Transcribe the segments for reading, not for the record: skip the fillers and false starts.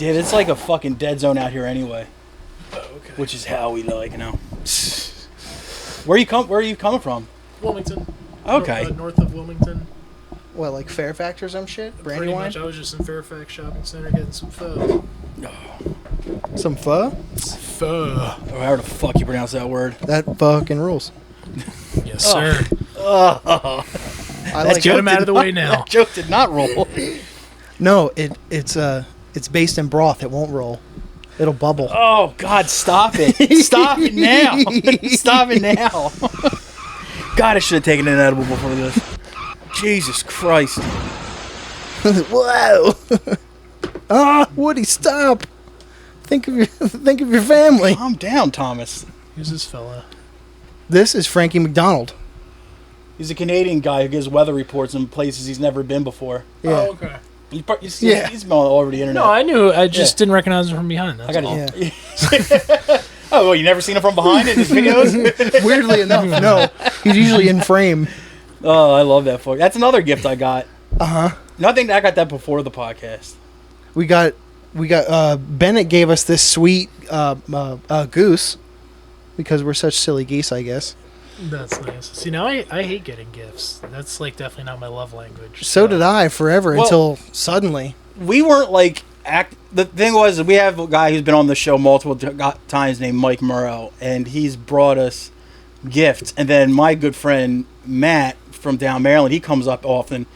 Dude, it's like a fucking dead zone out here anyway. Oh, okay. Which is how we like, you know. Where are you coming from? Wilmington. Okay. North of Wilmington. What, like Fairfax or some shit? Pretty Brandywine? much. I was just in Fairfax Shopping Center getting some pho. Some pho? Pho. Oh, how the fuck you pronounce that word? That fucking rules. Yes, sir. Oh. Let's get him out of the way now. That joke did not roll. No, it's based in broth. It won't roll. It'll bubble. Oh, God, stop it. Stop it now. Stop it now. God, I should have taken an edible before this. Jesus Christ. Whoa! Woody, stop! Think of your family. Calm down, Thomas. Who's this fella? This is Frankie McDonald. He's a Canadian guy who gives weather reports in places he's never been before. Yeah. Oh, okay. He's been all over the internet. No, I knew. I just didn't recognize him from behind. That's all. Yeah. Oh, well, you never seen him from behind in his videos? Weirdly enough, no. He's usually in frame. Oh, I love that fuck. That's another gift I got. Uh-huh. Nothing. I got that before the podcast. We got Bennett gave us this sweet goose because we're such silly geese, I guess. That's nice. See, now I hate getting gifts. That's like definitely not my love language. So did I forever until suddenly. We weren't like the thing was, we have a guy who's been on the show multiple times named Mike Murrow, and he's brought us gifts. And then my good friend Matt from down Maryland, he comes up often.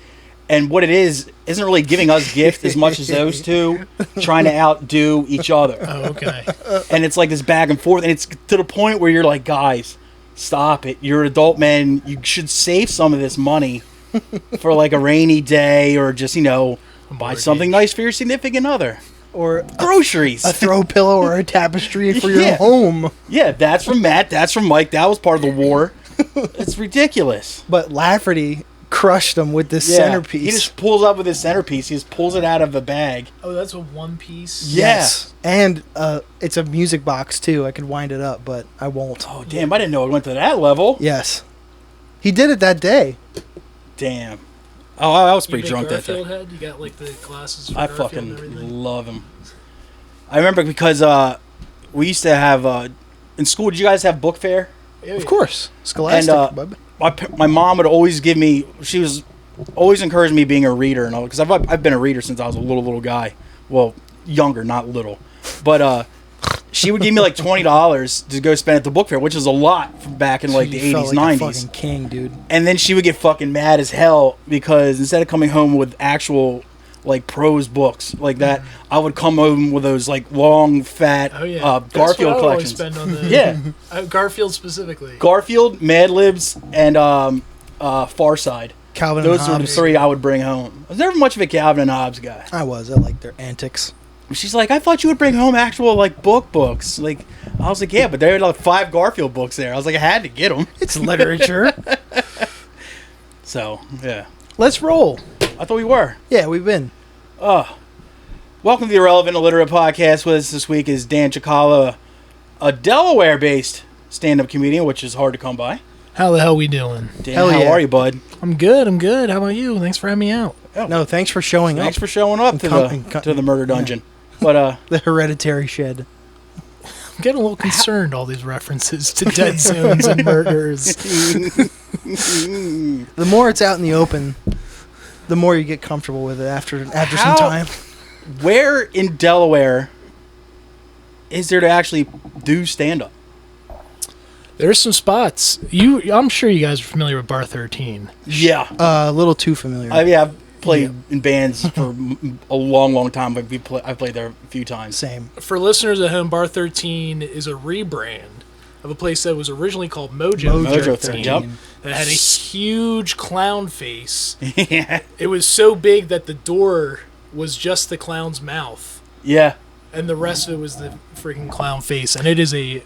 And what it isn't really giving us gifts as much as those two trying to outdo each other. Oh, okay. And it's like this back and forth, and it's to the point where you're like, guys, stop it. You're adult men. You should save some of this money for like a rainy day, or just, buy something nice for your significant other. Or groceries. A throw pillow or a tapestry for your home. Yeah, that's from Matt. That's from Mike. That was part of the war. It's ridiculous. But Lafferty crushed him with this centerpiece. He just pulls up with his centerpiece. He just pulls it out of the bag. Oh, that's a one piece? Yes. And it's a music box, too. I could wind it up, but I won't. Oh, damn. I didn't know it went to that level. Yes. He did it that day. Damn. Oh, I was pretty drunk that day. Head? You got like the glasses for I Garfield fucking and everything? love him. I remember because we used to have, in school, did you guys have book fair? Yeah, Of course. Scholastic, bub. My mom would always give me, she was always encouraged me being a reader, and all, because I've been a reader since I was a little guy. Well, younger, not little. But she would give me like $20 to go spend at the book fair, which is a lot from back in like the 80s, 90s. A fucking king, dude. And then she would get fucking mad as hell because instead of coming home with actual like prose books like that, I would come home with those like long, fat Garfield collections. Spend on the, Garfield specifically. Garfield, Mad Libs, and Far Side. Calvin Those and were the Hobbes. three I would bring home. I was never much of a Calvin and Hobbes guy. I liked their antics. She's like, I thought you would bring home actual like books. Like, I was like, yeah, but there were like 5 Garfield books there. I was like, I had to get them. It's literature. So, yeah. Let's roll. I thought we were. Yeah, we've been. Welcome to the Irrelevant Illiterate Podcast. With us this week is Dan ChickHolla, a Delaware-based stand-up comedian, which is hard to come by. How the hell we doing? Dan, how are you, bud? I'm good. How about you? Thanks for having me out. Oh. No, thanks for showing up. Thanks for showing up to the murder dungeon. But the hereditary shed. I'm getting a little concerned, all these references to dead zones and murders. The more it's out in the open, the more you get comfortable with it after some time. Where in Delaware is there to actually do stand-up? There's some spots. I'm sure you guys are familiar with Bar 13. Yeah. A little too familiar. I've played in bands for a long time, but I've played there a few times. Same. For listeners at home, Bar 13 is a rebrand of a place that was originally called Mojo 13. Yep. That had a huge clown face. Yeah. It was so big that the door was just the clown's mouth. Yeah. And the rest of it was the freaking clown face. And it is a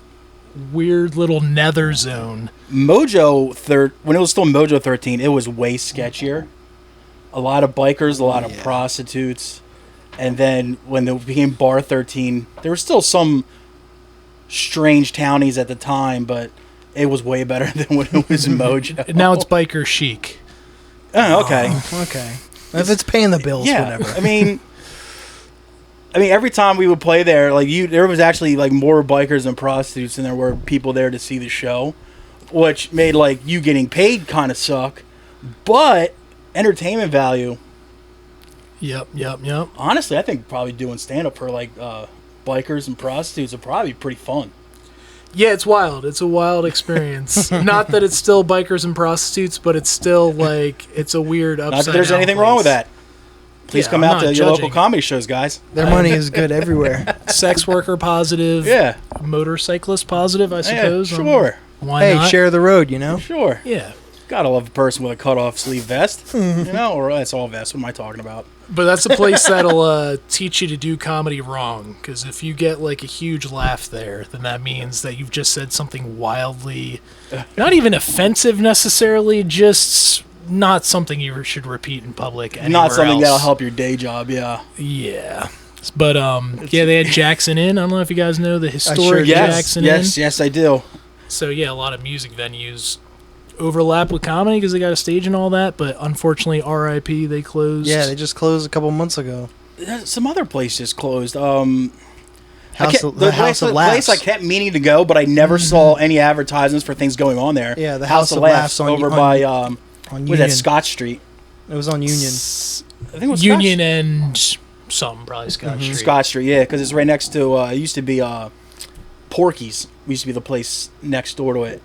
weird little nether zone. When it was still Mojo 13, it was way sketchier. A lot of bikers, a lot of prostitutes. And then when it became Bar 13, there were still some strange townies at the time, but it was way better than when it was Mojo. Now it's biker chic. Oh, okay. Okay. If it's paying the bills, whatever. I mean, I mean, every time we would play there, like there was actually like more bikers and prostitutes than there were people there to see the show, which made like you getting paid kind of suck, but entertainment value. Yep. Honestly, I think probably doing stand up for like bikers and prostitutes would probably be pretty fun. Yeah, it's wild. It's a wild experience. Not that it's still bikers and prostitutes, but it's still like it's a weird upside. Not that there's down anything place. wrong with that. Please Yeah, come I'm out not to your judging. local comedy shows, guys. Their money is good everywhere. Sex worker positive. Yeah. Motorcyclist positive, I suppose. Yeah, sure. Why Hey, not? share the road, you know? Sure. Yeah. Gotta love a person with a cut-off sleeve vest. You know, or that's all vest. What am I talking about? But that's a place that'll teach you to do comedy wrong. Because if you get like a huge laugh there, then that means that you've just said something wildly, not even offensive necessarily, just not something you should repeat in public anywhere Not something else. that'll help your day job, yeah. Yeah. But yeah, they had Jackson Inn. I don't know if you guys know the historic Yes, Jackson yes, I do. Inn. So yeah, a lot of music venues overlap with comedy because they got a stage and all that. But unfortunately, R.I.P. they closed. Yeah, they just closed a couple months ago. Some other place just closed. House of Place Laughs. I kept meaning to go, but I never saw any advertisements for things going on there. Yeah, the House of Laughs on- over on- by on was Union. that Scott Street? It was on Union. I think it was Union and something probably Scott Street. Scott Street, yeah, because it's right next to. It used to be Porky's. Used to be the place next door to it.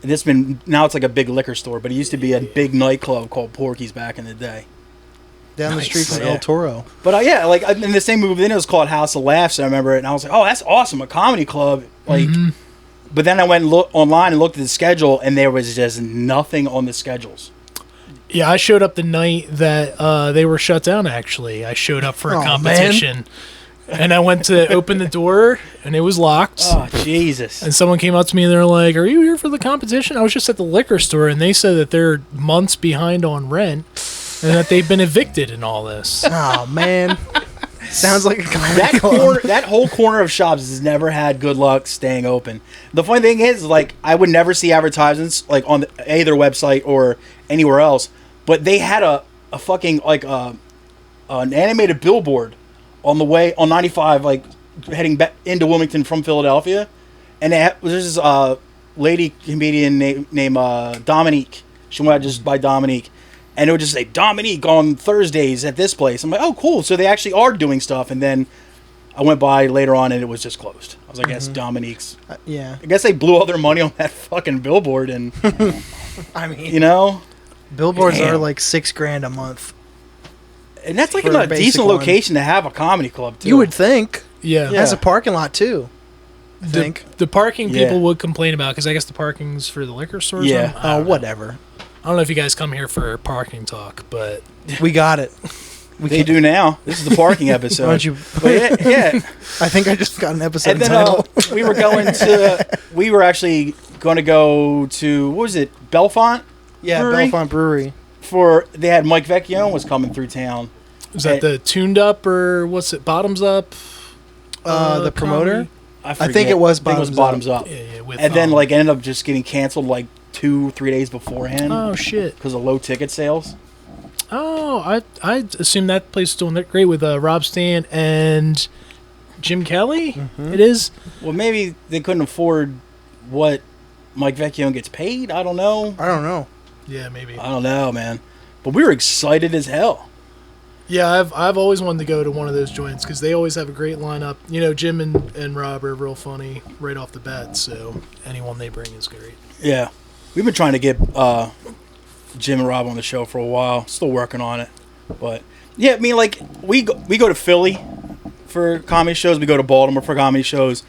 And now it's like a big liquor store, but it used to be a big nightclub called Porky's back in the day. Down the Nice. street from Yeah. El Toro. But yeah, like in the same movie, then it was called House of Laughs, and I remember it, and I was like, "Oh, that's awesome, a comedy club!" Like, but then I went and online and looked at the schedule, and there was just nothing on the schedules. Yeah, I showed up the night that they were shut down, actually. I showed up for a Oh, competition. And I went to open the door, and it was locked. Oh, Jesus! And someone came up to me, and they're like, "Are you here for the competition?" I was just at the liquor store, and they said that they're months behind on rent, and that they've been evicted and all this. Oh, man. Sounds like a comedy club. That whole corner of shops has never had good luck staying open. The funny thing is, like, I would never see advertisements like on either website or anywhere else, but they had a fucking like an animated billboard on the way on 95, like heading back into Wilmington from Philadelphia, and there's this lady comedian named Dominique. She went out just by Dominique. And it would just say, Dominique on Thursdays at this place. I'm like, oh, cool. So they actually are doing stuff. And then I went by later on and it was just closed. I was like, that's Dominique's. Yeah. I guess they blew all their money on that fucking billboard. And, I mean, you know? billboards Damn. are like $6,000 a month. And that's like For a a basic decent one. location to have a comedy club, too. You would think. Yeah. It has a parking lot, too. I think. The parking Yeah. people would complain about, because I guess the parking's for the liquor store or Yeah. something? I don't know. Whatever. I don't know if you guys come here for parking talk, but We got it. They do now. This is the parking episode. Why don't you? But yeah. I think I just got an episode And then title. we were actually going to go to, what was it, Belfont? Yeah, Brewery? Belfont Brewery. They had Mike Vecchione was coming through town. is that the Tuned Up or what's it? Bottoms Up? The promoter. comedy? Forget. think it was Bottoms Up. Yeah, with, And then like ended up just getting canceled like 2-3 days beforehand oh shit. because of low ticket sales. Oh, I assume that place is doing great with Rob Stan and Jim Kelly. It is. Well, maybe they couldn't afford what Mike Vecchione gets paid. I don't know. I don't know. Yeah, maybe. I don't know, man. But we were excited as hell. Yeah, I've always wanted to go to one of those joints because they always have a great lineup. You know, Jim and Rob are real funny right off the bat, so anyone they bring is great. Yeah, we've been trying to get Jim and Rob on the show for a while. Still working on it, but yeah, I mean, like we go to Philly for comedy shows. We go to Baltimore for comedy shows,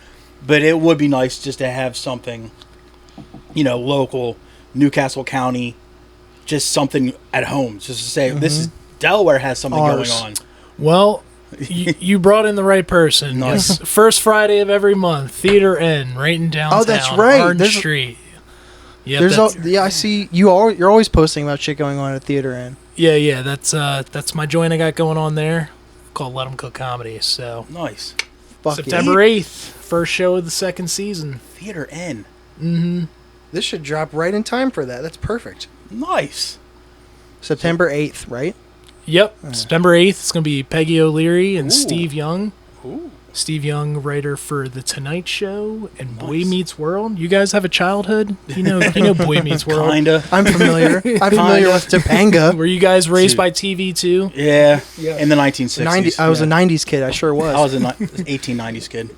but it would be nice just to have something, you know, local, Newcastle County, just something at home, just to say this is Delaware has something Ours. going on. Well, you brought in the right person. Nice. It's first Friday of every month, Theater N, right in downtown. Oh, that's right. Orange There's- Street. Yep, There's that's, yeah, I see you're always posting about shit going on at Theater Inn. yeah. That's my joint I got going on there, called Let 'Em Cook Comedy. So Nice. Fuck September 8th, first show of the second season. Theater N. Mm-hmm. yeah. This should drop right in time for that. That's perfect. Nice. September 8th, right? Yep, September 8th. It's gonna be Peggy O'Leary and Ooh. Steve Young. Ooh. Steve Young, writer for The Tonight Show and Boy Nice. Meets World. You guys have a childhood? You know Boy Meets World. Kinda. I'm familiar. I'm familiar with Topanga. Were you guys raised Dude. by TV too? Yeah. Yeah. In the 1960s. 90, I was a 90s kid. I sure was. I was an 1890s kid.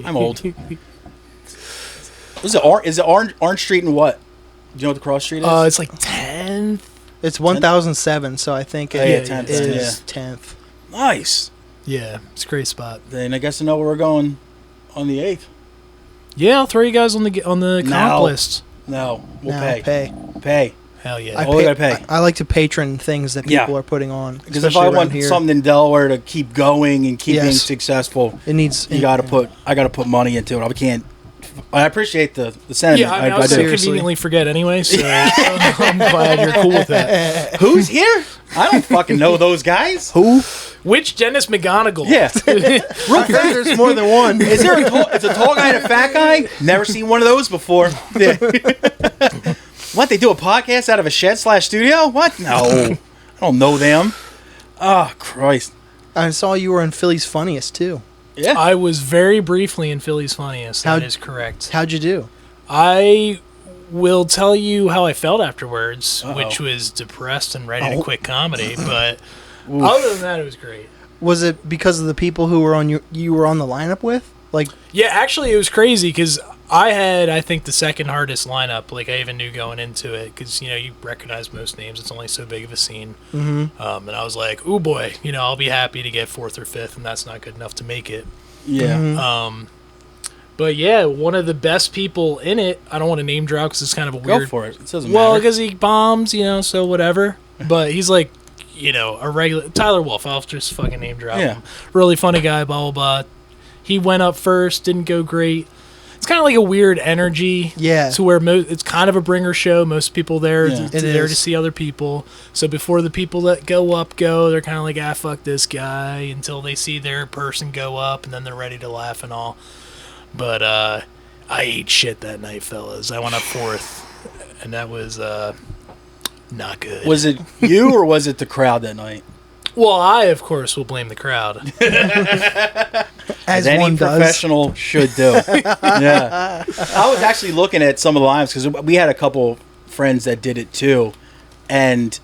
I'm old. Is it Orange Street and what? Do you know what the cross street is? It's like 10th. It's 1007, so I think Oh, it yeah, is 10th. Nice. Yeah, it's a great spot. Then I guess I know where we're going on the 8th. Yeah, I'll throw you guys on the comp No. list. No, we'll Now pay. Hell yeah. I, Oh, we gotta pay. I like to patron things that Yeah. people are putting on. Because if especially I around want here. something in Delaware to keep going and keep being Yes. successful, It needs. I gotta put money into it. I can't. I appreciate the sentiment. Yeah, I I was do. so conveniently forget anyway, so I'm glad you're cool with that. Who's here? I don't fucking know those guys. Who? Which Dennis McGonigal? Yeah. I heard there's more than one. Is there is a tall guy and a fat guy? Never seen one of those before. Yeah. What, they do a podcast out of a shed/studio? What? No. I don't know them. Oh, Christ. I saw you were in Philly's Funniest too. Yeah. I was very briefly in Philly's Funniest. How- That is correct. How'd you do? I will tell you how I felt afterwards, Uh-oh. which was depressed and ready to Oh. quit comedy. But other than that, it was great. Was it because of the people who were on you were on the lineup with? Like, Yeah, actually, it was crazy because I had, I think, the second hardest lineup. Like, I even knew going into it because, you recognize most names. It's only so big of a scene. mm-hmm. And I was like, ooh, boy, I'll be happy to get 4th or 5th, and that's not good enough to make it. Yeah. Mhm. But, yeah, one of the best people in it, I don't want to name drop because it's kind of a Go weird... for it. It doesn't Well, matter. because he bombs, so whatever. But he's like, a regular... Tyler Wolf, I'll just fucking name drop Yeah. him. Really funny guy, blah, blah, blah. He went up first, didn't go great. It's kind of like a weird energy. Yeah. To where it's kind of a bringer show. Most people there Yeah. It there is. to see other people. So before the people that go up go, they're kind of like, fuck this guy, until they see their person go up, and then they're ready to laugh and all. But I ate shit that night, fellas. I went up 4th, and that was not good. Was it you or was it the crowd that night? Well, I, of course, will blame the crowd. As any one does. professional should do. Yeah. I was actually looking at some of the lines because we had a couple friends that did it too, and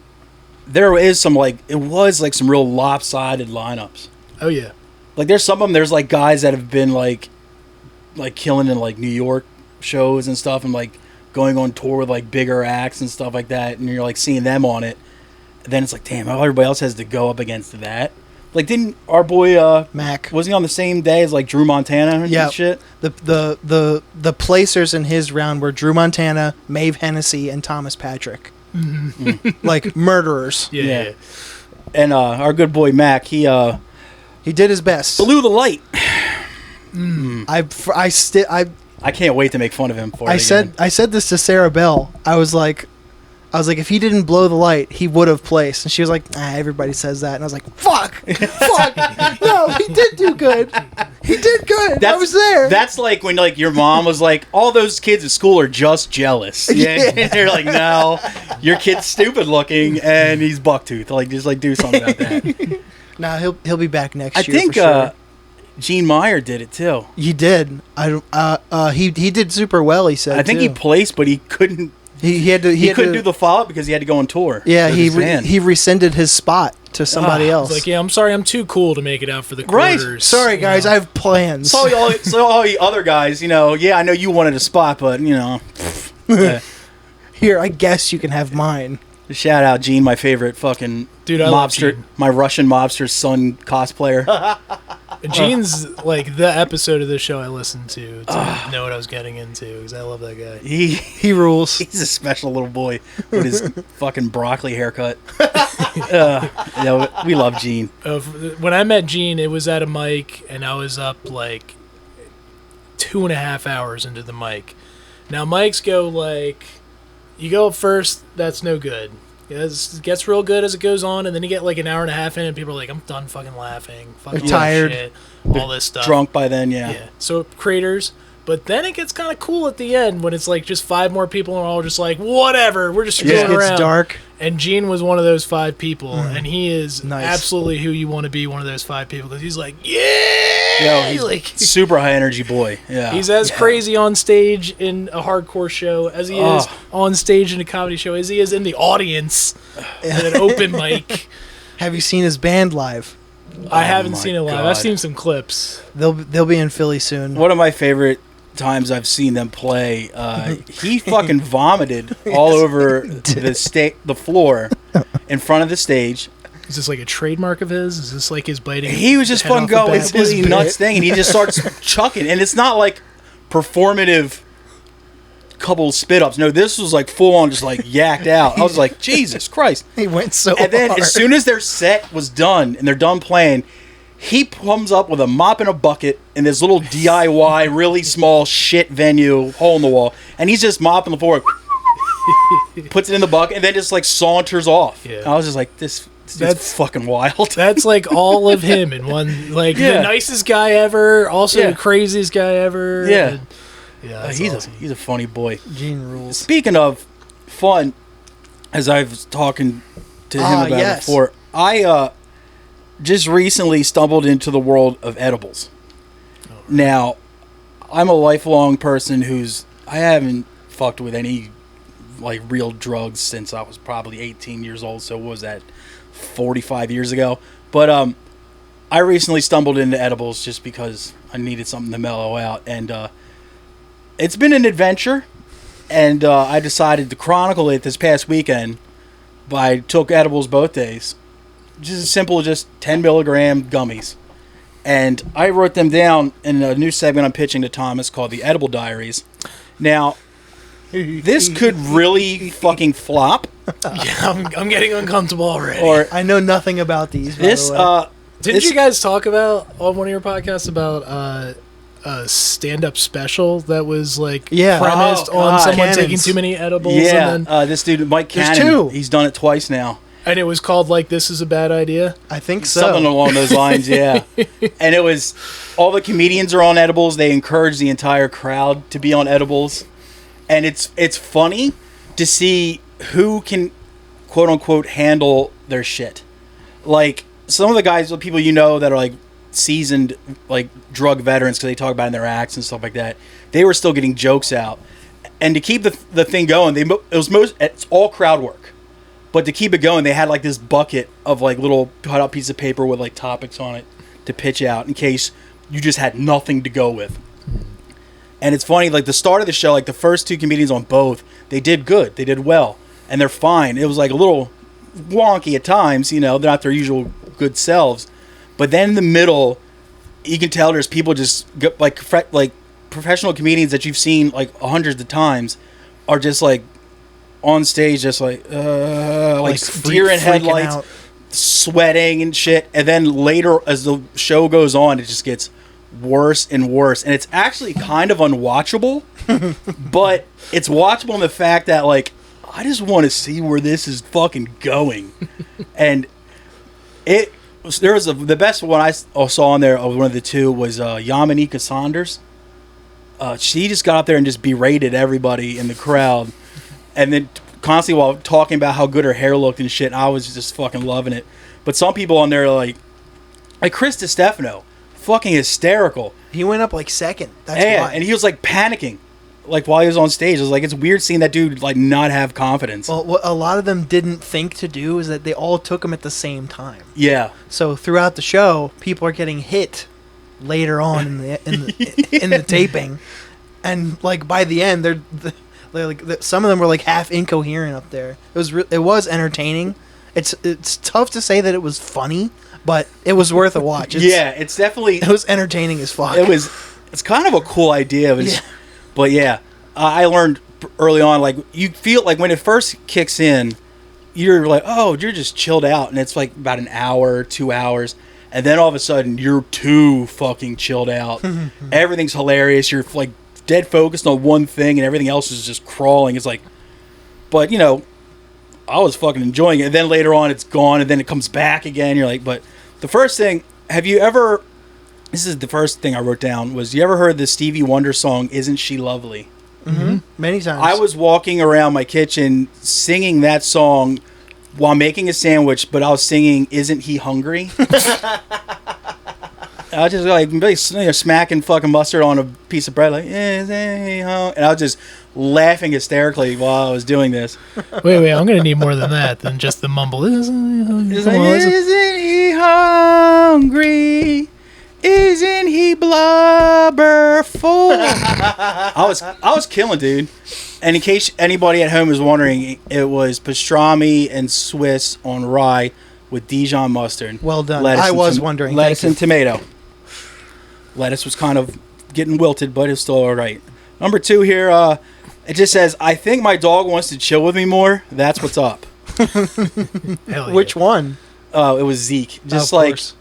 there is some it was some real lopsided lineups. Oh, yeah. Like there's some of them. There's guys that have been like killing in New York shows and stuff, and going on tour with bigger acts and stuff like that, and you're seeing them on it. Then it's damn, everybody else has to go up against that. Didn't our boy Mac. wasn't he on the same day as Drew Montana and Yeah. shit? The placers in his round were Drew Montana, Maeve Hennessy, and Thomas Patrick. Murderers. Yeah. And our good boy Mac, he He did his best. blew the light. I I can't wait to make fun of him for it. I said this to Sarah Bell. I was like, if he didn't blow the light, he would have placed. And she was like, everybody says that. And I was like, fuck. No, he did do good. He did good. I was there. That's when your mom was all those kids at school are just jealous. Yeah. And you're no, your kid's stupid looking and he's bucktooth. Just do something about that. Nah, he'll be back next I year. think for sure. Gene Meyer did it too. He did. He did super well. He said. I think he too. placed, but he couldn't. He had to. He had couldn't to, do the follow up because he had to go on tour. Yeah, with he his band. he rescinded his spot to somebody Ah, else. It's I'm sorry, I'm too cool to make it out for the Right. quarters. Sorry, guys, I have plans. So all the other guys, yeah, I know you wanted a spot, but Here, I guess you can have mine. shout out Gene, my favorite fucking Dude, I love mobster, Gene. my Russian mobster's son cosplayer. Gene's the episode of this show I listened to know what I was getting into because I love that guy. He rules. He's a special little boy with his fucking broccoli haircut. We love Gene. When I met Gene, it was at a mic, and I was up 2.5 hours into the mic. Now mics go you go up first, that's no good. It gets real good as it goes on, and then you get an hour and a half in, and people are I'm done fucking laughing, fucking They're tired. shit, all this stuff. Drunk by then, yeah. Yeah. So craters, But then it gets kind of cool at the end when it's like just 5 more people and we're all just like, whatever, we're just screwing around. It's dark. And Gene was one of those 5 people, and he is Nice. absolutely who you want to be, one of those 5 people, because he's like, yeah! He's like, super high energy boy. Yeah. he's as crazy on stage in a hardcore show as he is on stage in a comedy show, as he is in the audience at an open mic. Have you seen his band live? I haven't seen it live. God. I've seen some clips. They'll be in Philly soon. One of my favorite times I've seen them play, he fucking vomited all over the floor in front of the stage. Is this like a trademark of his? Is this like his biting? He was just fucking going completely nuts thing, and he just starts chucking. And it's not like performative couple spit ups. No, this was like full on, just like yacked out. I was like, Jesus Christ. He went so And then hard. as soon as their set was done and they're done playing, he comes up with a mop and a bucket in this little DIY, really small shit venue, hole in the wall, and he's just mopping the floor, puts it in the bucket, and then just like saunters off. Yeah. I was just like, that's fucking wild. That's like all of him in one. Like the nicest guy ever, also the craziest guy ever. Yeah. And, yeah, He's a funny boy. Gene rules. Speaking of fun, as I was talking to him about it before, I just recently stumbled into the world of edibles. Oh, right. Now, I'm a lifelong person I haven't fucked with any like real drugs since I was probably 18 years old. So what was that, 45 years ago? But I recently stumbled into edibles just because I needed something to mellow out, and it's been an adventure, and I decided to chronicle it this past weekend. I took edibles both days. Just as simple as just 10 milligram gummies. And I wrote them down in a new segment I'm pitching to Thomas called The Edible Diaries. Now, this could really fucking flop. Yeah, I'm getting uncomfortable already. Or I know nothing about these. By this, the way. Didn't you guys talk about on one of your podcasts about a stand-up special that was like premised on someone taking too many edibles? Yeah, and then, this dude Mike There's Cannon. 2. He's done it twice now. and it was called like "This Is a Bad Idea." I think so. Something along those lines, yeah. And it was all the comedians are on edibles. They encourage the entire crowd to be on edibles, and it's funny to see who can quote unquote handle their shit. Like some of the guys, the people you know that are like seasoned like drug veterans because they talk about it in their acts and stuff like that, they were still getting jokes out, and to keep the thing going, it's all crowd work. But to keep it going, they had like this bucket of like little cut out piece of paper with like topics on it to pitch out in case you just had nothing to go with. And it's funny, like the start of the show, like the first 2 comedians on both, they did good, they did well, and they're fine. It was like a little wonky at times, you know, they're not their usual good selves. But then in the middle, you can tell there's people just like professional comedians that you've seen like hundreds of times are just like on stage, just like deer in headlights, out. sweating and shit. And then later, as the show goes on, it just gets worse and worse. And it's actually kind of unwatchable, but it's watchable in the fact that like I just want to see where this is fucking going. And the best one I saw on there of one of the 2 was Yamanika Saunders. She just got up there and just berated everybody in the crowd, and then constantly while talking about how good her hair looked and shit. And I was just fucking loving it. But some people on there are like Chris DiStefano, fucking hysterical. He went up like second. That's why. And he was like panicking, like while he was on stage. I was like, it's weird seeing that dude like not have confidence. Well, what a lot of them didn't think to do is that they all took him at the same time. Yeah. So throughout the show, people are getting hit later on in the taping, and like by the end, they're some of them were like half incoherent up there. It was entertaining. It's tough to say that it was funny, but it was worth a watch. It's definitely it was entertaining as fuck. It's kind of a cool idea, but I learned early on, like you feel like when it first kicks in, you're like, oh, you're just chilled out, and it's like about an hour, 2 hours. And then all of a sudden, you're too fucking chilled out. Everything's hilarious. You're like dead focused on one thing, and everything else is just crawling. It's like, but you know, I was fucking enjoying it. And then later on, it's gone, and then it comes back again. You're like, but the first thing, have you ever This is the first thing I wrote down was, you ever heard the Stevie Wonder song, Isn't She Lovely? Mm-hmm. Many times. I was walking around my kitchen singing that song while making a sandwich, but I was singing Isn't He Hungry? I was just like smacking fucking mustard on a piece of bread, like, Isn't he hungry? And I was just laughing hysterically while I was doing this. Wait, I'm gonna need more than that than just the mumble. Isn't he hungry? Isn't he hungry? Isn't he blubberful? I was killing, dude. And in case anybody at home is wondering, it was pastrami and Swiss on rye with Dijon mustard. Well done. Lettuce I and was wondering. Lettuce Thank and tomato. Lettuce was kind of getting wilted, but it's still all right. Number 2 here, it just says, I think my dog wants to chill with me more. That's what's up. Hell yeah. Which one? Oh, it was Zeke. Just Of like, course.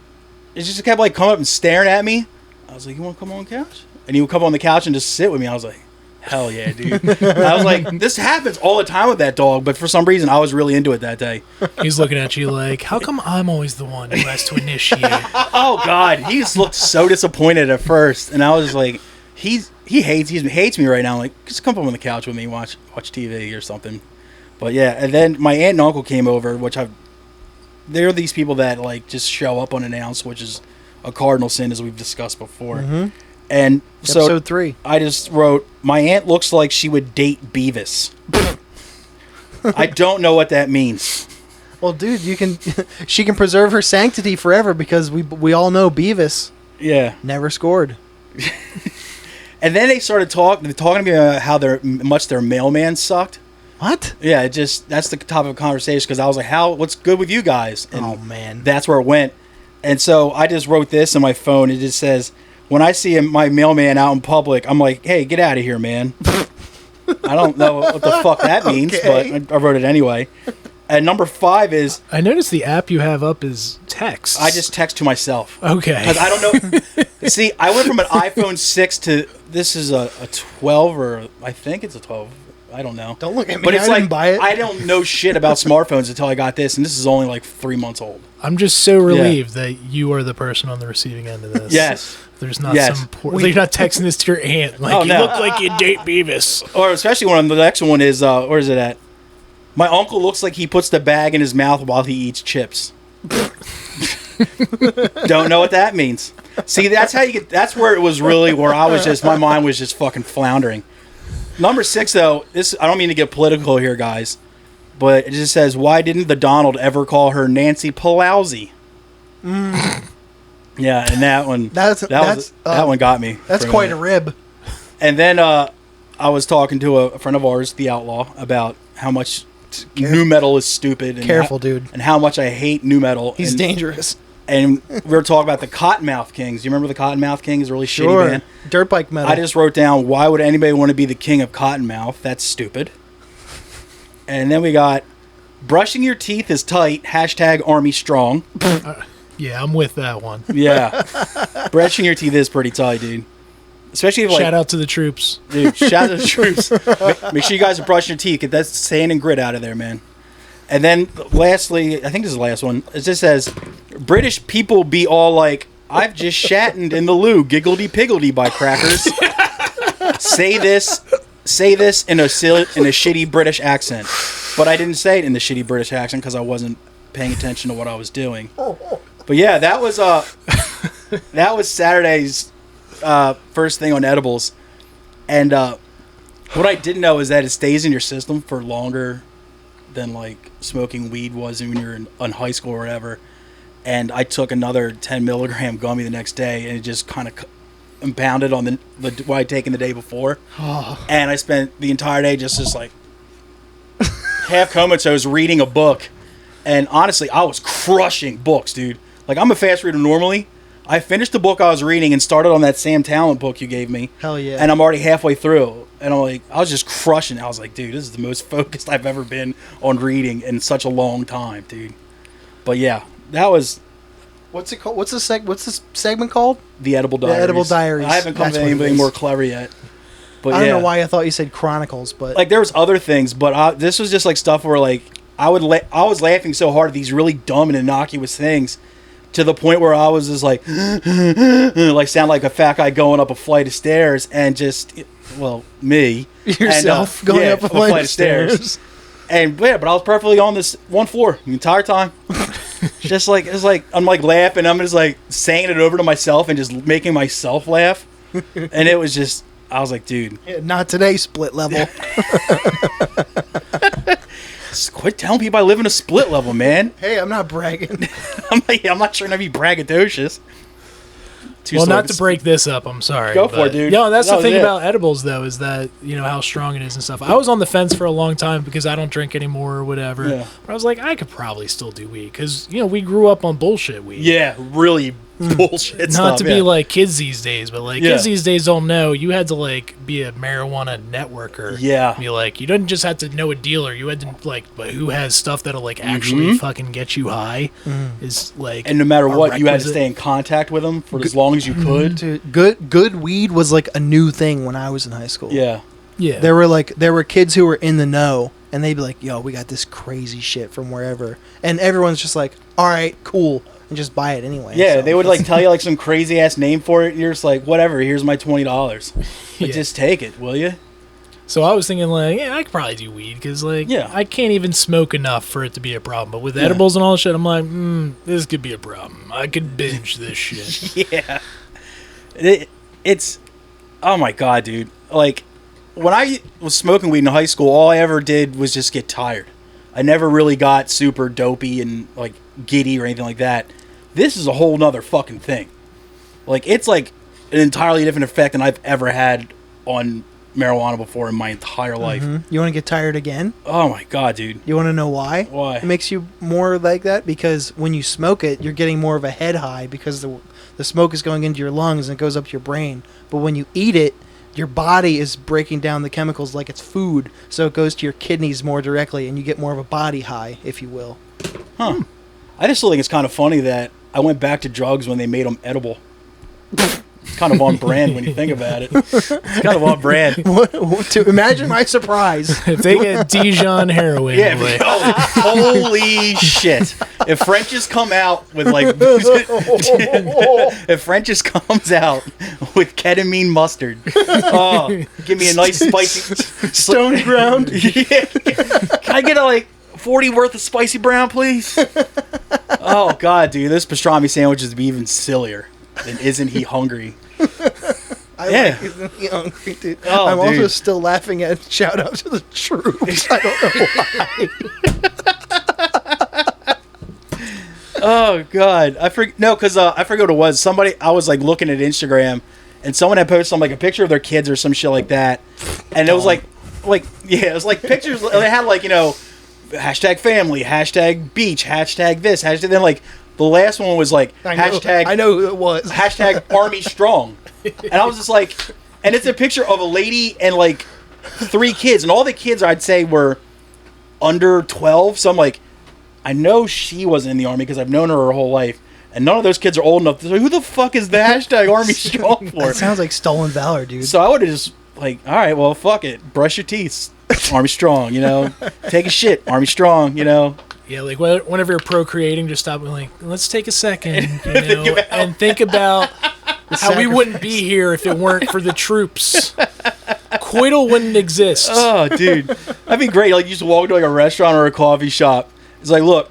it just kept like coming up and staring at me. I was like, you want to come on the couch? And he would come on the couch and just sit with me. I was like, hell yeah, dude. And I was like, this happens all the time with that dog, but for some reason I was really into it that day. He's looking at you like, how come I'm always the one who has to initiate? Oh God, he just looked so disappointed at first, and I was like, he hates me right now. I'm like, just come up on the couch with me, watch TV or something. But yeah, and then my aunt and uncle came over, they're these people that like just show up unannounced, which is a cardinal sin, as we've discussed before. Mm-hmm. And so Episode 3. I just wrote, my aunt looks like she would date Beavis. I don't know what that means. Well, dude, she can preserve her sanctity forever because we all know Beavis Yeah. never scored. And then they started talking to me about how much their mailman sucked. What? Yeah, that's the topic of conversation, because I was like, what's good with you guys? And Oh, man. that's where it went. And so I just wrote this on my phone. It just says, when I see my mailman out in public, I'm like, hey, get out of here, man. I don't know what the fuck that means, Okay. but I wrote it anyway. And number 5 is, I noticed the app you have up is text. I just text to myself. Okay. Because I don't know. See, I went from an iPhone 6 to, this is a 12, or I think it's a 12. I don't know. Don't look at me. But it's I like, didn't buy it. I don't know shit about smartphones until I got this, and this is only like 3 months old. I'm just so relieved that you are the person on the receiving end of this. Yes. There's not Yes. some poor. You're not texting this to your aunt. Like, Oh, you no. look like you date Beavis. Or especially when the next one is, where is it at? My uncle looks like he puts the bag in his mouth while he eats chips. Don't know what that means. See, that's where it was really, where my mind was just fucking floundering. Number 6, though, I don't mean to get political here, guys, but it just says, why didn't the Donald ever call her Nancy Pelosi? Yeah, and that one, that one got me. That's for quite a minute. rib. And then I was talking to a friend of ours, the Outlaw, about how much new metal is stupid. And Careful, dude. And how much I hate new metal. He's dangerous. And we were talking about the Cottonmouth Kings. You remember the Cottonmouth Kings? Really Sure. shitty band. Dirt bike metal. I just wrote down, why would anybody want to be the king of Cottonmouth? That's stupid. And then we got, brushing your teeth is tight, #Army Strong. Yeah, I'm with that one. Yeah. Brushing your teeth is pretty tight, dude. Especially if, like, Shout out to the troops. dude, shout out to the troops. Make sure you guys are brushing your teeth. Get that sand and grit out of there, man. And then, lastly, I think this is the last one. It just says, British people be all like, I've just shattened in the loo, giggledy-piggledy by crackers. Say this in a shitty British accent. But I didn't say it in the shitty British accent because I wasn't paying attention to what I was doing. But yeah, that was Saturday's first thing on edibles. And what I didn't know is that it stays in your system for longer than like smoking weed was when you're in high school or whatever. And I took another 10 milligram gummy the next day, and it just kind of impounded on the what I'd taken the day before. And I spent the entire day just like half comatose reading a book. And honestly, I was crushing books, dude. Like, I'm a fast reader normally. I finished the book I was reading and started on that Sam Talent book you gave me. Hell yeah. And I'm already halfway through. And I was just crushing. I was like, dude, this is the most focused I've ever been on reading in such a long time, dude. But yeah, that was What's it called? What's this segment called? the Edible Diaries. The Edible Diaries. I haven't come That's to what it anything is. more clever yet. But I don't yeah. know why I thought you said Chronicles, but Like, there was other things, but this was just like stuff where like I was laughing so hard at these really dumb and innocuous things, to the point where I was just like, like sound like a fat guy going up a flight of stairs, and just, well, me Yourself going up a flight of stairs. And yeah, but I was perfectly on this one floor the entire time. Just like, it's like I'm like laughing, I'm just like saying it over to myself and just making myself laugh. And it was just, I was like, dude, Yeah, not today, split level. quit telling people I live in a split level, man. Hey, I'm not bragging. I'm not trying to be braggadocious. Well, not to break this up, I'm sorry. Go for it, dude. No, that's the That thing was it. about edibles, though, is that, you know, how strong it is and stuff. I was on the fence for a long time because I don't drink anymore or whatever. Yeah. But I was like, I could probably still do weed because, you know, we grew up on bullshit weed. Yeah, really bullshit stuff. Not to be like kids these days, but like Yeah. kids these days don't know. You had to like be a marijuana networker. Yeah. Be like, you didn't just have to know a dealer. You had to like, but who has stuff that'll like actually fucking get you high is like. And no matter a what, you had to requisite. stay in contact with them for as long as you could. Dude, good weed was like a new thing when I was in high school. Yeah. Yeah. There were kids who were in the know, and they'd be like, "Yo, we got this crazy shit from wherever," and everyone's just like, "All right, cool," and just buy it anyway. Yeah, So they would like tell you like some crazy ass name for it. And you're just like, whatever. Here's my $20. But Yeah. just take it, will you? So I was thinking like, yeah, I could probably do weed because like, Yeah. I can't even smoke enough for it to be a problem. But with edibles and all that shit, I'm like, this could be a problem. I could binge this shit. Yeah. It's oh my god, dude. Like when I was smoking weed in high school, all I ever did was just get tired. I never really got super dopey and like giddy or anything like that. This is a whole nother fucking thing. Like it's like an entirely different effect than I've ever had on marijuana before in my entire life. You want to get tired again? Oh my god, dude. You want to know why? Why? It makes you more like that because when you smoke it, you're getting more of a head high because the smoke is going into your lungs and it goes up to your brain. But when you eat it, your body is breaking down the chemicals like it's food, so it goes to your kidneys more directly, and you get more of a body high, if you will. Huh. I just still think it's kind of funny that I went back to drugs when they made them edible. It's kind of on brand when you think about it. It's kind of on brand. To imagine my surprise. If they get Dijon heroin, Yeah, like, holy shit. If French's come out with like if French's comes out with ketamine mustard, oh, give me a nice spicy Stone ground. Yeah. Can I get a like 40 worth of spicy brown, please? Oh god, dude, this pastrami sandwich is be even sillier than Isn't He Hungry? I Yeah. like Isn't He Hungry, dude. Oh, I'm also dude. still laughing at shout out to the troops. I don't know why. Oh god, I forget what it was. I was like looking at Instagram, and someone had posted like a picture of their kids or some shit like that, and it was like yeah, it was like pictures. They had like hashtag family, hashtag beach, hashtag this, hashtag then like the last one was like hashtag I know who it was. hashtag Army Strong, and I was just like, and it's a picture of a lady and like 3 kids, and all the kids I'd say were under 12. So I'm like, I know she wasn't in the Army because I've known her whole life, and none of those kids are old enough. So who the fuck is the hashtag Army Strong for? That sounds like stolen valor, dude. So I would have just like, all right, well, fuck it, brush your teeth, Army Strong, take a shit, Army Strong, yeah, like whenever you're procreating, just stop and like, let's take a second, and think about how we wouldn't be here if it weren't for the troops. Coital wouldn't exist. Oh, dude, that'd be great. Like you just walk to like a restaurant or a coffee shop. It's like, look,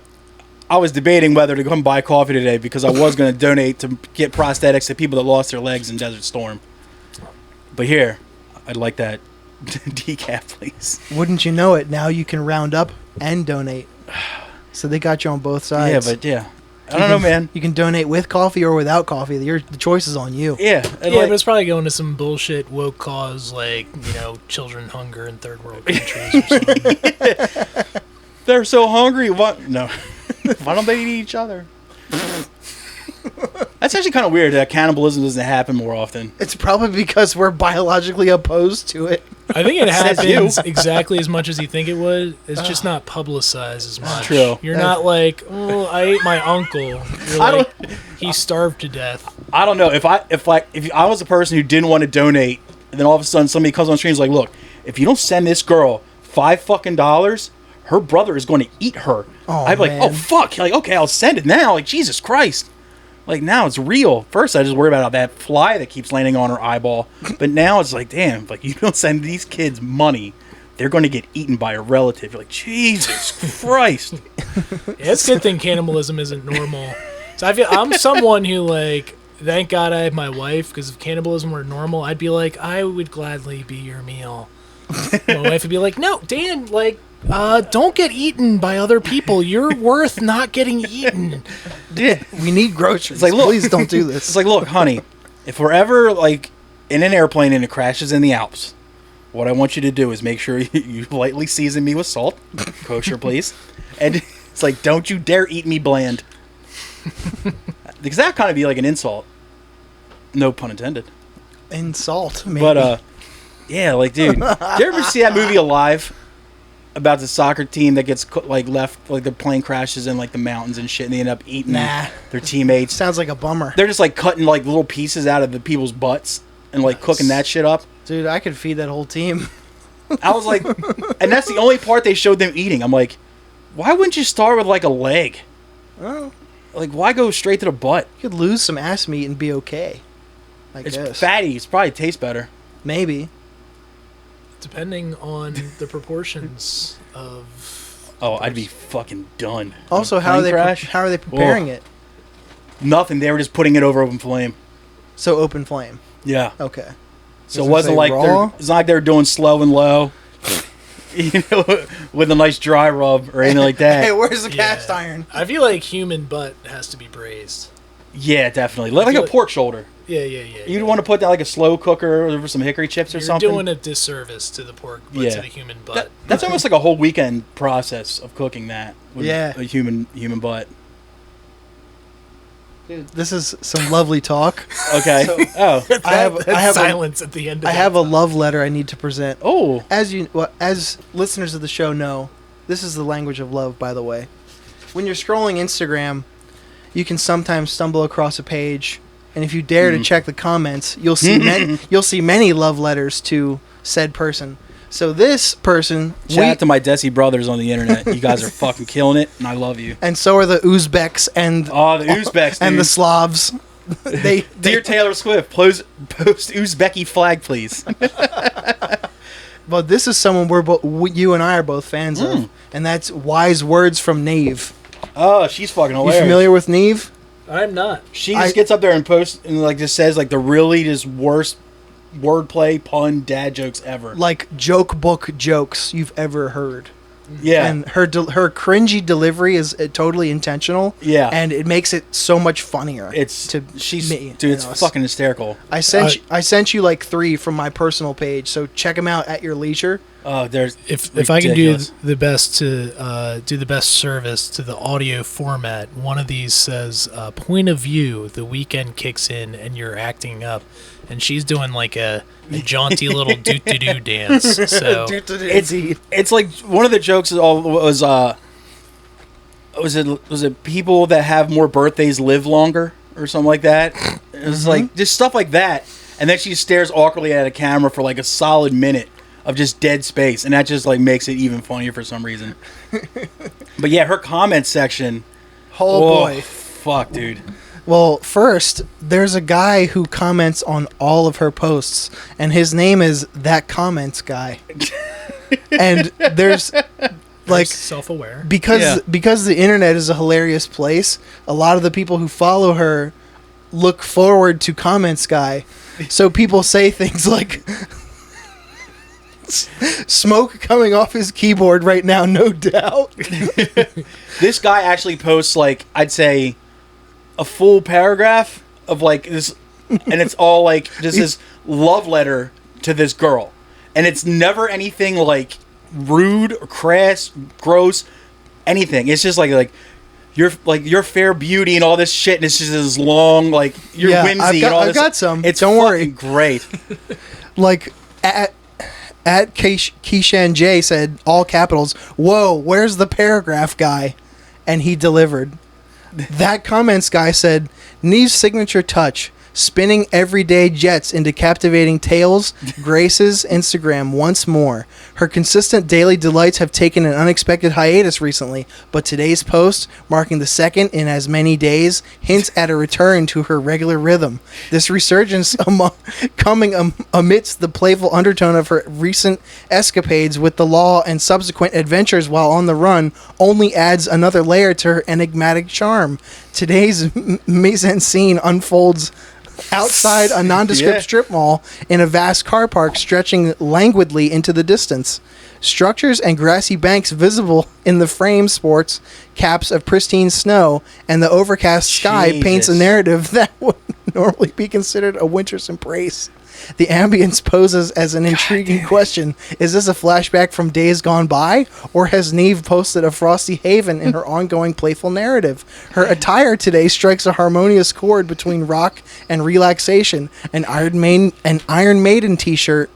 I was debating whether to come buy coffee today because I was going to donate to get prosthetics to people that lost their legs in Desert Storm. But here, I'd like that decaf, please. Wouldn't you know it? Now you can round up and donate. So they got you on both sides. Yeah, but yeah, I don't know, man. You can donate with coffee or without coffee. The choice is on you. Yeah, Yeah, but it's probably going to some bullshit woke cause like, children hunger in third world countries or something. they're so hungry. What? No, why don't they eat each other? That's actually kind of weird that cannibalism doesn't happen more often. It's probably because we're biologically opposed to it. I think it Says happens you. exactly as much as you think it would. It's just not publicized as much. True. You're not like, oh, I ate my uncle. You're I like, he starved to death. I don't know if I was a person who didn't want to donate, and then all of a sudden somebody comes on the stream and is like, look, if you don't send this girl $5 her brother is going to eat her. Oh, I'd be like, man. oh fuck, like okay, I'll send it now. Like Jesus Christ. Like, now it's real. First, I just worry about that fly that keeps landing on her eyeball. But now it's like, damn, like, you don't send these kids money, they're going to get eaten by a relative. You're like, Jesus Christ. Yeah, it's a good thing cannibalism isn't normal. So I'm someone who, like, thank God I have my wife, because if cannibalism were normal, I'd be like, I would gladly be your meal. My wife would be like, no, Dan, like, don't get eaten by other people. You're worth not getting eaten. Yeah. We need groceries. It's like, look, please don't do this. It's like, look, honey, if we're ever, like, in an airplane and it crashes in the Alps, what I want you to do is make sure you lightly season me with salt. Kosher, please. And it's like, don't you dare eat me bland. Because that kind of be like an insult. No pun intended. Insult, maybe. But, yeah, like, dude, did you ever see that movie Alive? About the soccer team that gets, like, left, like, the plane crashes in, like, the mountains and shit, and they end up eating their teammates. Sounds like a bummer. They're just, like, cutting, like, little pieces out of the people's butts and, like, cooking that shit up. Dude, I could feed that whole team. I was like, and that's the only part they showed them eating. I'm like, why wouldn't you start with, like, a leg? Well, Like, why go straight to the butt? you could lose some ass meat and be okay. I It's guess. fatty. It's probably tastes better. Maybe. Depending on the proportions of... Oh, I'd be fucking done. Also, how are they preparing it? Nothing. They were just putting it over open flame. So open flame. Yeah. Okay. So it wasn't like it's not like they were doing slow and low, you know, with a nice dry rub or anything like that. Hey, where's the cast iron? I feel like human butt has to be braised. Yeah, definitely. Like a pork shoulder. Yeah. You'd want to put that like a slow cooker over some hickory chips or something. You're doing a disservice to the pork, but to the human butt. That's almost like a whole weekend process of cooking that. With Yeah. a human butt. Dude, this is some lovely talk. Okay. I have silence at the end. Of I have a love letter I need to present. Oh. As listeners of the show know, this is the language of love, by the way. When you're scrolling Instagram, you can sometimes stumble across a page, and if you dare to check the comments, you'll see many love letters to said person. So this person, Shout out to my Desi brothers on the internet. You guys are fucking killing it, and I love you. and so are the Uzbeks and the Uzbeks, and dude. the Slavs. Dear Taylor Swift, post Uzbeki flag, please. But this is someone you and I are both fans of, and that's Wise Words from Neve. Oh, she's fucking hilarious. You familiar with Neve? I'm not. She just gets up there and posts and like just says like the really just worst wordplay pun dad jokes ever. Like joke book jokes you've ever heard. Yeah. And her cringy delivery is totally intentional. Yeah. And it makes it so much funnier. It's to me. Dude, it's fucking hysterical. I sent you like 3 from my personal page, so check them out at your leisure. Oh, there's if I can do the best to do the best service to the audio format, one of these says point of view, the weekend kicks in and you're acting up, and she's doing like a jaunty little doo-doo-doo dance. So it's like one of the jokes was it people that have more birthdays live longer or something like that. It was like just stuff like that, and then she stares awkwardly at a camera for like a solid minute of just dead space, and that just like makes it even funnier for some reason. But yeah, her comment section. Oh boy, fuck, dude. Well, first, there's a guy who comments on all of her posts, and his name is That Comments Guy. And there's like self-aware because the internet is a hilarious place. A lot of the people who follow her look forward to Comments Guy, so people say things like smoke coming off his keyboard right now, no doubt. This guy actually posts like I'd say a full paragraph of like this, and it's all like just this love letter to this girl, and it's never anything like rude or crass, gross, anything. It's just like you're fair beauty and all this shit, and it's just this long like you're whimsy and all this. I've got some. It's don't worry. Great. Like at Keishan J said, all capitals, "Whoa, where's the paragraph guy?" And he delivered. That Comments Guy said, "Neve's signature touch, spinning everyday jets into captivating tales, graces Instagram once more. Her consistent daily delights have taken an unexpected hiatus recently, but today's post, marking the second in as many days, hints at a return to her regular rhythm. This resurgence coming amidst the playful undertone of her recent escapades with the law and subsequent adventures while on the run only adds another layer to her enigmatic charm. Today's mise-en-scene unfolds outside a nondescript strip mall in a vast car park stretching languidly into the distance. Structures and grassy banks visible in the frame sports caps of pristine snow, and the overcast sky paints a narrative that would normally be considered a winter's embrace. The ambience poses as an intriguing question. Is this a flashback from days gone by, or has Neve posted a frosty haven in her ongoing playful narrative? Her attire today strikes a harmonious chord between rock and relaxation. An Iron Maiden t-shirt,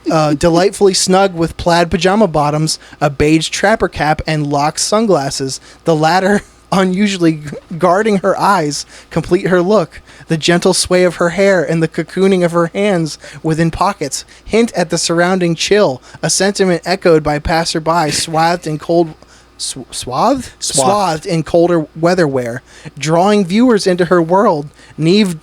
delightfully snug with plaid pajama bottoms, a beige trapper cap, and locked sunglasses. The latter unusually guarding her eyes, complete her look. The gentle sway of her hair and the cocooning of her hands within pockets hint at the surrounding chill, a sentiment echoed by passerby swathed in colder weather wear, drawing viewers into her world. Neve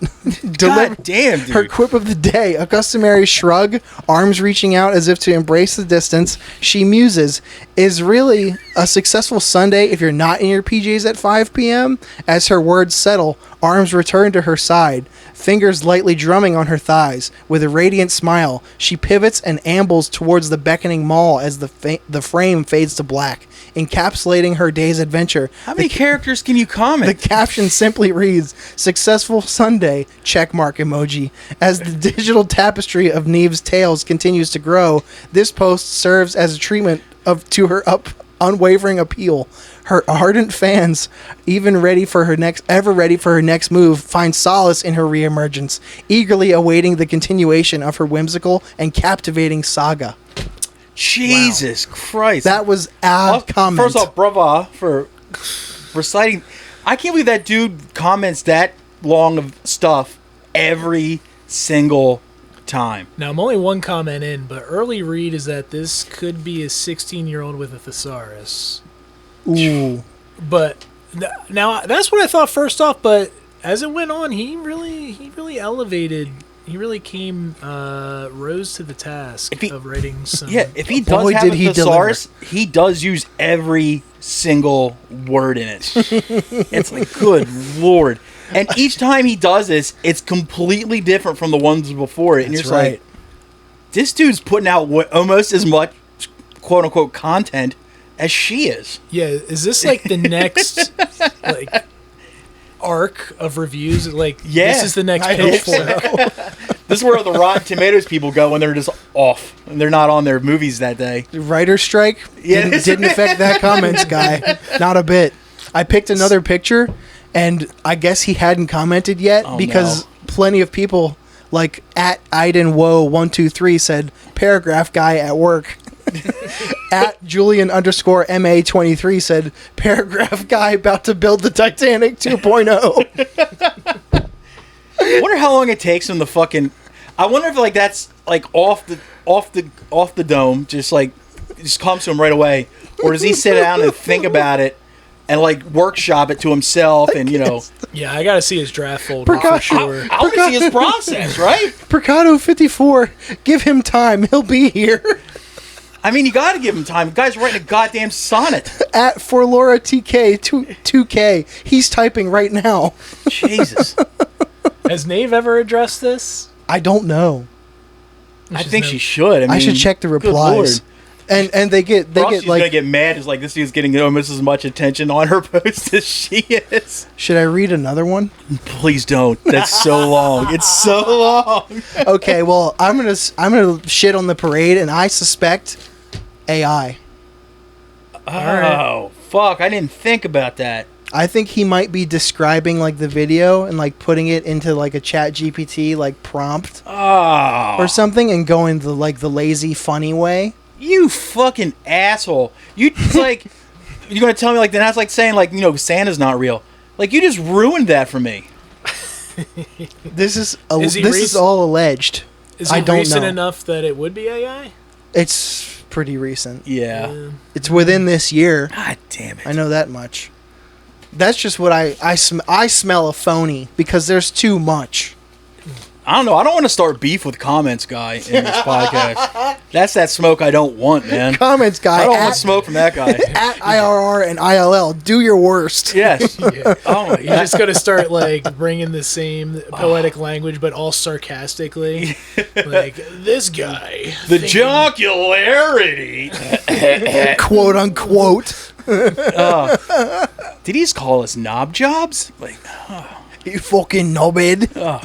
delivered her quip of the day, a customary shrug, arms reaching out as if to embrace the distance. She muses, "Is really a successful Sunday if you're not in your PJs at 5 p.m.?" As her words settle, arms return to her side, fingers lightly drumming on her thighs. With a radiant smile, she pivots and ambles towards the beckoning mall as the frame fades to black, encapsulating her day's adventure. How many characters can you comment? The caption simply reads, "Successful Sunday," checkmark emoji. As the digital tapestry of Neve's tales continues to grow, this post serves as a treatment to her unwavering appeal. Her ardent fans, ever ready for her next move, find solace in her reemergence, eagerly awaiting the continuation of her whimsical and captivating saga. Jesus Christ. That was a comment. First off, bravo for reciting. I can't believe that dude comments that long of stuff every single time. Now, I'm only one comment in, but early read is that this could be a 16-year-old with a thesaurus. Ooh. But now that's what I thought first off, but as it went on, he really elevated. He really rose to the task of writing some. Yeah, if he does have a thesaurus, he does use every single word in it. It's like, good Lord. And each time he does this, it's completely different from the ones before it. And That's you're right. like, this dude's putting out almost as much quote-unquote content as she is. Yeah, is this like the next like arc of reviews? Like, this is the next pitchfork. This is where the Rotten Tomatoes people go when they're just off and they're not on their movies that day. The writer's strike didn't affect that comments guy. Not a bit. I picked another picture, and I guess he hadn't commented yet because plenty of people, like at IdenWoe123 said, "Paragraph guy at work." At Julian_MA23 said, "Paragraph guy about to build the Titanic 2.0. I wonder how long it takes him to fucking. I wonder if like that's like off the dome, just comes to him right away, or does he sit down and think about it and like workshop it to himself and Yeah, I gotta see his draft folder for sure. I want to see his process, right? Percado54, give him time, he'll be here. I mean, you got to give him time. The guy's writing a goddamn sonnet. At for Laura TK 2K, he's typing right now. Jesus. Has Nave ever addressed this? I don't know. I think she should. I should check the replies. And they get she's like gonna get mad. It's like this dude's getting almost as much attention on her post as she is. Should I read another one? Please don't. That's so long. It's so long. Okay, well I'm gonna shit on the parade, and I suspect AI. Oh fuck! I didn't think about that. I think he might be describing like the video and like putting it into like a Chat GPT like prompt or something, and going the lazy funny way. You fucking asshole! It's like you're gonna tell me like that's like saying like Santa's not real. Like you just ruined that for me. This is Is he this is all alleged. Is I it don't recent know. enough that it would be AI? It's pretty recent. Yeah. It's within this year. God damn it. I know that much. That's just what I smell a phony because there's too much. I don't know. I don't want to start beef with comments guy in this podcast. That's that smoke I don't want, man. Comments guy. I don't want smoke from that guy. At IRR and ILL, do your worst. Yes. Yeah. Oh my You god. just got to start like bringing the same poetic language, but all sarcastically. Like this guy, The thinking- jocularity. Quote unquote. Did he just call us knob jobs? Like, You fucking knobhead. oh,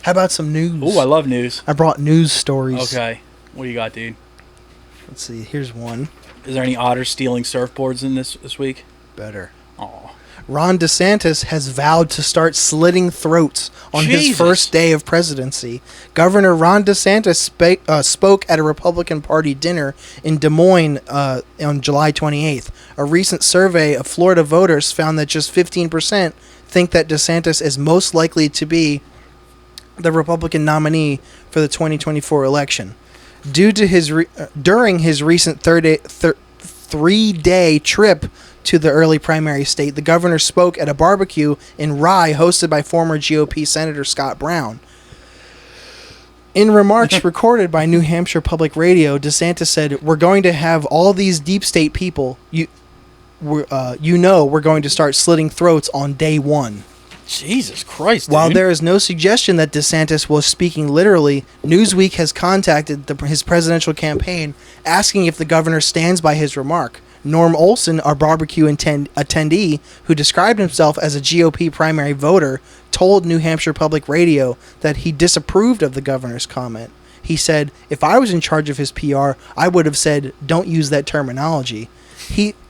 How about some news? I love news. I brought news stories. Okay. What do you got, dude? Let's see. Here's one. Is there any otters stealing surfboards in this week? Better. Oh. Ron DeSantis has vowed to start slitting throats on his Jesus. first day of presidency. Governor Ron DeSantis spoke at a Republican Party dinner in Des Moines on July 28th. A recent survey of Florida voters found that just 15% think that DeSantis is most likely to be the Republican nominee for the 2024 election. Due to his during his recent three-day trip to the early primary state, the governor spoke at a barbecue in Rye hosted by former GOP Senator Scott Brown. In remarks recorded by New Hampshire Public Radio, DeSantis said, "We're going to have all these deep state people. We're going to start slitting throats on day one." Jesus Christ, dude. While there is no suggestion that DeSantis was speaking literally, Newsweek has contacted his presidential campaign asking if the governor stands by his remark. Norm Olson, our barbecue attendee, who described himself as a GOP primary voter, told New Hampshire Public Radio that he disapproved of the governor's comment. He said, "If I was in charge of his PR, I would have said, don't use that terminology."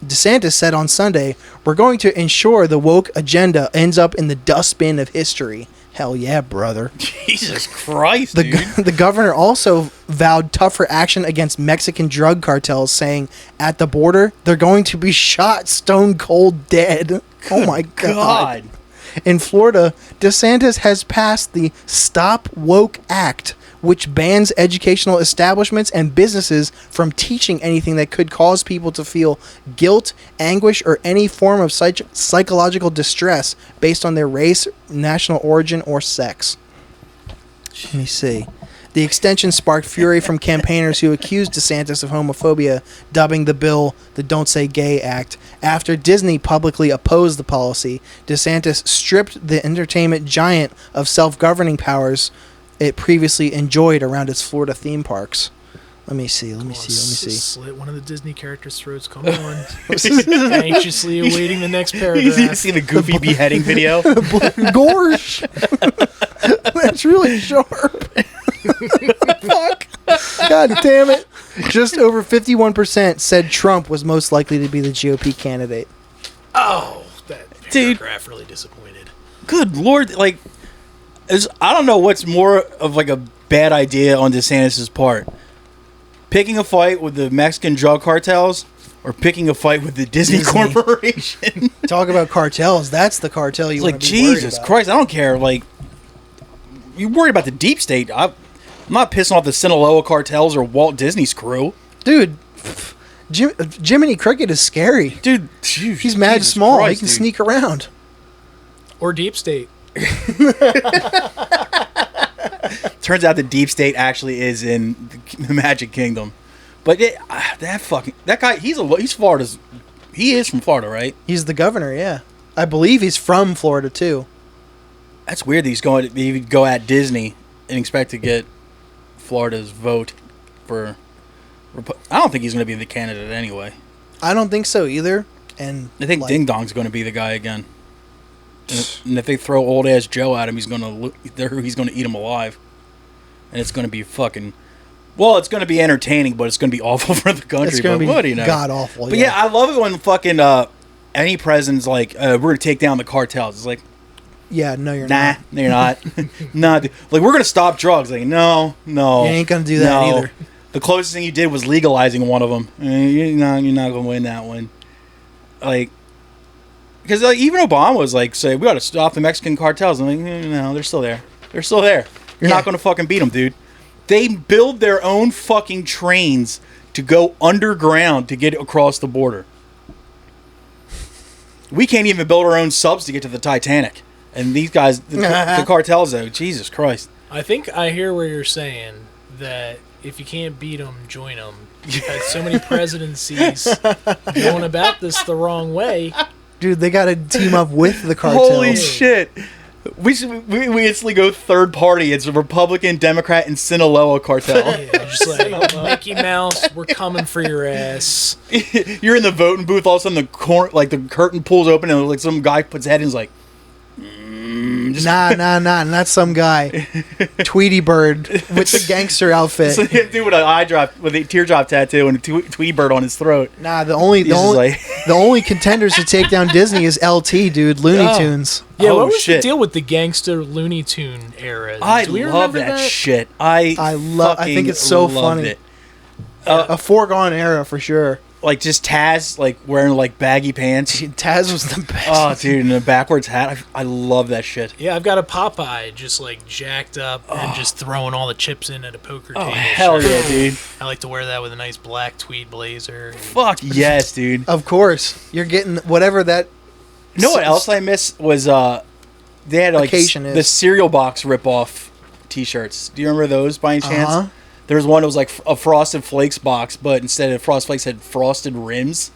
DeSantis said on Sunday, "We're going to ensure the woke agenda ends up in the dustbin of history." Hell yeah, brother. Jesus Christ, dude. The governor also vowed tougher action against Mexican drug cartels, saying, "At the border, they're going to be shot stone cold dead." Oh my God. In Florida, DeSantis has passed the Stop Woke Act, which bans educational establishments and businesses from teaching anything that could cause people to feel guilt, anguish, or any form of psychological distress based on their race, national origin, or sex. Let me see. The extension sparked fury from campaigners who accused DeSantis of homophobia, dubbing the bill the Don't Say Gay Act. After Disney publicly opposed the policy, DeSantis stripped the entertainment giant of self-governing powers it previously enjoyed around its Florida theme parks. Let me see. Slit one of the Disney characters' throats. Come on. Anxiously awaiting the next You paragraph. see the goofy beheading video? Gore. That's really sharp. Fuck. God damn it. Just over 51% said Trump was most likely to be the GOP candidate. Oh, that paragraph really disappointed. Good Lord. Like, I don't know what's more of like a bad idea on DeSantis' part. Picking a fight with the Mexican drug cartels or picking a fight with the Disney. Corporation. Talk about cartels. That's the cartel you Like, want to be worried Jesus about. Christ, I don't care. Like, you worry about the deep state. I'm not pissing off the Sinaloa cartels or Walt Disney's crew. Dude, Jiminy Cricket is scary. Dude, He's mad Jesus small. Christ, He can dude. sneak around. Or Deep State. Turns out the deep state actually is in the Magic Kingdom. But that guy, he's Florida's. He is from Florida, right? He's the governor, yeah. I believe he's from Florida, too. That's weird that he would go at Disney and expect to get Florida's vote for. I don't think he's going to be the candidate anyway. I don't think so either. And I think Ding Dong's going to be the guy again. And if they throw old ass Joe at him, he's going to eat him alive. And it's going to be fucking. Well, it's going to be entertaining, but it's going to be awful for the country. It's going to be what do you know? god awful. But yeah, I love it when fucking any president's like, we're going to take down the cartels. It's like, yeah, no, you're nah, not. no, you're not. Nah, dude. Like, we're going to stop drugs. Like, no. You ain't going to do that no. either. The closest thing you did was legalizing one of them. You're not going to win that one. Like, because like, even Obama was like, "Say we got to stop the Mexican cartels." I'm like, no, they're still there. They're still there. You're not going to fucking beat them, dude. They build their own fucking trains to go underground to get across the border. We can't even build our own subs to get to the Titanic. And these guys, the cartels, though, Jesus Christ. I think I hear where you're saying that if you can't beat them, join them. You've had so many presidencies going about this the wrong way. Dude, they got to team up with the cartels. Holy shit. We instantly go third party. It's a Republican, Democrat, and Sinaloa cartel. Yeah, just like, Mickey Mouse, we're coming for your ass. You're in the voting booth, all of a sudden the curtain pulls open and like some guy puts his head in and is like, Nah, not some guy. Tweety Bird with the gangster outfit. So him dude with an eye drop, with a teardrop tattoo and a Tweety Bird on his throat. Nah, the only contenders to take down Disney is LT, dude. Looney Tunes. Yeah, what was the deal with the gangster Looney Tune era? I love that shit. I think it's so funny. It. A foregone era for sure. Like just Taz, like wearing like baggy pants. Taz was the best. Oh, dude, and a backwards hat. I love that shit. Yeah, I've got a Popeye just like jacked up and just throwing all the chips in at a poker table. Oh, hell yeah, dude. I like to wear that with a nice black tweed blazer. Fuck yes, dude. Of course. You're getting whatever that... You know what else I miss was they had like the cereal box ripoff t-shirts. Do you remember those by any chance? Uh-huh. There was one that was like a Frosted Flakes box, but instead of Frosted Flakes had frosted rims,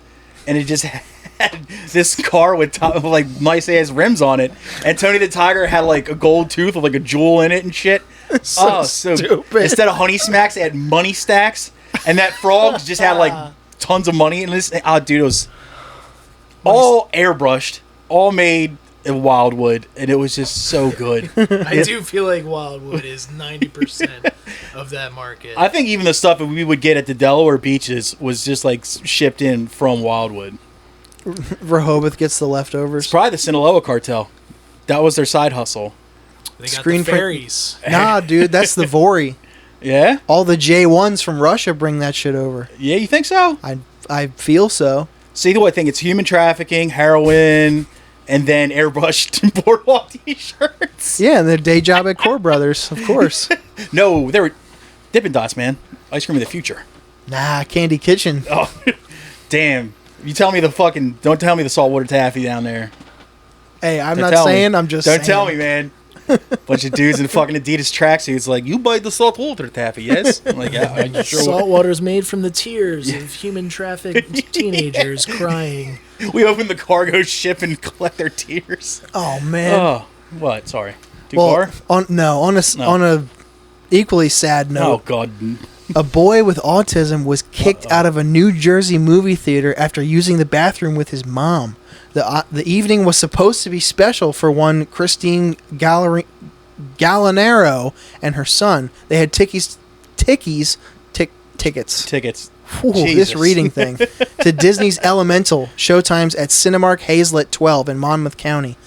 and it just had this car with like nice ass rims on it. And Tony the Tiger had like a gold tooth with like a jewel in it and shit. So stupid. Instead of Honey Smacks, they had Money Stacks, and that frog just had like tons of money in this. Oh, dude, it was all airbrushed, all made in Wildwood, and it was just so good. I do feel like Wildwood is 90% of that market. I think even the stuff that we would get at the Delaware beaches was just like shipped in from Wildwood. Rehoboth gets the leftovers. It's probably the Sinaloa cartel. That was their side hustle. They got the ferries. Nah, dude, that's the Vori. Yeah? All the J1s from Russia bring that shit over. Yeah, you think so? I feel so. See, the way I think it's human trafficking, heroin, and then airbrushed boardwalk t-shirts. Yeah, and their day job at Core Brothers, of course. No, they were Dippin' Dots, man. Ice cream of the future. Nah, Candy Kitchen. Oh, damn. You tell me don't tell me the saltwater taffy down there. Hey, I'm not saying, I'm just saying. Don't tell me, man. Bunch of dudes in fucking Adidas tracksuits like, you buy the saltwater taffy, yes? I'm like, yeah, I'm sure. Saltwater's made from the tears of human trafficked teenagers crying. We open the cargo ship and collect their tears. Oh, man. Oh, what? Sorry. Far? On a equally sad note. Oh, God. A boy with autism was kicked out of a New Jersey movie theater after using the bathroom with his mom. The evening was supposed to be special for one Christine Gallinaro and her son. They had tickets. Ooh, this reading thing. To Disney's Elemental, showtimes at Cinemark Hazlet 12 in Monmouth County.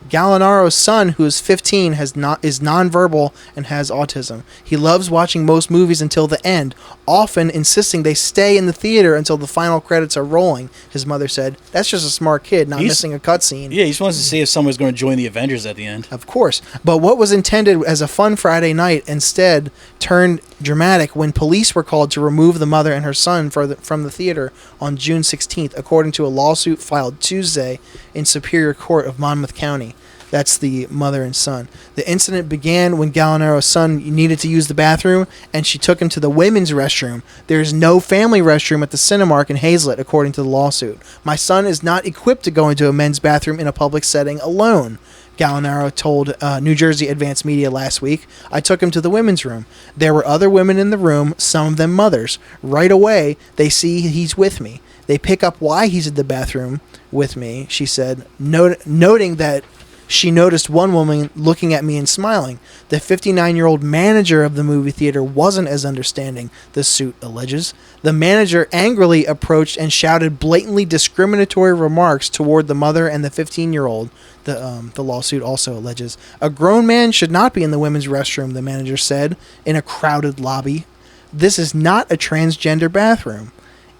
Gallinaro's son, who is 15, is nonverbal and has autism. He loves watching most movies until the end, often insisting they stay in the theater until the final credits are rolling, his mother said. That's just a smart kid, not missing a cutscene. Yeah, he just wants to see if someone's going to join the Avengers at the end. Of course. But what was intended as a fun Friday night instead turned dramatic when police were called to remove the mother and her son from the theater on June 16th, according to a lawsuit filed Tuesday in Superior Court of Monmouth County. That's the mother and son. The incident began when Gallinaro's son needed to use the bathroom, and she took him to the women's restroom. There is no family restroom at the Cinemark in Hazlet, according to the lawsuit. My son is not equipped to go into a men's bathroom in a public setting alone, Gallinaro told New Jersey Advanced Media last week. I took him to the women's room. There were other women in the room, some of them mothers. Right away, they see he's with me. They pick up why he's in the bathroom with me, she said, noting that she noticed one woman looking at me and smiling. The 59-year-old manager of the movie theater wasn't as understanding, the suit alleges. The manager angrily approached and shouted blatantly discriminatory remarks toward the mother and the 15-year-old, the lawsuit also alleges. A grown man should not be in the women's restroom, the manager said, in a crowded lobby. This is not a transgender bathroom.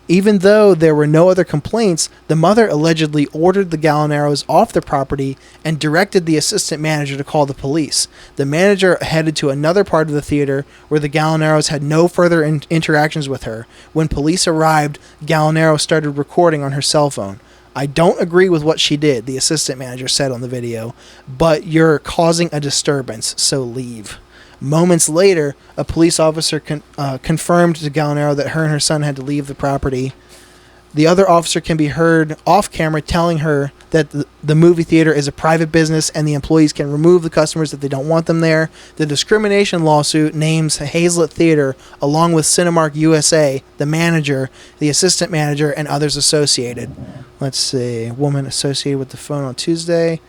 Even though there were no other complaints, the mother allegedly ordered the Gallineros off the property and directed the assistant manager to call the police. The manager headed to another part of the theater where the Gallineros had no further interactions with her. When police arrived, Gallinero started recording on her cell phone. I don't agree with what she did, the assistant manager said on the video, but you're causing a disturbance, so leave. Moments later, a police officer confirmed to Gallinero that her and her son had to leave the property. The other officer can be heard off camera telling her that the movie theater is a private business and the employees can remove the customers if they don't want them there. The discrimination lawsuit names Hazlitt Theater along with Cinemark USA, the manager, the assistant manager, and others associated. Let's see. Woman associated with the phone on Tuesday.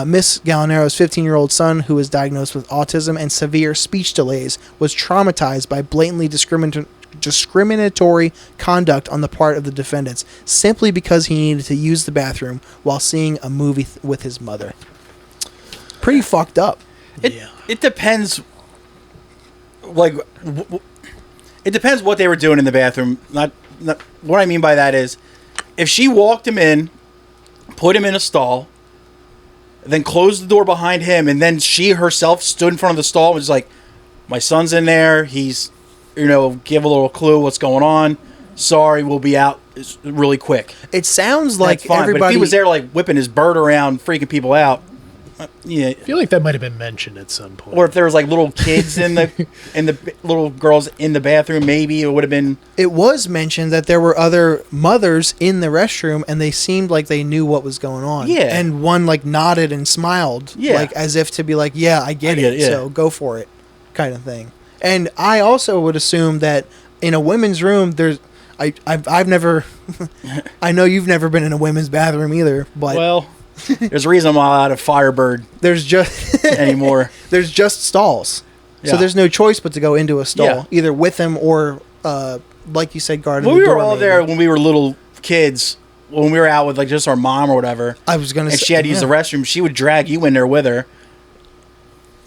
Miss Gallinero's 15-year-old son, who was diagnosed with autism and severe speech delays, was traumatized by blatantly discriminatory conduct on the part of the defendants, simply because he needed to use the bathroom while seeing a movie with his mother. Pretty fucked up. It depends. Like, it depends what they were doing in the bathroom. Not what I mean by that is, if she walked him in, put him in a stall, then closed the door behind him, and then she herself stood in front of the stall and was like, my son's in there, he's, give a little clue what's going on. Sorry, we'll be out really quick. It sounds like fine, everybody... but if he was there, like, whipping his bird around, freaking people out, yeah. I feel like that might have been mentioned at some point. Or if there was, like, little kids in the little girls in the bathroom, maybe it would have been... It was mentioned that there were other mothers in the restroom, and they seemed like they knew what was going on. Yeah. And one, like, nodded and smiled. Yeah. Like, as if to be like, yeah, I get it, yeah. so go for it, kind of thing. And I also would assume that in a women's room, there's... I've never... I know you've never been in a women's bathroom either, but... Well... There's a reason I'm not out of Firebird there's just anymore. There's just stalls. Yeah. So there's no choice but to go into a stall, Yeah. either with them or, like you said, guarding Well, the we door. were all maybe. there when we were little kids. When we were out with like just our mom or whatever. I was gonna and say, she had to use the restroom. She would drag you in there with her,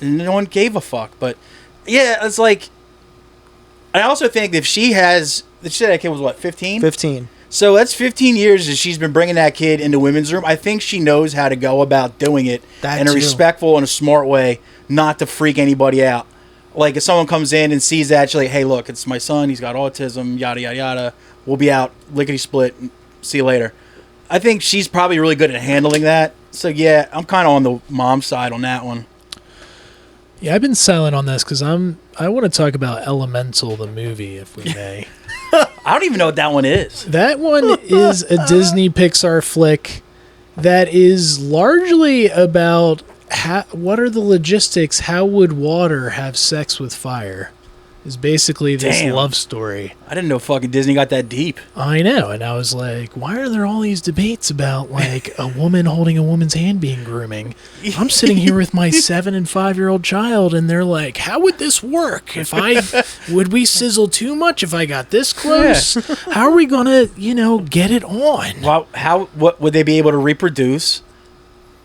and no one gave a fuck. But yeah, it's like. I also think if she has, that kid was what, 15? 15. So that's 15 years that she's been bringing that kid into women's room. I think she knows how to go about doing it That in a too. respectful and a smart way, not to freak anybody out. Like if someone comes in and sees that, she's like, "Hey, look, it's my son. He's got autism. Yada yada yada. We'll be out lickety split. See you later." I think she's probably really good at handling that. So yeah, I'm kind of on the mom side on that one. Yeah, I've been silent on this because I want to talk about Elemental, the movie, if we may. I don't even know what that one is. That one is a Disney Pixar flick that is largely about what are the logistics, how would water have sex with fire, is basically this Damn. love story. I didn't know fucking Disney got that deep. I know, and I was like, why are there all these debates about like a woman holding a woman's hand being grooming? I'm sitting here with my 7 and 5-year-old child, and they're like, how would this work? Would we sizzle too much if I got this close? Yeah. How are we gonna, get it on? Well, what would they be able to reproduce?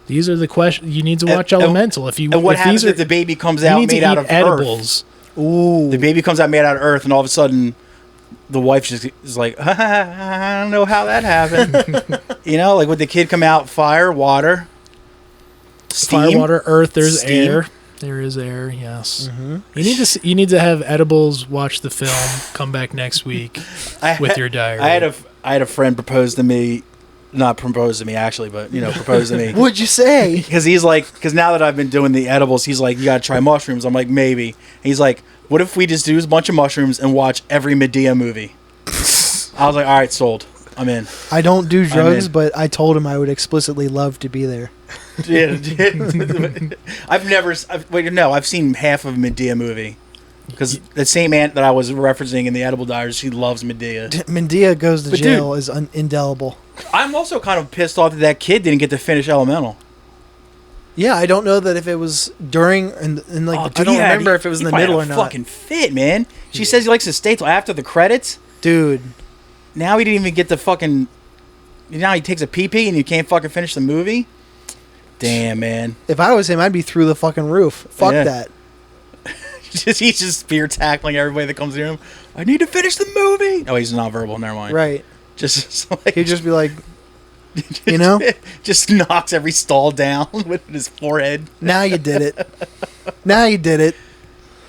These are the questions. You need to watch Elemental. And what happens if the baby comes out made out of edibles? earth? Ooh. The baby comes out made out of earth, and all of a sudden, the wife just is like, I don't know how that happened. Like would the kid come out fire, water, steam? Fire, water, earth. There's steam? air. There is air. Yes. Mm-hmm. You need to have edibles. Watch the film. Come back next week with your diary. I had a friend propose to me. Not propose to me, actually, but, propose to me. What'd you say? Because now that I've been doing the edibles, he's like, you got to try mushrooms. I'm like, maybe. He's like, what if we just do a bunch of mushrooms and watch every Medea movie? I was like, all right, sold. I'm in. I don't do drugs, but I told him I would explicitly love to be there. Yeah. I've seen half of a Medea movie. Because the same aunt that I was referencing in the Edible Diaries, she loves Medea. Medea goes to But jail is indelible. I'm also kind of pissed off that kid didn't get to finish Elemental. Yeah, I don't know that if it was during and like I don't remember if it was in the middle or not. Fucking fit, man. She says he likes to stay till after the credits. Dude, now he didn't even get to fucking. Now he takes a pee and you can't fucking finish the movie. Damn, man. if I was him, I'd be through the fucking roof. Fuck Yeah. that. he's just spear tackling everybody that comes near him. I need to finish the movie. Oh, he's nonverbal. Never mind. Right. Just like, He'd just be like, you know, just knocks every stall down with his forehead. now you did it. Now you did it.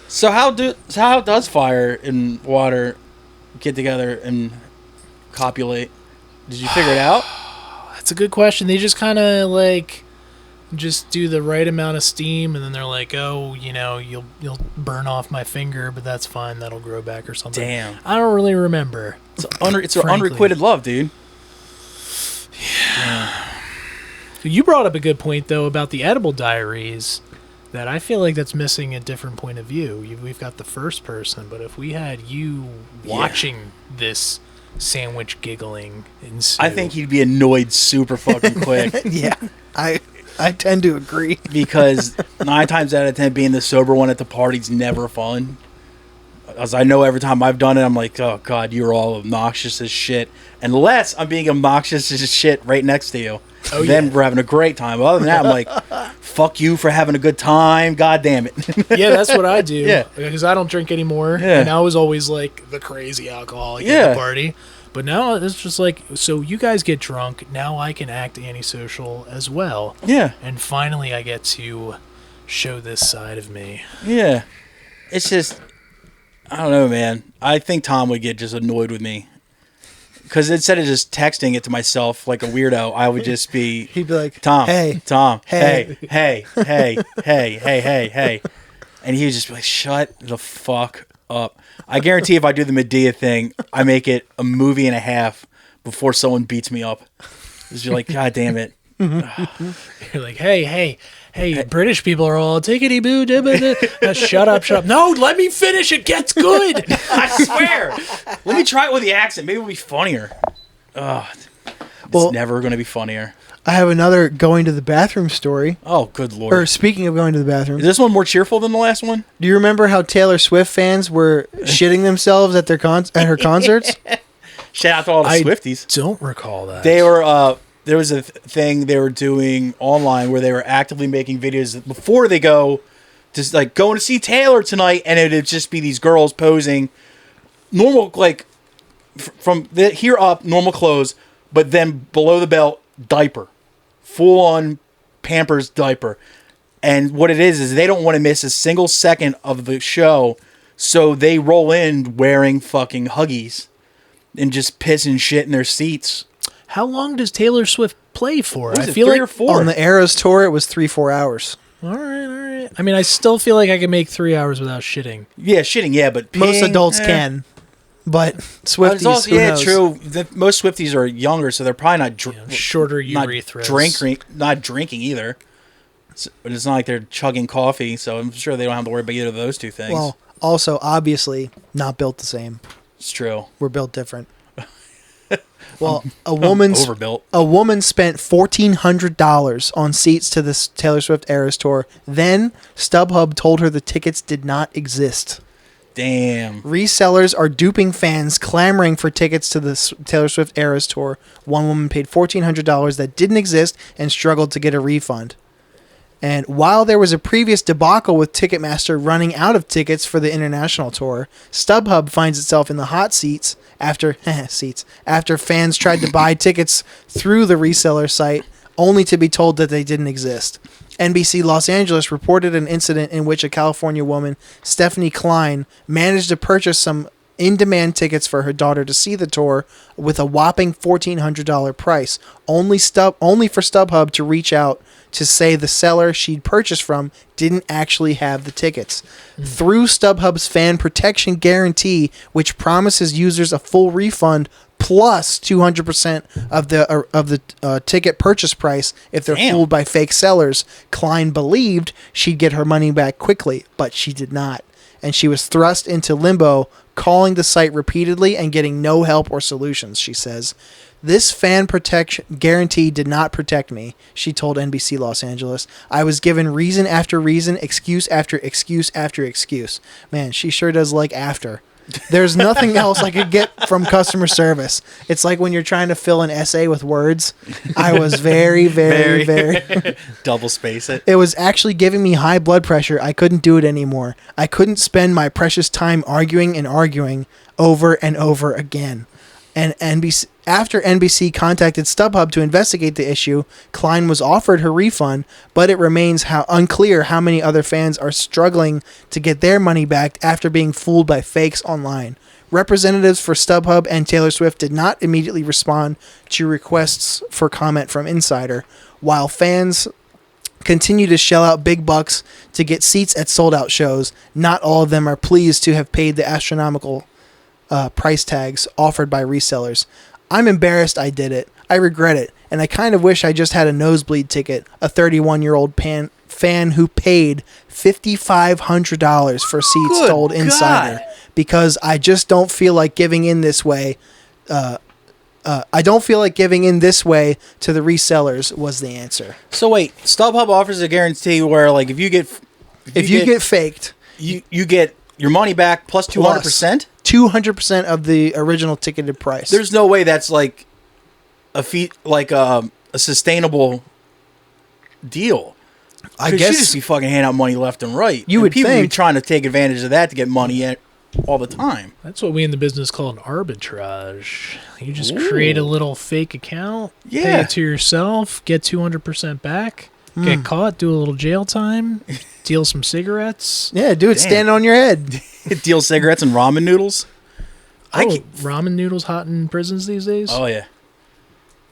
So how does fire and water get together and copulate? Did you figure it out? That's a good question. They just kind of like just do the right amount of steam, and then they're like, "Oh, you'll burn off my finger, but that's fine. That'll grow back or something." Damn. I don't really remember. It's unrequited love, dude. Yeah. You brought up a good point though about the edible diaries. That I feel like that's missing a different point of view. We've got the first person, but if we had you watching this sandwich giggling ensue, I think he'd be annoyed super fucking quick. Yeah, I tend to agree. Because 9 times out of 10, being the sober one at the party's never fun. As I know, every time I've done it, I'm like, oh god, you're all obnoxious as shit. Unless I'm being obnoxious as shit right next to you. Oh, then yeah. we're having a great time. Other than that, I'm like, fuck you for having a good time. God damn it. Yeah, that's what I do. Yeah. Because I don't drink anymore. Yeah. And I was always like the crazy alcoholic at the party. But now it's just like, so you guys get drunk. Now I can act antisocial as well. Yeah. And finally I get to show this side of me. Yeah. It's just, I don't know, man. I think Tom would get just annoyed with me. Because instead of just texting it to myself like a weirdo, I would just be... He'd be like, Tom, hey, Tom, hey, hey. And he would just be like, shut the fuck up. I guarantee if I do the Medea thing, I make it a movie and a half before someone beats me up. Just like, God damn it. You're like, hey, British people are all tickety boo. Shut up. No, let me finish. It gets good. I swear. Let me try it with the accent. Maybe it'll be funnier. Ugh. It's never going to be funnier. I have another going to the bathroom story. Oh, good lord. Or speaking of going to the bathroom. Is this one more cheerful than the last one? Do you remember how Taylor Swift fans were shitting themselves at her concerts? Shout out to all the Swifties. Don't recall that. They were... there was a thing they were doing online where they were actively making videos before they go to like going to see Taylor tonight, and it'd just be these girls posing normal, like from here up, normal clothes, but then below the belt, diaper, full on Pampers diaper. And what it is they don't want to miss a single second of the show, so they roll in wearing fucking Huggies and just piss and shit in their seats. How long does Taylor Swift play for? I feel 3 or 4 on the Eras tour. It was 3-4 hours. All right. I mean, I still feel like I can make 3 hours without shitting. Yeah, shitting. Yeah, but peeing, most adults can, but Swifties. Also, who knows? True. Most Swifties are younger, so they're probably not shorter urethras. Not drinking either. But it's not like they're chugging coffee, so I'm sure they don't have to worry about either of those two things. Well, also obviously not built the same. It's true. We're built different. Well, a woman spent $1,400 on seats to this Taylor Swift Eras tour. Then StubHub told her the tickets did not exist. Damn. Resellers are duping fans clamoring for tickets to the Taylor Swift Eras tour. One woman paid $1,400 that didn't exist and struggled to get a refund. And while there was a previous debacle with Ticketmaster running out of tickets for the international tour, StubHub finds itself in the hot seats after fans tried to buy tickets through the reseller site, only to be told that they didn't exist. NBC Los Angeles reported an incident in which a California woman, Stephanie Klein, managed to purchase some in-demand tickets for her daughter to see the tour with a whopping $1,400 price, only for StubHub to reach out to say the seller she'd purchased from didn't actually have the tickets. Through StubHub's fan protection guarantee, which promises users a full refund plus 200% of the ticket purchase price if they're fooled by fake sellers, Klein believed she'd get her money back quickly, but she did not. And she was thrust into limbo, calling the site repeatedly and getting no help or solutions, she says. This fan protection guarantee did not protect me, she told NBC Los Angeles. I was given reason after reason, excuse after excuse after excuse. Man, she sure does like after. There's nothing else I could get from customer service. It's like when you're trying to fill an essay with words. I was very, very double space it. It was actually giving me high blood pressure. I couldn't do it anymore. I couldn't spend my precious time arguing and arguing over and over again. And after NBC contacted StubHub to investigate the issue, Klein was offered her refund, but it remains unclear how many other fans are struggling to get their money back after being fooled by fakes online. Representatives for StubHub and Taylor Swift did not immediately respond to requests for comment from Insider, while fans continue to shell out big bucks to get seats at sold-out shows. Not all of them are pleased to have paid the astronomical price tags offered by resellers. I'm embarrassed I did it. I regret it. And I kind of wish I just had a nosebleed ticket, a 31-year-old fan who paid $5,500 for seats Good told Insider. God. Because I just don't feel like giving in this way. I don't feel like giving in this way to the resellers was the answer. So wait, StubHub offers a guarantee where, like, if you get faked, you get your money back plus 200%. 200% of the original ticketed price. There's no way that's like a sustainable deal. I guess you guess just be fucking handing out money left and right. You would people think. be trying to take advantage of that to get money all the time. That's what we in the business call an arbitrage. You just create a little fake account, pay it to yourself, get 200% back, get caught, do a little jail time, deal some cigarettes. Yeah, do it standing on your head. Deal cigarettes and ramen noodles. Ramen noodles hot in prisons these days? Oh, yeah.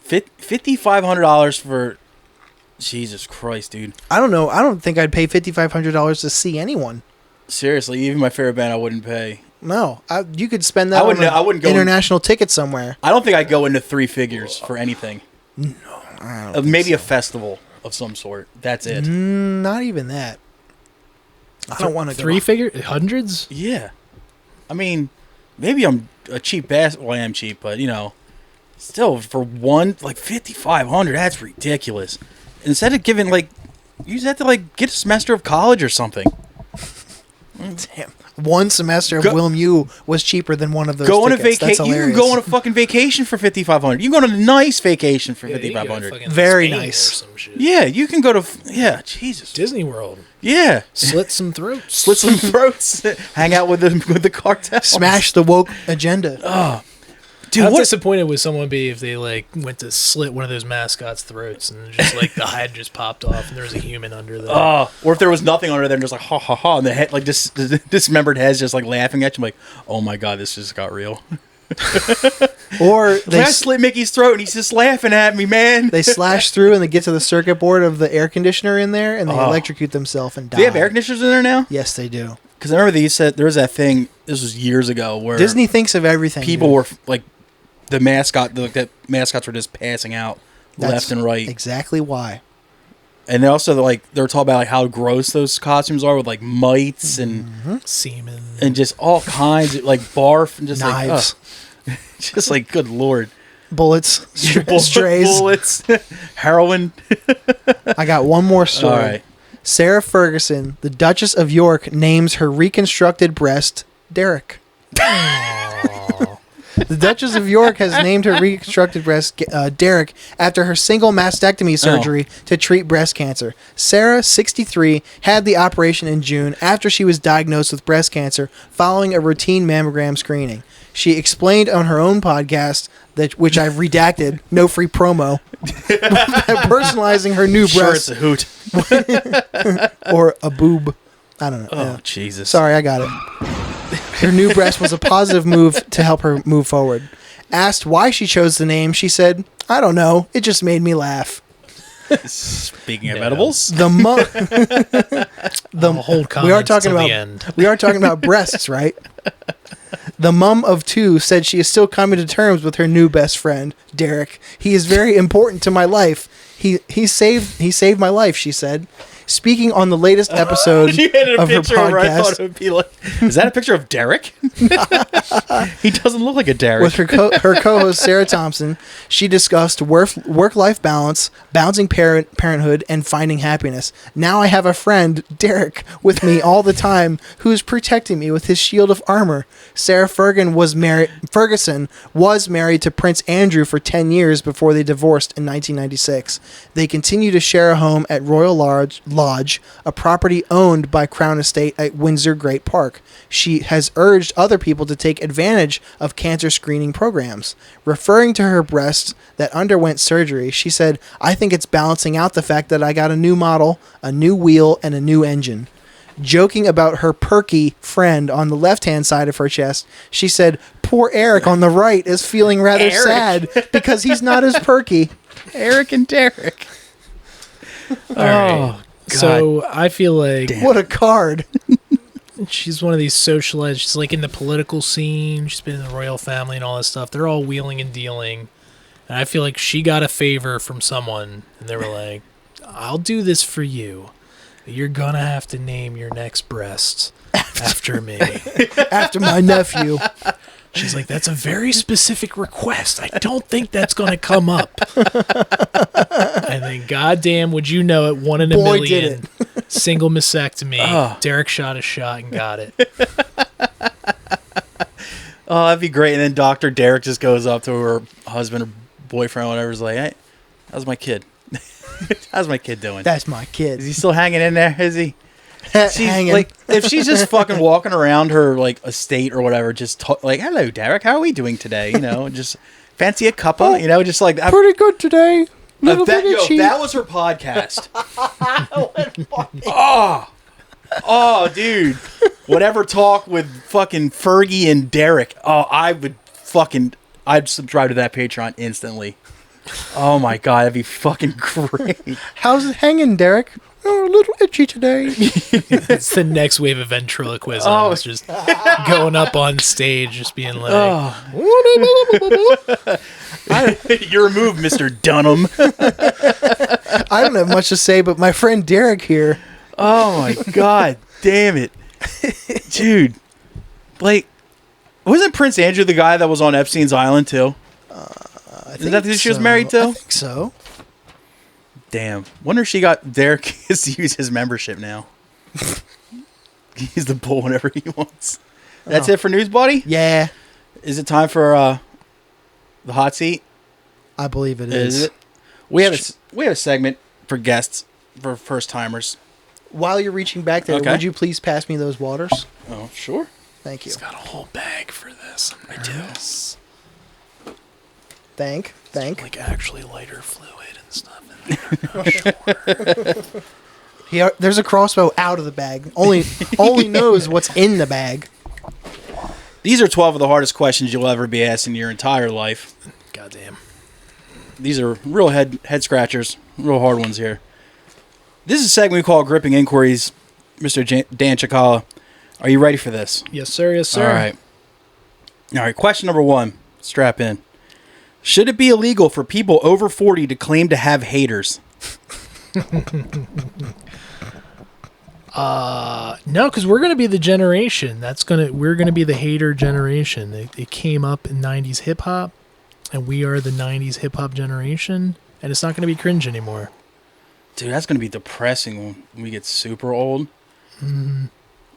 $5,500 for... Jesus Christ, dude. I don't know. I don't think I'd pay $5,500 to see anyone. Seriously, even my favorite band I wouldn't pay. No. I could spend that I wouldn't go international ticket somewhere. I don't think I'd go into three figures for anything. No. I don't Maybe think a festival of some sort. That's it. Not even that. I don't want to go. Three figure? Hundreds? Yeah. I mean, maybe I'm a cheap bastard. Well, I am cheap, but, still, for one, like, $5,500, that's ridiculous. Instead of giving, like, you just have to, like, get a semester of college or something. Damn. One semester of Wilm U was cheaper than one of those go on tickets. a vacation. You can go on a fucking vacation for $5,500. You can go on a nice vacation for $5,500. Very nice. Yeah, you can go to... Yeah, Jesus. Disney World. Yeah. Slit some throats. Slit some throats. Hang out with the cartel. Smash the woke agenda. Oh. Dude, How what disappointed would someone be if they like went to slit one of those mascots' throats and just like the hide just popped off and there was a human under there? Oh, or if there was nothing under there and just like ha ha ha, and the head like dismembered head's just like laughing at you, like, oh my god, this just got real. Or I slit Mickey's throat and he's just laughing at me, man. They slash through and they get to the circuit board of the air conditioner in there and they electrocute themselves and die. Do they have air conditioners in there now? Yes, they do. Because I remember they said there was that thing. This was years ago where Disney thinks of everything. people dude. were like. The mascots were just passing out left and right. Exactly why. And they also they're talking about like how gross those costumes are with like mites and semen and just all kinds of like barf and just knives, like just like good lord, bullets, strays, bullets, heroin. I got one more story. All right. Sarah Ferguson, the Duchess of York, names her reconstructed breast Derek. The Duchess of York has named her reconstructed breast Derek after her single mastectomy surgery to treat breast cancer. Sarah, 63, had the operation in June after she was diagnosed with breast cancer following a routine mammogram screening. She explained on her own podcast, which I've redacted, no free promo, that personalizing her new breast. Sure, it's a hoot. Or a boob. I don't know. Oh, Jesus. Sorry, I got it. Her new breast was a positive move to help her move forward. Asked why she chose the name, she said, I don't know. It just made me laugh. Speaking of edibles, hold we are talking till about the end. we are talking about breasts, right? The mum of two said she is still coming to terms with her new best friend, Derek. He is very important to my life. He saved my life, she said. speaking on the latest episode You had a of her picture where I thought podcast it would be like, is that a picture of Derek? He doesn't look like a Derek. with her co-host Sarah Thompson, she discussed work-life balance, balancing parenthood, and finding happiness. Now I have a friend, Derek, with me all the time, who's protecting me with his shield of armor. Sarah Ferguson was married to Prince Andrew for 10 years before they divorced in 1996. They continue to share a home at Royal Lodge, a property owned by Crown Estate at Windsor Great Park. She has urged other people to take advantage of cancer screening programs. Referring to her breasts that underwent surgery, she said, "I think it's balancing out the fact that I got a new model, a new wheel, and a new engine." Joking about her perky friend on the left-hand side of her chest, she said, "Poor Eric on the right is feeling rather Eric. sad because he's not as perky." Eric and Derek. All right. God. So I feel like What a card. she's one of these socialites. She's like in the political scene. She's been in the royal family and all this stuff. They're all wheeling and dealing. And I feel like she got a favor from someone. And they were like, I'll do this for you. But you're going to have to name your next breast after me. After my nephew. She's like, that's a very specific request. I don't think that's going to come up. And then, goddamn, would you know it, 1 in a Boy, million. did Single mastectomy. Oh. Derek shot a shot and got it. Oh, that'd be great. And then Dr. Derek just goes up to her husband or boyfriend, whatever, is like, hey, how's my kid? How's my kid doing? That's my kid. Is he still hanging in there? Is he? She's Hanging. like, if she's just fucking walking around her like estate or whatever, just like, hello, Derek, how are we doing today? You know, just fancy a cuppa, you know, just like Pretty good today. Little bit itchy. that was her podcast. Oh, dude, whatever talk with fucking Fergie and Derek. Oh, I'd subscribe to that Patreon instantly. Oh my god, that'd be fucking great. How's it hanging, Derek? Oh, a little itchy today. It's the next wave of ventriloquism. Oh. It's just going up on stage, just being like, You're removed, Mr. Dunham. I don't have much to say, but my friend Derek here. Oh my god, damn it, dude! Like, wasn't Prince Andrew the guy that was on Epstein's Island too? Is that who she was married to? I think so. Damn. Wonder if she got Derek gets to use his membership now. He's the bull whenever he wants. That's it for news, buddy. Yeah, Is it time for the hot seat? I believe it is. Is it? We have a segment for guests, for first timers. While you're reaching back there, Okay. would you please pass me those waters? Oh, sure. Thank you. he's got a whole bag for this. I do. Thank. Like actually lighter fluid and stuff in there. There's a crossbow out of the bag. Only knows what's in the bag. These are 12 of the hardest questions you'll ever be asked in your entire life. Goddamn. These are real head scratchers, real hard ones here. This is a segment we call Gripping Inquiries. Mr. Dan ChickHolla, are you ready for this? Yes, sir. Yes, sir. All right. Question number 1. Strap in. Should it be illegal for people over 40 to claim to have haters? No, because we're gonna be the generation we're gonna be the hater generation. It came up in '90s hip hop, and we are the '90s hip hop generation, and it's not gonna be cringe anymore. Dude, that's going to be depressing when we get super old.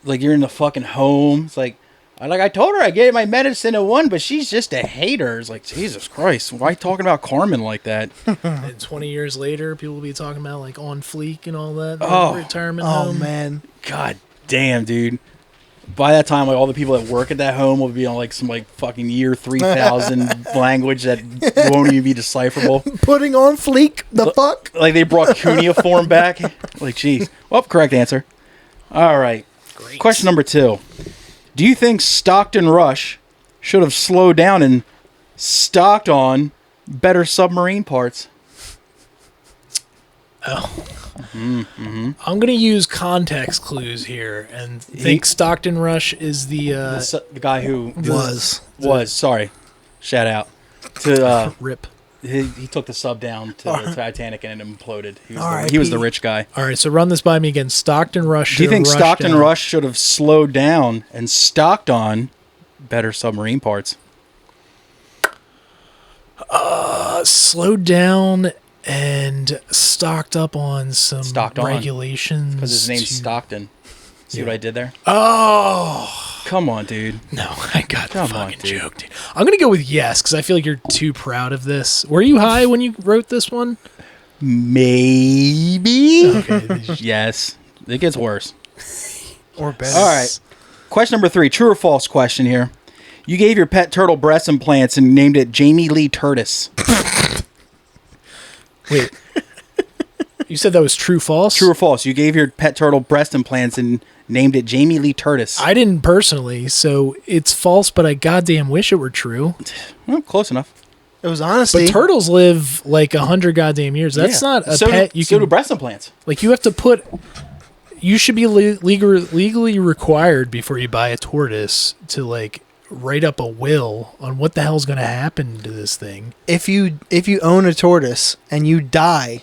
Like, you're in the fucking home. It's like I told her I gave my medicine at 1, but she's just a hater. It's like, Jesus Christ, why talking about Carmen like that? And 20 years later, people will be talking about like On Fleek and all that. Oh. Retirement Oh home. man. God damn, dude. By that time, like, all the people that work at that home will be on like some like fucking year 3000 language that won't even be decipherable. Putting on fleek. The fuck? Like, they brought cuneiform back. Like, jeez. Well, correct answer. All right. Great. Question number 2. Do you think Stockton Rush should have slowed down and stocked on better submarine parts? Oh. I'm going to use context clues here and think Stockton Rush is the The guy who Was. sorry. Shout out to rip. He took the sub down to the Titanic and it imploded. R.I.P. He was the rich guy. All right, so run this by me again. Stockton Rush. Do you think Stockton down. Rush should have slowed down and stocked on better submarine parts? Slowed down and stocked up on some Stocked on. regulations. Because his name's Stockton. See what I did there? Oh. Come on, dude. No, I got the Come fucking on, dude. joke, dude. I'm going to go with yes, because I feel like you're too proud of this. Were you high when you wrote this one? Maybe. Okay. Yes. It gets worse. Or better. All right. Question number 3. True or false question here. You gave your pet turtle breast implants and named it Jamie Lee Curtis. Wait. You said that was true, false? True or false? You gave your pet turtle breast implants and named it Jamie Lee Curtis. I didn't personally, so it's false, but I goddamn wish it were true. Well, close enough. It was honesty. But turtles live like 100 goddamn years. That's Yeah. not a so pet. Do, You so can do breast implants. like you have to put. You should be legally required before you buy a tortoise to like write up a will on what the hell's going to happen to this thing. If you own a tortoise and you die,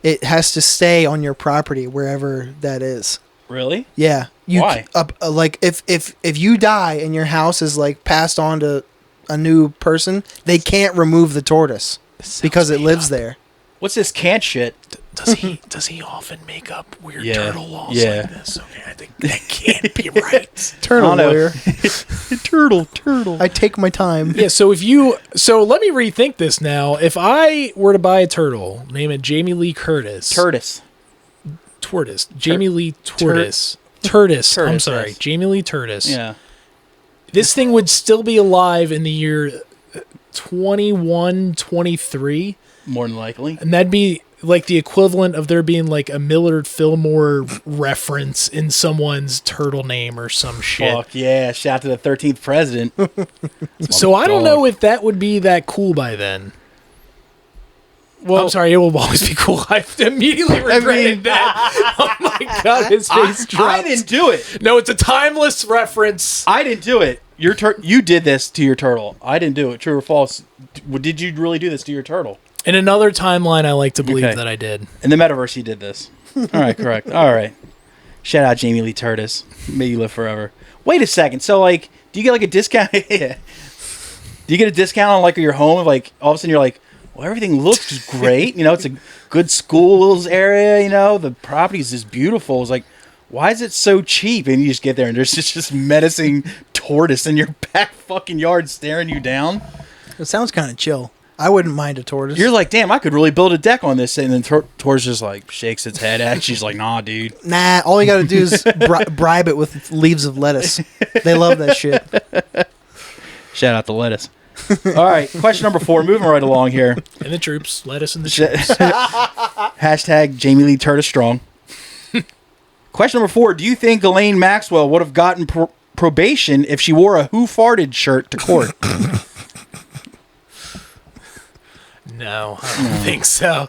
it has to stay on your property wherever that is. Really? Yeah. Why? Like if you die and your house is like passed on to a new person, they can't remove the tortoise because it lives there. What's this can't shit? Does he often make up weird Yeah. turtle laws Yeah. like this? Okay, I think that can't be right. Turtle I don't know. lawyer. Turtle. I take my time. Yeah, so let me rethink this now. If I were to buy a turtle, name it Jamie Lee Curtis. Tortoise. Jamie Lee Tortoise. Tortoise. I'm Curtis, sorry. yes. Jamie Lee Tortoise. Yeah. This thing would still be alive in the year 2123, More than likely. and that'd be like the equivalent of there being like a Millard Fillmore reference in someone's turtle name or some shit. Fuck yeah. Shout out to the 13th president. So I don't dog. know if that would be that cool by then. Well, I'm sorry, it will always be cool. I immediately regretted that. Oh my god, his face dropped. I didn't do it. No, it's a timeless reference. I didn't do it. You did this to your turtle. I didn't do it. True or false? Did you really do this to your turtle? In another timeline, I like to believe Okay. that I did. In the metaverse, he did this. All right, correct. All right. Shout out Jamie Lee Curtis. May you live forever. Wait a second. So, like, do you get like a discount? Yeah. Do you get a discount on like your home? Like, all of a sudden, you're like, well, everything looks great. You know, it's a good schools area. You know, the property's just beautiful. It's like, why is it so cheap? And you just get there and there's just menacing tortoise in your back fucking yard staring you down. It sounds kind of chill. I wouldn't mind a tortoise. You're like, damn, I could really build a deck on this. And then tortoise just like shakes its head at you. She's like, nah, dude. Nah, all you got to do is bribe it with leaves of lettuce. They love that shit. Shout out to lettuce. All right, question number 4. Moving right along here. And the troops, lettuce in the troops. Hashtag Jamie Lee Curtis strong. Question number 4. Do you think Ghislaine Maxwell would have gotten probation if she wore a Who Farted shirt to court? No, I don't think so.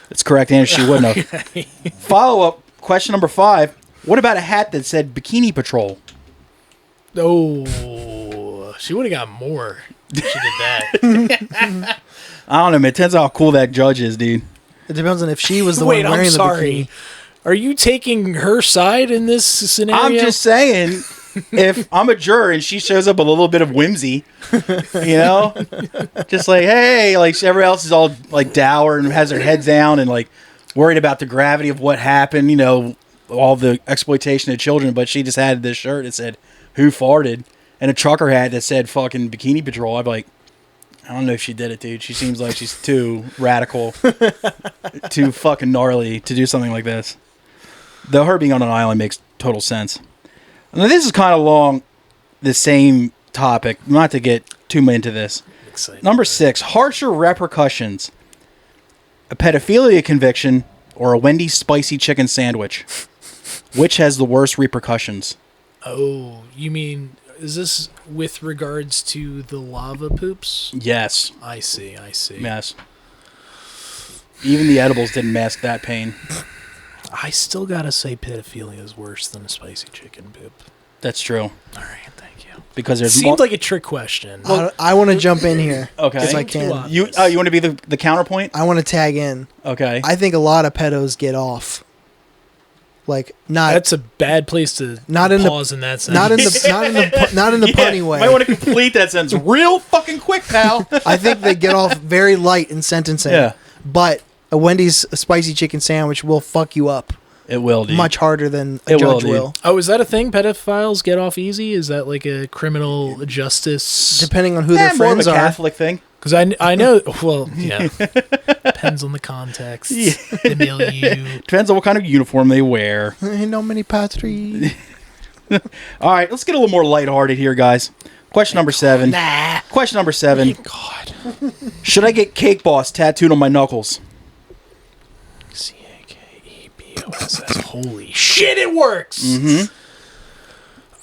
That's correct answer. She wouldn't have. Follow-up question number 5. What about a hat that said Bikini Patrol? Oh, she would have got more if she did that. I don't know, man. It depends on how cool that judge is, dude. It depends on if she was the Wait, one wearing I'm sorry. the bikini. Are you taking her side in this scenario? I'm just saying, if I'm a juror and she shows up with a little bit of whimsy, you know, just like, hey, like everyone else is all like dour and has their head down and like worried about the gravity of what happened, you know, all the exploitation of children, but she just had this shirt that said, Who Farted? And a trucker hat that said fucking Bikini Patrol. I'd be like, I don't know if she did it, dude. She seems like she's too radical, too fucking gnarly to do something like this. Though her being on an island makes total sense. Now, this is kind of along the same topic. Not to get too much into this. Excited. Number 6, harsher repercussions. A pedophilia conviction or a Wendy's spicy chicken sandwich. Which has the worst repercussions? Oh, you mean, is this with regards to the lava poops? Yes. I see. Yes. Even the edibles didn't mask that pain. I still gotta say pedophilia is worse than a spicy chicken poop. That's true. All right, thank you. Because there's Seems like a trick question. I want to jump in here. Okay. If I Too can. obvious. You want to be the counterpoint? I want to tag in. Okay. I think a lot of pedos get off. Like not That's a bad place to Not in the- pause in that sense. not in the not in the punny way. Might want to complete that sentence real fucking quick, pal. I think they get off very light in sentencing. Yeah. But a Wendy's spicy chicken sandwich will fuck you up It will, dude. much harder than a It will, judge dude. will. Oh, is that a thing? Pedophiles get off easy? Is that like a criminal justice? Depending on who Yeah, their more of friends a are. Catholic thing. Because I know. Well, yeah. Depends on the context. Yeah. The milieu. Depends on what kind of uniform they wear. Ain't no many patri. All right, let's get a little more lighthearted here, guys. Question number 7. Nah. Question number 7. God. Should I get Cake Boss tattooed on my knuckles? CAKEBOSS. Holy shit! It works. Mm-hmm.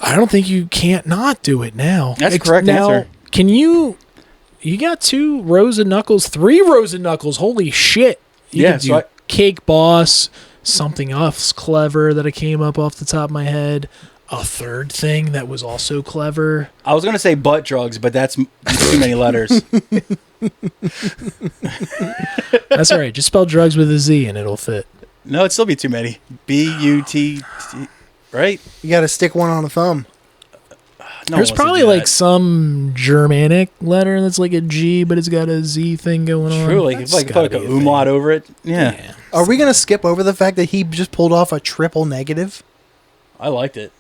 I don't think you can't not do it now. That's the correct now, answer. Can you? You got 2 rows of knuckles, 3 rows of knuckles. Holy shit! You Yeah, could so do I- Cake Boss. Something else clever that I came up off the top of my head. A third thing that was also clever. I was going to say butt drugs, but that's too many letters. That's all right. Just spell drugs with a Z and it'll fit. No, it'd still be too many. B-U-T-T, right? You got to stick one on a thumb. No There's one wants to probably do like that. some Germanic letter that's like a G, but it's got a Z thing going on. True, like, That's if I put like gotta a be umlaut thing. over it. Yeah, Are we going to skip over the fact that he just pulled off a triple negative? I liked it.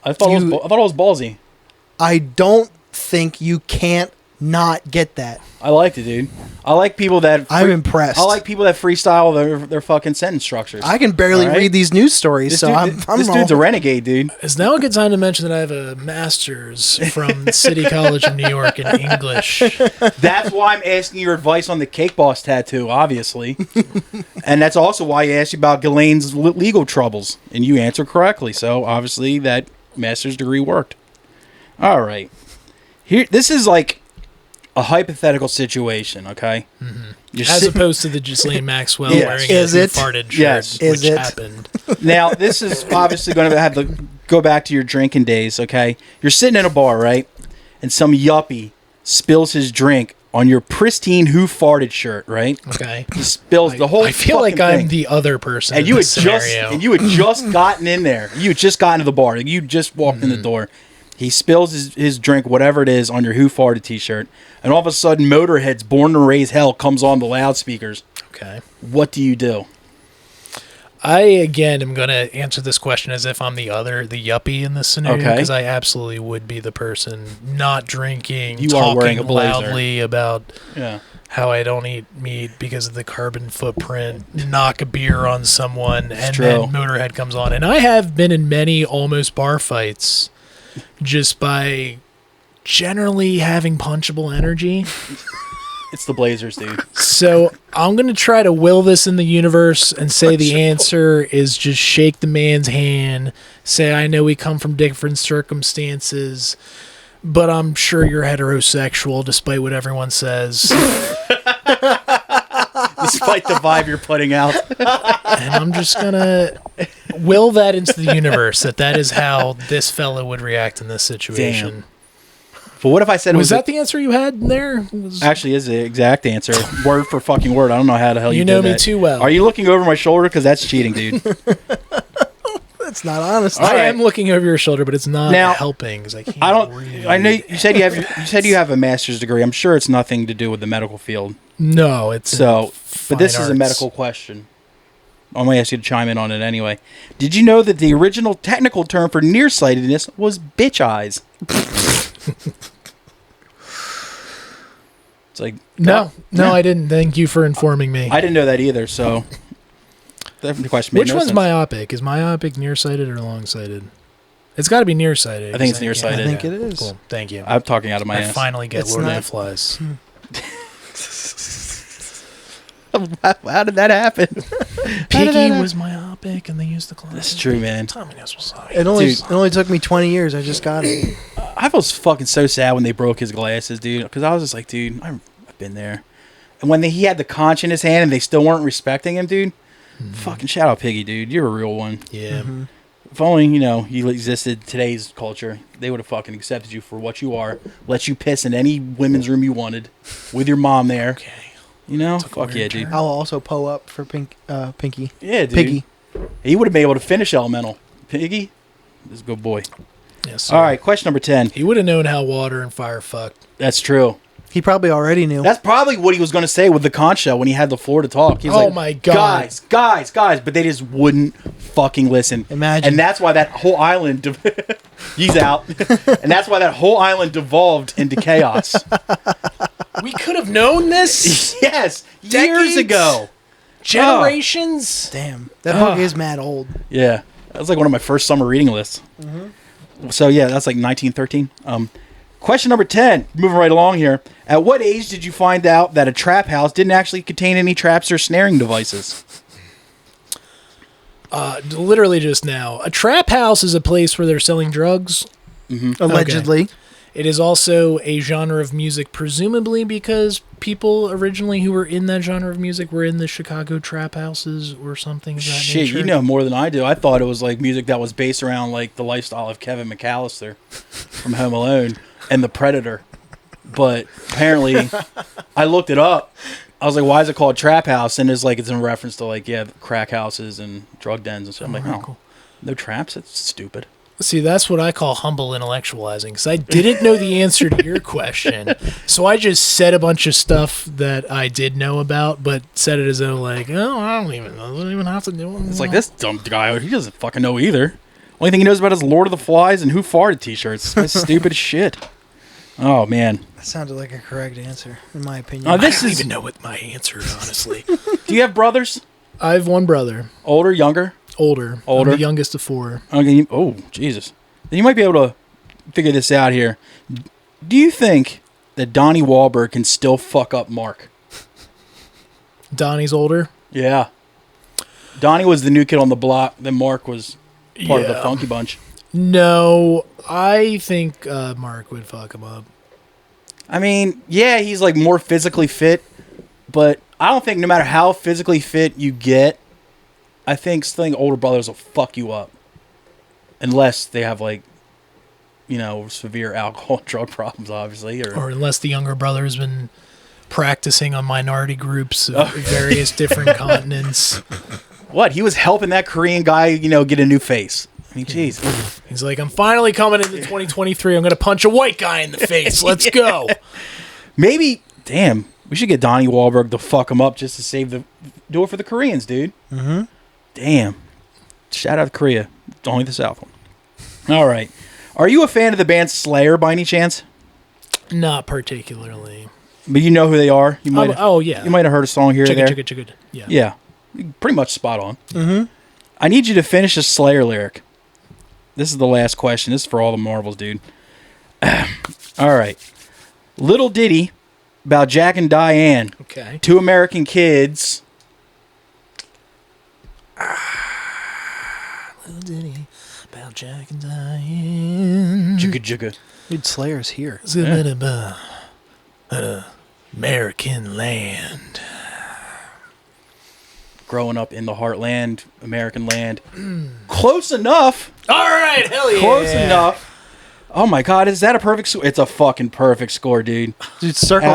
I thought it was ballsy. I don't think you can't not get that. I liked it, dude. I like people that... I'm impressed. I like people that freestyle their fucking sentence structures. I can barely All right? read these news stories, This so dude- I'm this dude's a renegade, dude. Is now a good time to mention that I have a master's from City College of New York in English? That's why I'm asking your advice on the Cake Boss tattoo, obviously. And that's also why I asked you about Ghislaine's legal troubles. And you answered correctly. So, obviously, that master's degree worked. All right. This is like a hypothetical situation, okay? Mm-hmm. You're As sit- opposed to the Ghislaine Maxwell Yes. wearing Is a it? farted shirt, Yes. Is which it? happened. Now, this is obviously going to have to go back to your drinking days, okay? You're sitting in a bar, right? And some yuppie spills his drink on your pristine Who Farted shirt, right? Okay. He spills the whole I feel like fucking I'm thing. the other person. And in you had this scenario. just gotten in there. You had just gotten to the bar. Like, you just walked in the door. He spills his drink, whatever it is, on your Who Farted t-shirt. And all of a sudden, Motorhead's Born to Raise Hell comes on the loudspeakers. Okay. What do you do? I again am going to answer this question as if I'm the yuppie in this scenario, Okay. because I absolutely would be the person not drinking, You are wearing talking a blazer. loudly about Yeah. how I don't eat meat because of the carbon footprint, knock a beer on someone, and true. then Motorhead comes on. And I have been in many almost bar fights just by generally having punchable energy. It's the Blazers, dude. So I'm going to try to will this in the universe and say the answer is just shake the man's hand, say, I know we come from different circumstances, but I'm sure you're heterosexual despite what everyone says. Despite the vibe you're putting out. And I'm just going to will that into the universe that is how this fella would react in this situation. Damn. But what if I said it Was was that the answer you had there? actually is the exact answer, word for fucking word. I don't know how the hell you You know did me that. too well. Are you looking over my shoulder? Because that's cheating, dude. That's not honest. All I right. am looking over your shoulder, but it's not Now, helping because I can't I don't. read. I know you said you have a master's degree. I'm sure it's nothing to do with the medical field. No, it's So, but this fine is a arts. medical question. I'm gonna ask you to chime in on it anyway. Did you know that the original technical term for nearsightedness was bitch eyes? It's like No, Yeah. I didn't. Thank you for informing me. I didn't know that either. So the question made Which no one's sense. myopic? Is myopic nearsighted or longsighted? It's got to be nearsighted. I think it's 'cause nearsighted. I think it is. Cool. Thank you. I'm talking out of my I ass. finally get It's Lord not- of the Flies. How did that happen? Piggy was myopic, and they used the glasses. That's true, man. Tommy knows what's up. It only Dude. took me 20 years. I just got it. I was fucking so sad when they broke his glasses, dude. Because I was just like, dude, I've been there. And when he had the conch in his hand and they still weren't respecting him, dude. Fucking shout out Piggy, dude. You're a real one. Yeah. If only, you know, you existed in today's culture, they would have fucking accepted you for what you are, let you piss in any women's room you wanted, with your mom there. Okay. You know? Took a Fuck weird yeah, dude. turn. I'll also up for Pinky. Yeah, dude. Piggy. He would have been able to finish Elemental. Piggy? This is a good boy. Yes, sir. All right, question number 10. He would have known how water and fire fuck. That's true. He probably already knew. That's probably what he was going to say with the conch shell when he had the floor to talk. He was Oh like, my God. guys, but they just wouldn't fucking listen. Imagine. And that's why that whole island, he's out. And that's why that whole island devolved into chaos. We could have known this Yes, years Decades? ago. generations. Damn. That book is mad old. Yeah, that was like one of my first summer reading lists. So yeah, that's like 1913. Question number 10. Moving right along here. At what age did you find out that a trap house didn't actually contain any traps or snaring devices? Literally just now. A trap house is a place where they're selling drugs. Allegedly. It is also a genre of music, presumably because people originally who were in that genre of music were in the Chicago trap houses or something of that Shit, nature. you know more than I do. I thought it was like music that was based around like the lifestyle of Kevin McAllister from Home Alone and The Predator. But apparently, I looked it up. I was like, why is it called Trap House? And it's like it's in reference to like, yeah, crack houses and drug dens and stuff. I'm like, oh, cool. no traps? That's stupid. See, that's what I call humble intellectualizing, because I didn't know the answer to your question, so I just said a bunch of stuff that I did know about, but said it as though like, oh, I don't even know. I don't even have to do it. It's like, this dumb guy, he doesn't fucking know either. Only thing he knows about is Lord of the Flies and Who Farted t-shirts. That's stupid as shit. Oh, man. That sounded like a correct answer, in my opinion. I don't even know what my answer is, honestly. Do you have brothers? I have one brother, Older, younger? older. Older? I'm the youngest of four. Okay. Oh, Jesus. Then you might be able to figure this out here. Do you think that Donnie Wahlberg can still fuck up Mark? Donnie's older. Yeah. Donnie was the new kid on the block. Then Mark was part of the Yeah. Funky Bunch. No, I think Mark would fuck him up. I mean, yeah, he's like more physically fit, but I don't think no matter how physically fit you get, I think older brothers will fuck you up. Unless they have like, you know, severe alcohol and drug problems, obviously. Or unless the younger brother has been practicing on minority groups of various different continents. What? He was helping that Korean guy, you know, get a new face. I mean, jeez. He's like, I'm finally coming into 2023. I'm going to punch a white guy in the face. Let's go. Maybe, damn, we should get Donnie Wahlberg to fuck him up just to do it for the Koreans, dude. Mm-hmm. Damn. Shout out to Korea. Only the South one. All right. Are you a fan of the band Slayer by any chance? Not particularly. But you know who they are? You might yeah. You might have heard a song here or there. Chugga. Yeah. Yeah. Pretty much spot on. Mm-hmm. I need you to finish a Slayer lyric. This is the last question. This is for all the marbles, dude. All right. Little ditty about Jack and Diane. Okay. Two American kids. Little ditty about Jack and Diane. Jugga. Dude, Slayer's here. It's a bit about American land. Growing up in the heartland, American land. Close enough. All right, hell yeah. Close enough. Oh my God, is that a perfect score? It's a fucking perfect score, dude. Dude, circle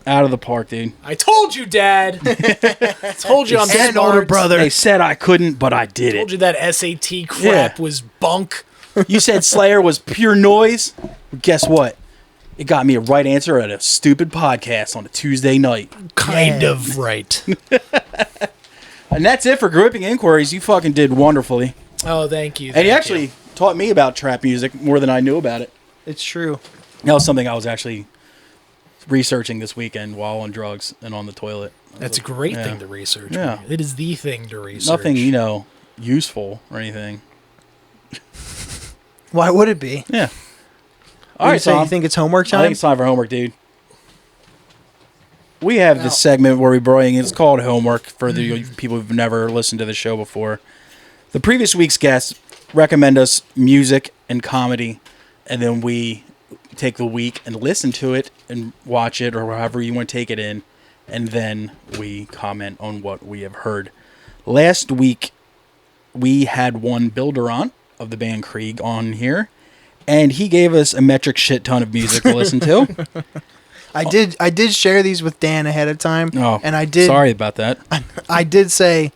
Out of the park, dude. I told you, Dad. I told you I'm and smart. older brother. They said I couldn't, but I did I told it. you that SAT crap was bunk. You said Slayer was pure noise. Well, guess what? It got me a right answer at a stupid podcast on a Tuesday night. Kind of right. And that's it for Gripping Inquiries. You fucking did wonderfully. Oh, thank you. And you actually taught me about trap music more than I knew about it. It's true. That was something I was actually researching this weekend while on drugs and on the toilet. That's a great thing to research. Yeah. Man. It is the thing to research. Nothing, you know, useful or anything. Why would it be? Yeah. All right, so you think it's homework time? I think it's time for homework, dude. We have this segment where we bring, it's called homework for the people who've never listened to the show before. The previous week's guests recommend us music and comedy, and then we take the week and listen to it and watch it or however you want to take it in, and then we comment on what we have heard. Last week, we had one Bill Durant, of the band Krieg on here, and he gave us a metric shit ton of music to listen to. I did share these with Dan ahead of time. Oh, and I did. Sorry about that. I did say,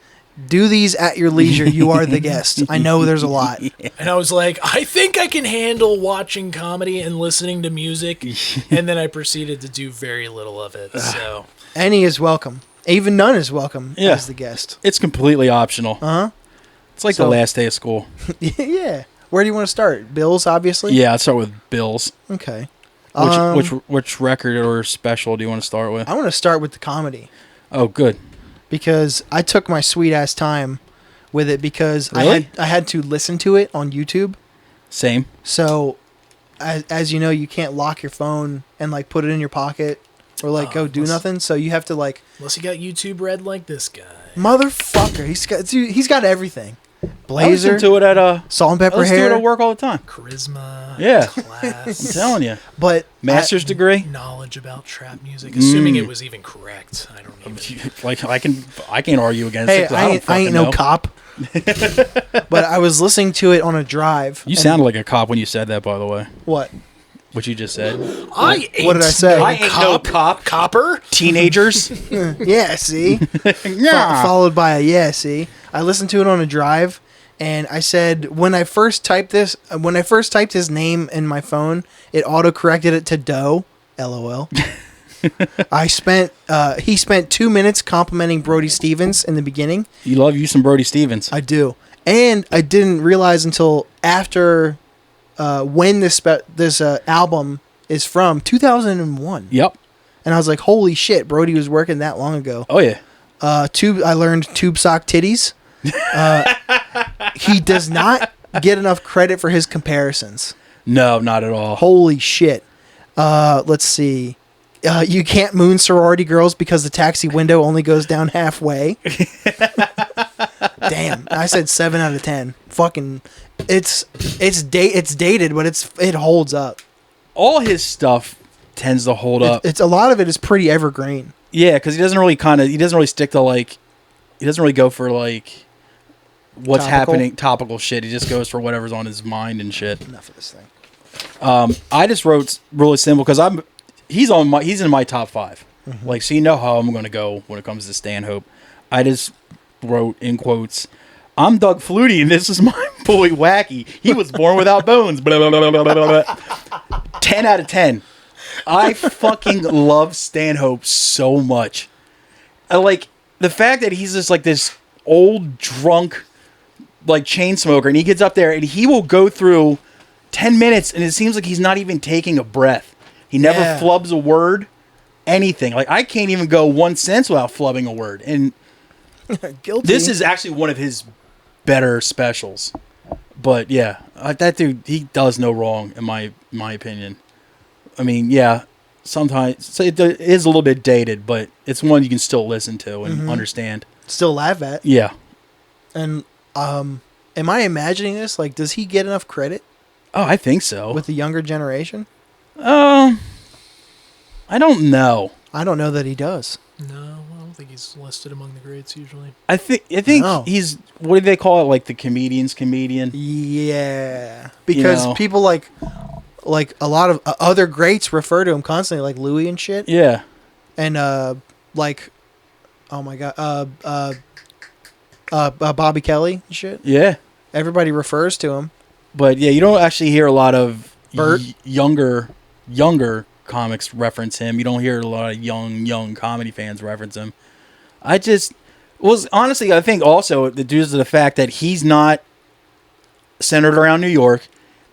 do these at your leisure. You are the guest. I know there's a lot. And I was like, I think I can handle watching comedy and listening to music. And then I proceeded to do very little of it. So Any is welcome. Even none is welcome as the guest. It's completely optional. Uh-huh. It's like the last day of school. Yeah. Where do you want to start? Bills, obviously? Yeah, I'll start with Bills. Okay. Which record or special do you want to start with? I want to start with the comedy. Oh, good. Because I took my sweet ass time with it because Really? I had to listen to it on YouTube. Same. So, as you know, you can't lock your phone and like put it in your pocket or like go do nothing. So you have to like unless you got YouTube Red like this guy. motherfucker. He's got everything. Blazer. I listen to it at salt and I pepper listen to it hair. at work all the time. Charisma. Yeah. Class. I'm telling you. But Master's degree. Knowledge about trap music, assuming it was even correct. I don't even. Like I can't argue against hey, it. I ain't no cop. But I was listening to it on a drive. You sounded like a cop when you said that, by the way. What? What you just said. What did I say? I ain't no cop. Copper. Teenagers. Yeah, see? Yeah. Followed by a yeah, see? I listened to it on a drive, and I said, when I first typed his name in my phone, it auto-corrected it to Doe. LOL. He spent 2 minutes complimenting Brody Stevens in the beginning. You love you some Brody Stevens. I do. And I didn't realize until after when this album is from, 2001. Yep. And I was like, holy shit, Brody was working that long ago. Oh yeah. I learned tube sock titties. He does not get enough credit for his comparisons. No, not at all. Holy shit. Let's see. You can't moon sorority girls because the taxi window only goes down halfway. Damn. I said 7 out of 10. Fucking it's dated, but it holds up. All his stuff tends to hold up. It's a lot of it is pretty evergreen. Yeah, because he doesn't really stick to like, he doesn't really go for like what's happening, topical shit. He just goes for whatever's on his mind and shit. Enough of this thing. I just wrote really simple because he's in my top 5. Mm-hmm. Like, so you know how I'm gonna go when it comes to Stanhope. I just wrote in quotes, "I'm Doug Flutie and this is my boy Wacky. He was born without bones." Blah, blah, blah, blah, blah, blah. 10 out of 10. I fucking love Stanhope so much. I like the fact that he's just like this old drunk like chain smoker, and he gets up there and he will go through 10 minutes and it seems like he's not even taking a breath. He never flubs a word, anything. Like, I can't even go 1 sentence without flubbing a word. And Guilty. this is actually one of his better specials. But yeah, that dude, he does no wrong in my opinion. I mean, yeah, sometimes it is a little bit dated, but it's one you can still listen to and understand. Still laugh at. Yeah. And am I imagining this? Like, does he get enough credit Oh, I think so. with the younger generation? I don't know. I don't know that he does. No, I don't think he's listed among the greats usually. I think No. he's, what do they call it? Like the comedian's comedian? Yeah, because know. people like a lot of other greats refer to him constantly, like Louis and shit. Yeah. And like, oh my god, Bobby Kelly and shit. Yeah. Everybody refers to him. But yeah, you don't actually hear a lot of Bert? younger comics reference him. You don't hear a lot of young comedy fans reference him. I think also due to the fact that he's not centered around New York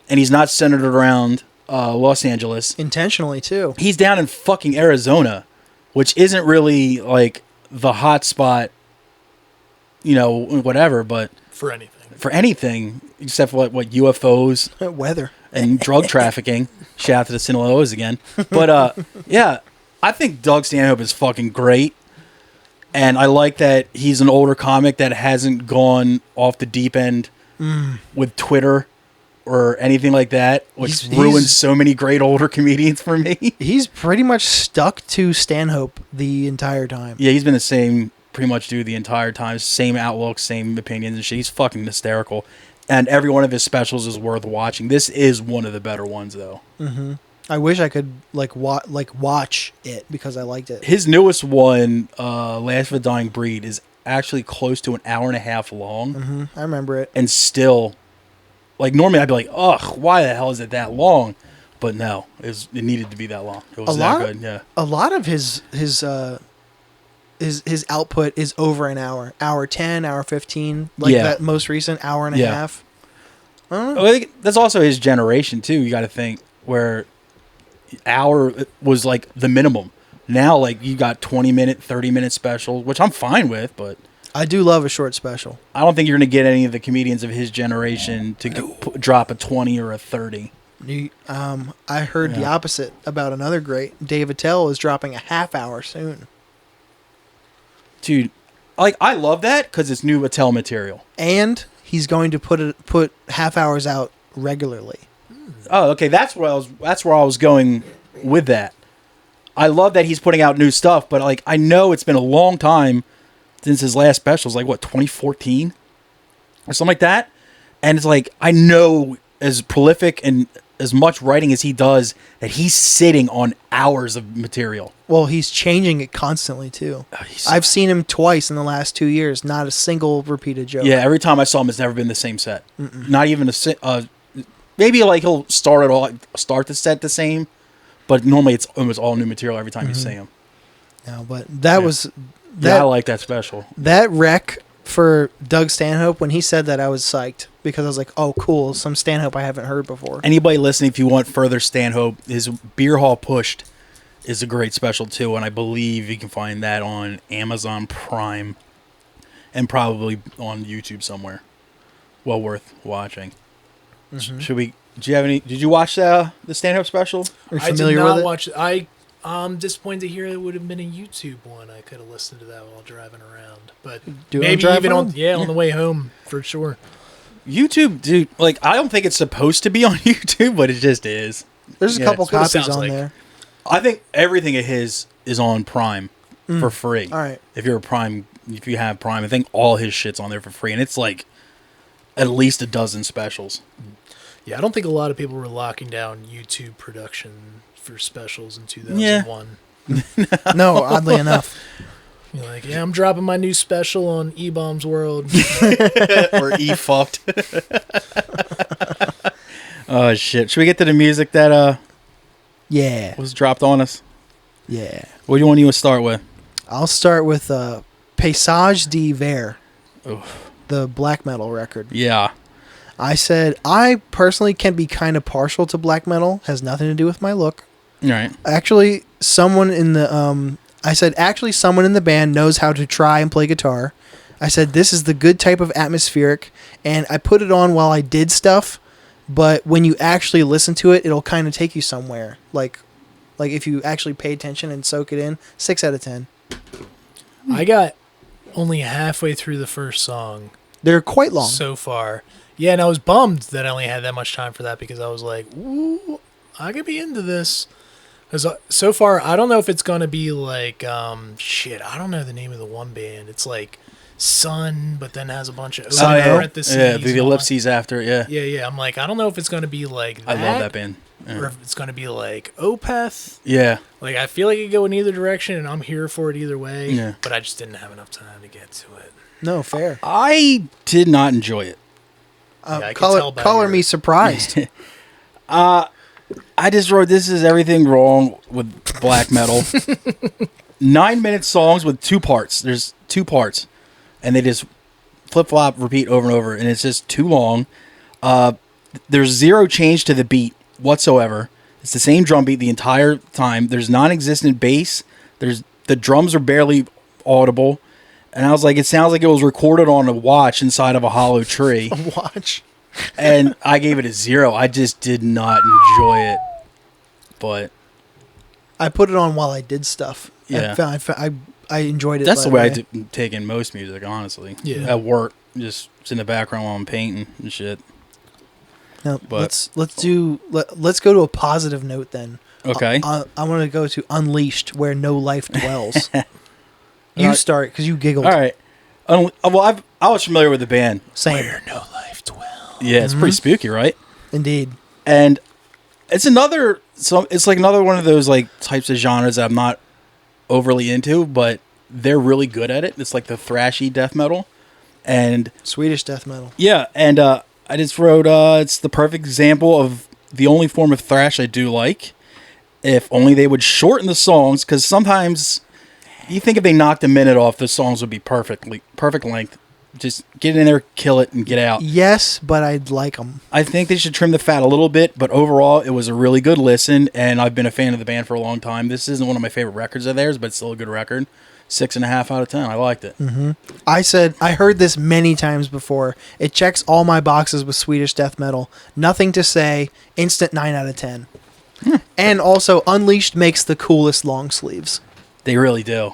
and he's not centered around Los Angeles. Intentionally too. He's down in fucking Arizona, which isn't really like the hot spot, whatever, but For anything. for anything except for what UFOs Weather. and drug trafficking. Shout out to the Sinaloas again. But yeah, I think Doug Stanhope is fucking great. And I like that he's an older comic that hasn't gone off the deep end with Twitter or anything like that, which ruins so many great older comedians for me. He's pretty much stuck to Stanhope the entire time. Yeah, he's been the same pretty much dude the entire time. Same outlook, same opinions and shit. He's fucking hysterical. and every one of his specials is worth watching. This is one of the better ones, though. I wish I could watch it because I liked it. His newest one, Last of a Dying Breed, is actually close to an hour and a half long. I remember it. And still, like, normally I'd be like, ugh, why the hell is it that long? But no, it needed to be that long. It was that good, yeah. A lot of his output is over an hour 10, hour 15, that most recent hour and a half. I don't know. I think that's also his generation too. You got to think where hour was like the minimum. Now, like, you got 20-minute, 30-minute specials, which I'm fine with, but I do love a short special. I don't think you're going to get any of the comedians of his generation to drop a 20 or a 30. I heard the opposite about another great. Dave Attell is dropping a half hour soon. Dude, like, I love that because it's new Attell material. And he's going to put half hours out regularly. Oh, okay. That's where I was going with that. I love that he's putting out new stuff, but like, I know it's been a long time since his last special. It's like, what, 2014 or something like that. And it's like, I know as prolific and as much writing as he does that he's sitting on hours of material. Well, he's changing it constantly too. I've seen him twice in the last 2 years. Not a single repeated joke. Yeah, every time I saw him, it's never been the same set. Not even maybe like he'll start the set the same, but normally it's almost all new material every time you see him. No, but that was I like that special. That rec for Doug Stanhope, when he said that, I was psyched because I was like, oh, cool, some Stanhope I haven't heard before. Anybody listening, if you want further Stanhope, his Beer Hall Pushed is a great special too, and I believe you can find that on Amazon Prime and probably on YouTube somewhere. Well worth watching. Did you watch the Stanhope special? Are you familiar with it? I did not watch it. I'm disappointed to hear it would have been a YouTube one. I could have listened to that while driving around, but maybe even on the way home for sure. YouTube, dude, like, I don't think it's supposed to be on YouTube, but it just is. There's a couple copies on there. I think everything of his is on Prime for free. All right. If you have Prime, I think all his shit's on there for free, and it's like at least a dozen specials. Yeah, I don't think a lot of people were locking down YouTube production for specials in 2001. No, oddly enough. You're like, I'm dropping my new special on E-Bomb's World. Or E-Fucked. Oh, shit. Should we get to the music that was dropped on us? Yeah. What do you want to start with? I'll start with Paysage d'Hiver, the black metal record. Yeah. I said, I personally can be kind of partial to black metal. Has nothing to do with my look. Right. Actually, someone in the someone in the band knows how to try and play guitar. I said, this is the good type of atmospheric, and I put it on while I did stuff, but when you actually listen to it, it'll kind of take you somewhere. Like if you actually pay attention and soak it in, 6 out of 10. I got only halfway through the first song. They're quite long. So far. Yeah, and I was bummed that I only had that much time for that because I was like, ooh, I could be into this. Because so far, I don't know if it's going to be like, I don't know the name of the one band. It's like Sun, but then has a bunch of parentheses. Yeah, the ellipses after it, yeah. Yeah. I'm like, I don't know if it's going to be like that. I love that band. Yeah. Or if it's going to be like Opeth. Yeah. Like, I feel like it could go in either direction, and I'm here for it either way. Yeah. But I just didn't have enough time to get to it. No, fair. I did not enjoy it. Color me surprised. I just wrote, this is everything wrong with black metal. 9-minute songs with 2 parts. There's 2 parts. And they just flip-flop, repeat over and over. And it's just too long. There's zero change to the beat whatsoever. It's the same drum beat the entire time. There's non-existent bass. The drums are barely audible. And I was like, it sounds like it was recorded on a watch inside of a hollow tree. A watch? And I gave it a 0. I just did not enjoy it. But I put it on while I did stuff. Yeah. I enjoyed it. That's the way I take in most music, honestly. Yeah. At work, just it's in the background while I'm painting and shit. Now, let's go to a positive note then. Okay. I want to go to Unleashed, where no life dwells. You start because you giggled. All right. I was familiar with the band. Same. Where no life dwells. Yeah, it's pretty spooky, right? Indeed. And it's it's like another one of those like types of genres that I'm not overly into, but they're really good at it. It's like the thrashy death metal. And Swedish death metal. yeah, and I just wrote it's the perfect example of the only form of thrash I do like. If only they would shorten the songs, because sometimes you think if they knocked a minute off, the songs would be perfect length. Just get in there, kill it, and get out. Yes, but I'd like them. I think they should trim the fat a little bit, but overall, it was a really good listen, and I've been a fan of the band for a long time. This isn't one of my favorite records of theirs, but it's still a good record. 6.5 out of 10. I liked it. I heard this many times before. It checks all my boxes with Swedish death metal. Nothing to say. Instant 9 out of 10. And also, Unleashed makes the coolest long sleeves. They really do.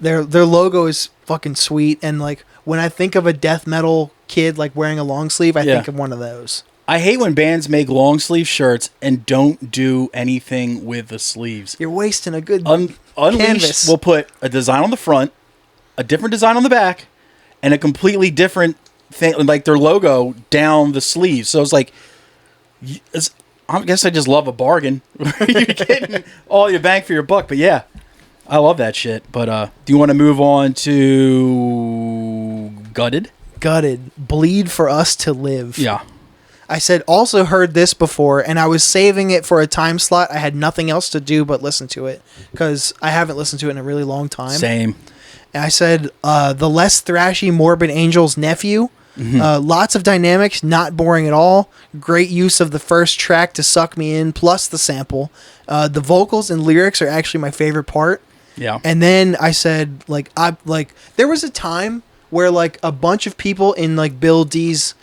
Their logo is fucking sweet, and like when I think of a death metal kid like wearing a long sleeve, I think of one of those. I hate when bands make long sleeve shirts and don't do anything with the sleeves. You're wasting a good Unleashed canvas. will put a design on the front, a different design on the back, and a completely different thing, like their logo down the sleeve. So it's like, I guess I just love a bargain. You're getting all your bang for your buck. But yeah, I love that shit. But do you want to move on to Gutted? Gutted. Bleed for Us to Live. Yeah. I said, also heard this before, and I was saving it for a time slot. I had nothing else to do but listen to it, because I haven't listened to it in a really long time. Same. And I said, the less thrashy Morbid Angel's nephew. Lots of dynamics, not boring at all. Great use of the first track to suck me in, plus the sample. The vocals and lyrics are actually my favorite part. Yeah. And then I said, there was a time where like a bunch of people in like Bill D's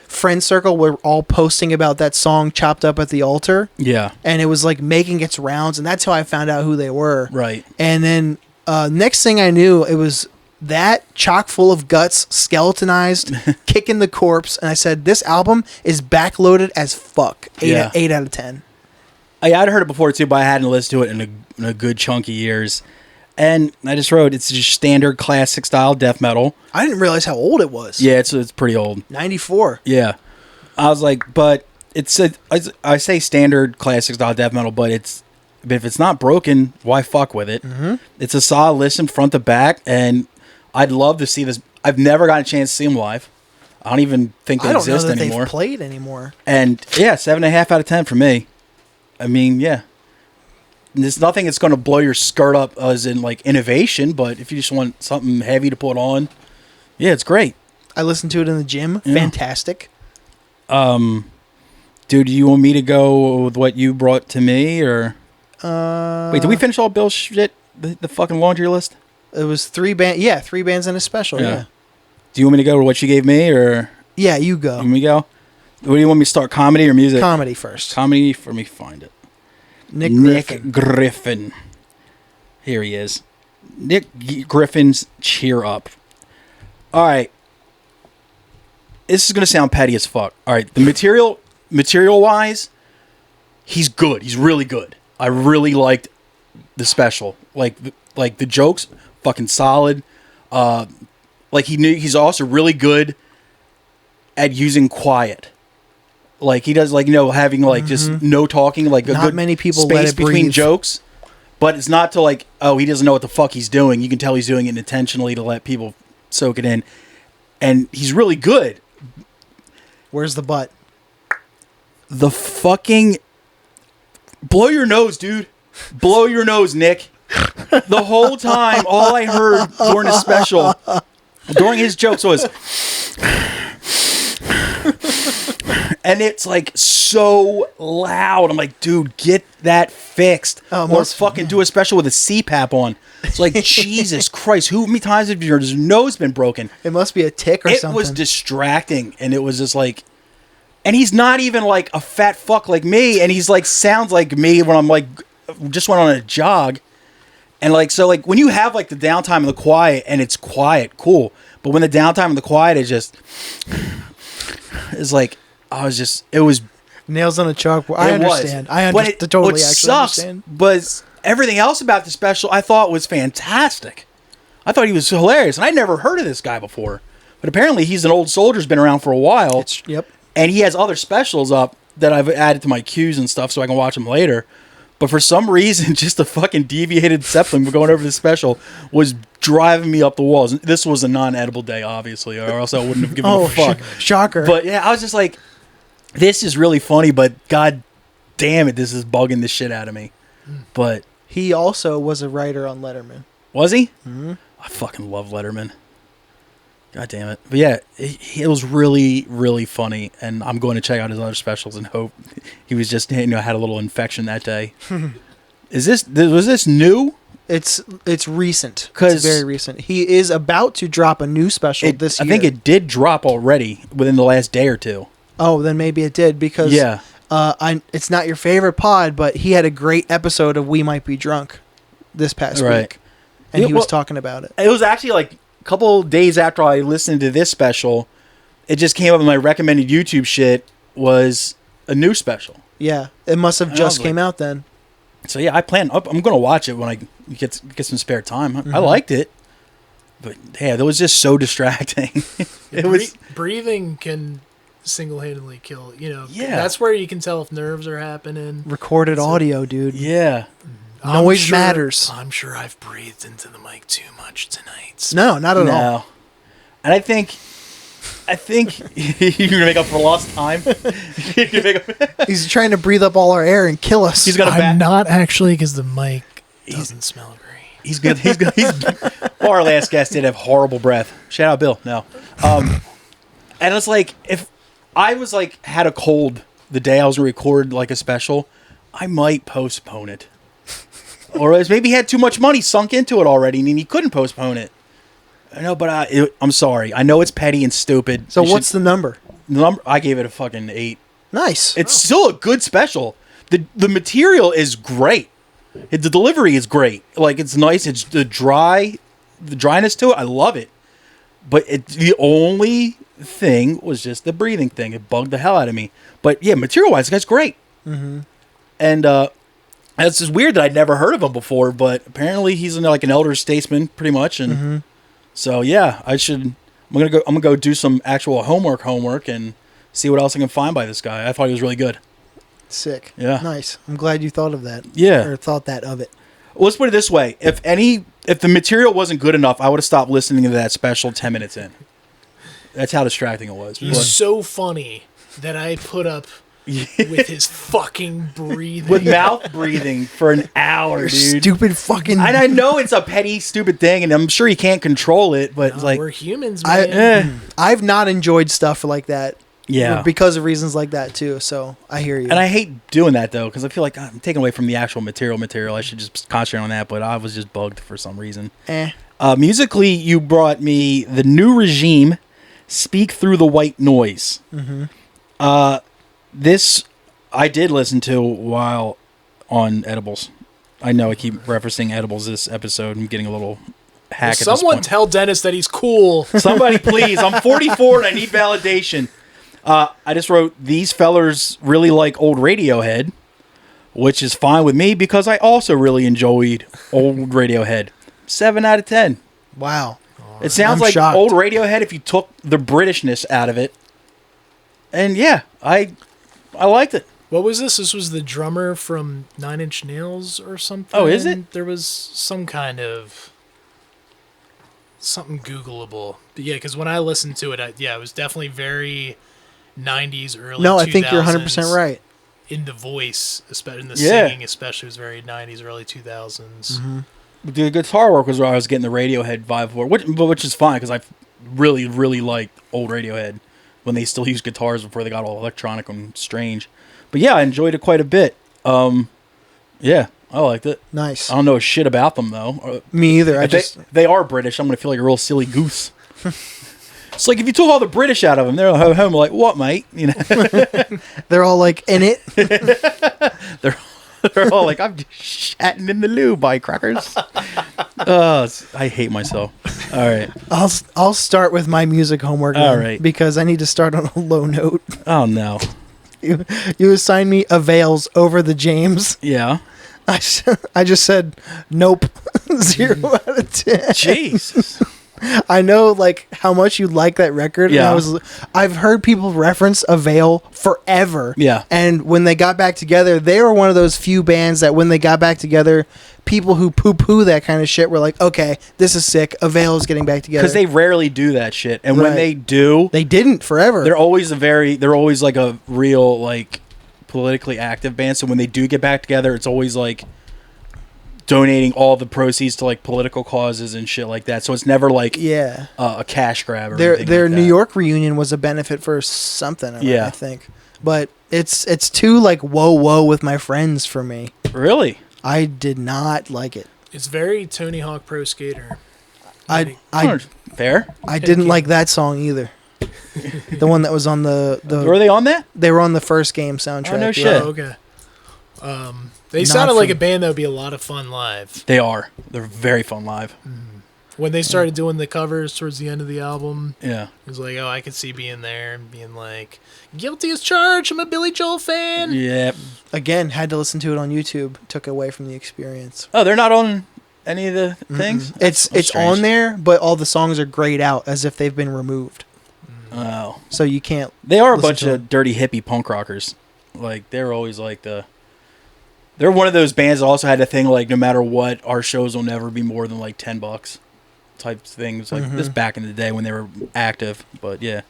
friend circle were all posting about that song Chopped Up at the Altar. Yeah. And it was like making its rounds, and that's how I found out who they were. Right. And then next thing I knew, it was that chock full of guts, skeletonized, kicking the corpse, and I said, this album is backloaded as fuck. 8 out of 10. I'd heard it before too, but I hadn't listened to it in a good chunk of years. And I just wrote, it's just standard classic style death metal. I didn't realize how old it was. Yeah, it's pretty old. 94. Yeah. I was like, but I say standard classic style death metal, but if it's not broken, why fuck with it? It's a solid listen front to back, and I'd love to see this. I've never gotten a chance to see them live. I don't even think they exist I don't know that anymore. they've played anymore. And yeah, 7.5 out of 10 for me. I mean, yeah. There's nothing that's going to blow your skirt up as in like innovation, but if you just want something heavy to put on, yeah, it's great. I listened to it in the gym. Yeah. Fantastic. Dude, do you want me to go with what you brought to me, or wait, did we finish all Bill's shit? The fucking laundry list? It was 3 bands. Yeah, 3 bands and a special. Yeah. Do you want me to go with what you gave me, or yeah, you go. You want me to go? What do you want me to start? Comedy or music? Comedy first. Comedy for me. Find it. Nick Griffin. Here he is. Nick Griffin's Cheer Up. All right. This is going to sound petty as fuck. All right. The material-wise, he's good. He's really good. I really liked the special. Like the jokes, fucking solid. He's also really good at using quiet. Like he does, having just no talking, like not a good many people space let it between breathe. jokes. But it's not to he doesn't know what the fuck he's doing. You can tell he's doing it intentionally to let people soak it in, and he's really good. Where's the butt? The fucking blow your nose, dude. Blow your nose, Nick. The whole time, all I heard during his special, during his jokes was. And it's so loud. I'm like, dude, get that fixed. Or fucking do a special with a CPAP on. It's like, Jesus Christ, how many times have your nose been broken? It must be a tick or something. It was distracting, and it was just and he's not even a fat fuck like me, and he's sounds like me when I'm just went on a jog. And when you have the downtime and the quiet, and it's quiet, cool. But when the downtime and the quiet is just, it's it was nails on a chalkboard. I understand. I understand. What sucks, understand. But everything else about the special I thought was fantastic. I thought he was hilarious, and I'd never heard of this guy before. But apparently he's an old soldier, has been around for a while. Yep. And he has other specials up that I've added to my queues and stuff so I can watch them later. But for some reason, just a fucking deviated Zeppelin going over the special was driving me up the walls. And this was a non-edible day, obviously, or else I wouldn't have given a fuck. Shocker. But yeah, I was just like, this is really funny, but god damn it, this is bugging the shit out of me. But he also was a writer on Letterman. was he? Mm-hmm. I fucking love Letterman. God damn it. But yeah, it was really, really funny, and I'm going to check out his other specials and hope he was just, had a little infection that day. Was this new? It's recent. 'Cause it's very recent. He is about to drop a new special this year. I think it did drop already within the last day or two. Oh, then maybe it did because it's not your favorite pod, but he had a great episode of We Might Be Drunk this past week, and he was talking about it. It was actually like a couple days after I listened to this special, it just came up in my recommended YouTube shit was a new special. Yeah, it must have just came out then. So yeah, I'm going to watch it when I get some spare time. Mm-hmm. I liked it, but yeah, that was just so distracting. Breathing can single-handedly kill. Yeah, that's where you can tell if nerves are happening. Recorded audio, dude. Yeah, noise matters. I'm sure I've breathed into the mic too much tonight. So. No, not at all. And I think you're gonna make up for lost time. He's trying to breathe up all our air and kill us. I'm not actually, because the mic doesn't smell great. He's good. Our last guest did have horrible breath. Shout out Bill. No, and it's like if I was like had a cold the day I was gonna record like a special, I might postpone it. Or maybe he had too much money sunk into it already and he couldn't postpone it. I know, but I'm sorry. I know it's petty and stupid. So what's the number? The number I gave it a fucking 8. Nice. It's still a good special. The material is great. The delivery is great. Like it's nice. It's the dryness to it. I love it. But the only thing was just the breathing thing. It bugged the hell out of me. But yeah, material wise, the guy's great. Mm-hmm. And it's just weird that I'd never heard of him before. But apparently he's like an elder statesman, pretty much, and. Mm-hmm. So yeah, I'm gonna go do some actual homework and see what else I can find by this guy. I thought he was really good. Sick. Yeah. Nice. I'm glad you thought of that. Yeah. Or thought that of it. Well, let's put it this way: if the material wasn't good enough, I would have stopped listening to that special 10 minutes in. That's how distracting it was. He's so funny that I put up with his fucking breathing. With mouth breathing for an hour, dude. Stupid fucking... And I know it's a petty, stupid thing, and I'm sure he can't control it, but it's like... We're humans, man. I've not enjoyed stuff like that. Yeah. Because of reasons like that, too, so I hear you. And I hate doing that, though, because I feel like I'm taking away from the actual material. I should just concentrate on that, but I was just bugged for some reason. Musically, you brought me The New Regime, Speak Through the White Noise. Mm-hmm. This I did listen to while on edibles. I know I keep referencing edibles this episode. I'm getting a little hack at this Someone point. tell Dennis that he's cool. Somebody please. I'm 44 and I need validation. I just wrote, these fellers really like old Radiohead, which is fine with me because I also really enjoyed old Radiohead. 7 out of 10. Wow. It sounds like shocked. old Radiohead if you took the Britishness out of it. And yeah, I liked it. What was this? This was the drummer from Nine Inch Nails or something? Oh, is it? There was some kind of... something Googleable. But yeah, because when I listened to it, it was definitely very 90s, early 2000s. No, I think you're 100% right. In the voice, especially in the singing, especially, was very 90s, early 2000s. Mm-hmm. The guitar work was where I was getting the Radiohead vibe for, which is fine because I really, really liked old Radiohead when they still used guitars before they got all electronic and strange. But yeah, I enjoyed it quite a bit. Yeah, I liked it. Nice. I don't know shit about them though. Me either. They are British. I'm gonna feel like a real silly goose. It's like if you took all the British out of them, they're at home like, what, mate? You know, they're all like in it. They're all like, I'm just shatting in the loo, by crackers. I hate myself. All right. I'll start with my music homework. All right. Because I need to start on a low note. Oh no. You assigned me Avails over the James. Yeah. I just said nope. 0 out of 10. Jesus. I know like how much you like that record. Yeah. And I've heard people reference Avail forever. Yeah. And when they got back together, they were one of those few bands that when they got back together, people who poo-poo that kind of shit were like, okay, this is sick. Avail is getting back together. Because they rarely do that shit. And when Right. they do, They didn't forever. they're always like a real, like, politically active band. So when they do get back together, it's always like donating all the proceeds to like political causes and shit like that. So it's never like yeah. a cash grab or Their anything like New that. York reunion was a benefit for something, Yeah. I think. But it's too like whoa with my friends for me. Really? I did not like it. It's very Tony Hawk Pro Skater. I Fair. I didn't like that song either. The one that was on the Were they on that? they were on the first game soundtrack. Oh, no yeah. shit. Oh, okay. They Not sounded like from- a band that would be a lot of fun live. They are. They're very fun live. When they started doing the covers towards the end of the album, Yeah. it was like, oh, I could see being there and being like, guilty as charged, I'm a Billy Joel fan. Yeah. Again, had to listen to it on YouTube. Took away from the experience. Oh, they're not on any of the things? It's That's strange. on there, but all the songs are grayed out as if they've been removed. Oh. So you can't. They are a Listen bunch to of dirty hippie punk rockers. Like, they're always like they're one of those bands that also had a thing like, no matter what, our shows will never be more than like $10 type things. Like this back in the day when they were active. But yeah.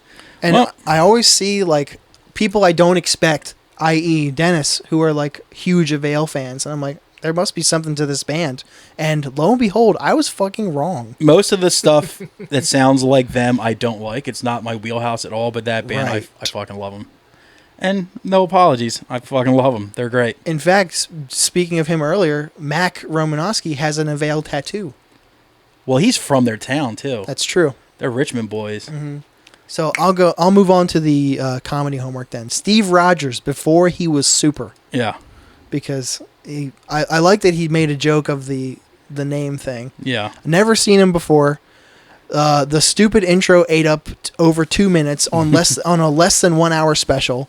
And Well- I always see like people I don't expect, i.e., Dennis, who are like huge Avail fans, and I'm like, there must be something to this band. And lo and behold, I was fucking wrong. Most of the stuff that sounds like them, I don't like. It's not my wheelhouse at all, but that band, Right. I fucking love them. And no apologies. I fucking love them. They're great. In fact, speaking of him earlier, Mac Romanowski has an Avail tattoo. Well, he's from their town, too. That's true. They're Richmond boys. So I'll move on to the comedy homework then. Steve Rogers before he was super, Yeah. because I like that he made a joke of the name thing. Yeah. Never seen him before. The stupid intro ate up over 2 minutes on a less than 1 hour special.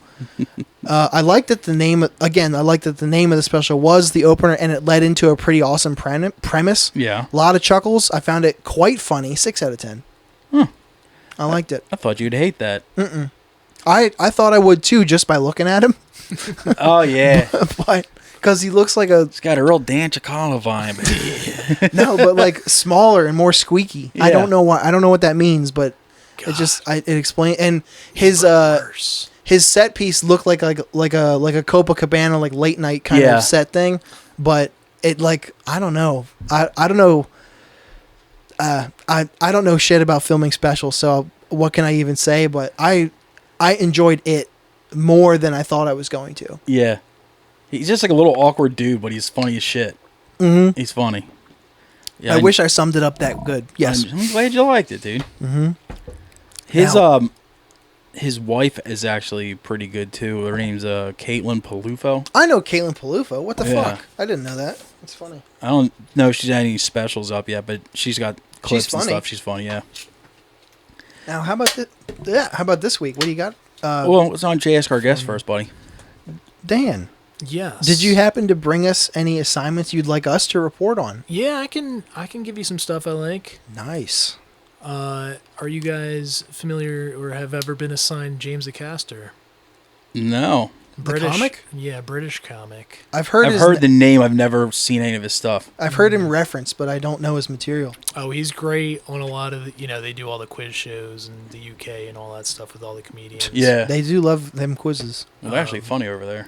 I like that the name of the special was the opener, and it led into a pretty awesome premise. Yeah. A lot of chuckles. I found it quite funny. 6 out of 10. I liked it. I thought you'd hate that. I thought I would too, just by looking at him. Oh, yeah. But because he looks like a It's got a real Dan ChickHolla vibe. no, but like smaller and more squeaky. I Yeah. don't know why. I don't know what that means, but it explains. And his Worse. his set piece looked like a Copacabana like late night kind Yeah. of set thing, but it like I don't know. I don't know. I don't know shit about filming specials, so what can I even say? But I enjoyed it more than I thought I was going to. Yeah. He's just like a little awkward dude, but he's funny as shit. Mm-hmm. He's funny. Yeah, I wish I summed it up that good. Yes. I'm glad you liked it, dude. Mm-hmm. His wife is actually pretty good too. Her name's Caitlin Palufo. I know Caitlin Palufo. What the Yeah. fuck? I didn't know that. That's funny. I don't know if she's had any specials up yet, but she's got clips and funny. stuff. She's funny, yeah. Now, how about how about this week? What do you got? Well, it's on JS our guest first, buddy. Dan, Yes. did you happen to bring us any assignments you'd like us to report on? Yeah, I can give you some stuff I like. Nice. Are you guys familiar or have ever been assigned James Acaster? No, British comic? Yeah, British comic. I've heard the name. I've never seen any of his stuff. I've heard him referenced, but I don't know his material. Oh, he's great on a lot of they do all the quiz shows in the UK and all that stuff with all the comedians. Yeah, They do love them quizzes. well, they're actually funny over there.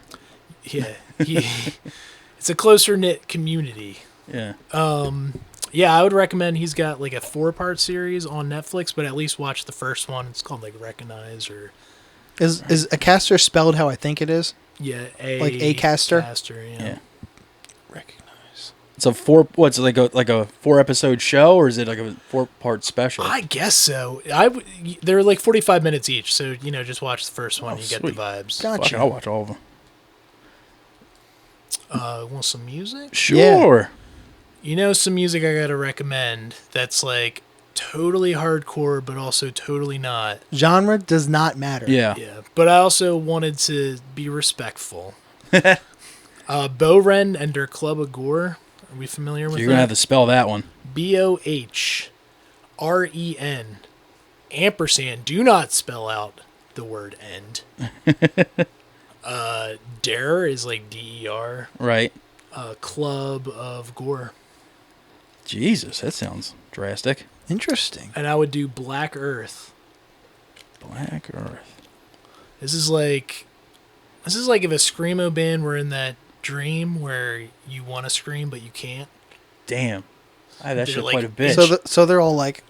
Yeah. It's a closer knit community. Yeah, Yeah, I would recommend. He's got like a 4-part series on Netflix, but at least watch the first one. It's called like Recognize or Is Acaster spelled how I think it is? yeah, Like Acaster? Acaster, yeah. Recognize. It's a what's it, like a 4-episode show, or is it like a 4-part special? I guess so. They're like 45 minutes each, so just watch the first one. Oh, You get the sweet. vibes. Gotcha. Fuck, I'll watch all of them. Want some music? Sure. Some music I gotta recommend that's like totally hardcore, but also totally not. Genre does not matter. Yeah. Yeah, but I also wanted to be respectful. Bohren and their Club of Gore. Are we familiar with You're gonna have that? to spell that one. BOHREN. REN, ampersand. Do not spell out the word end. Der is like DER. Right. Club of Gore. Jesus, that sounds drastic. Interesting. And I would do Black Earth. Black Earth. This is like if a screamo band were in that dream where you want to scream but you can't. Damn. I that They're shit like- quite a bitch. So they're all like,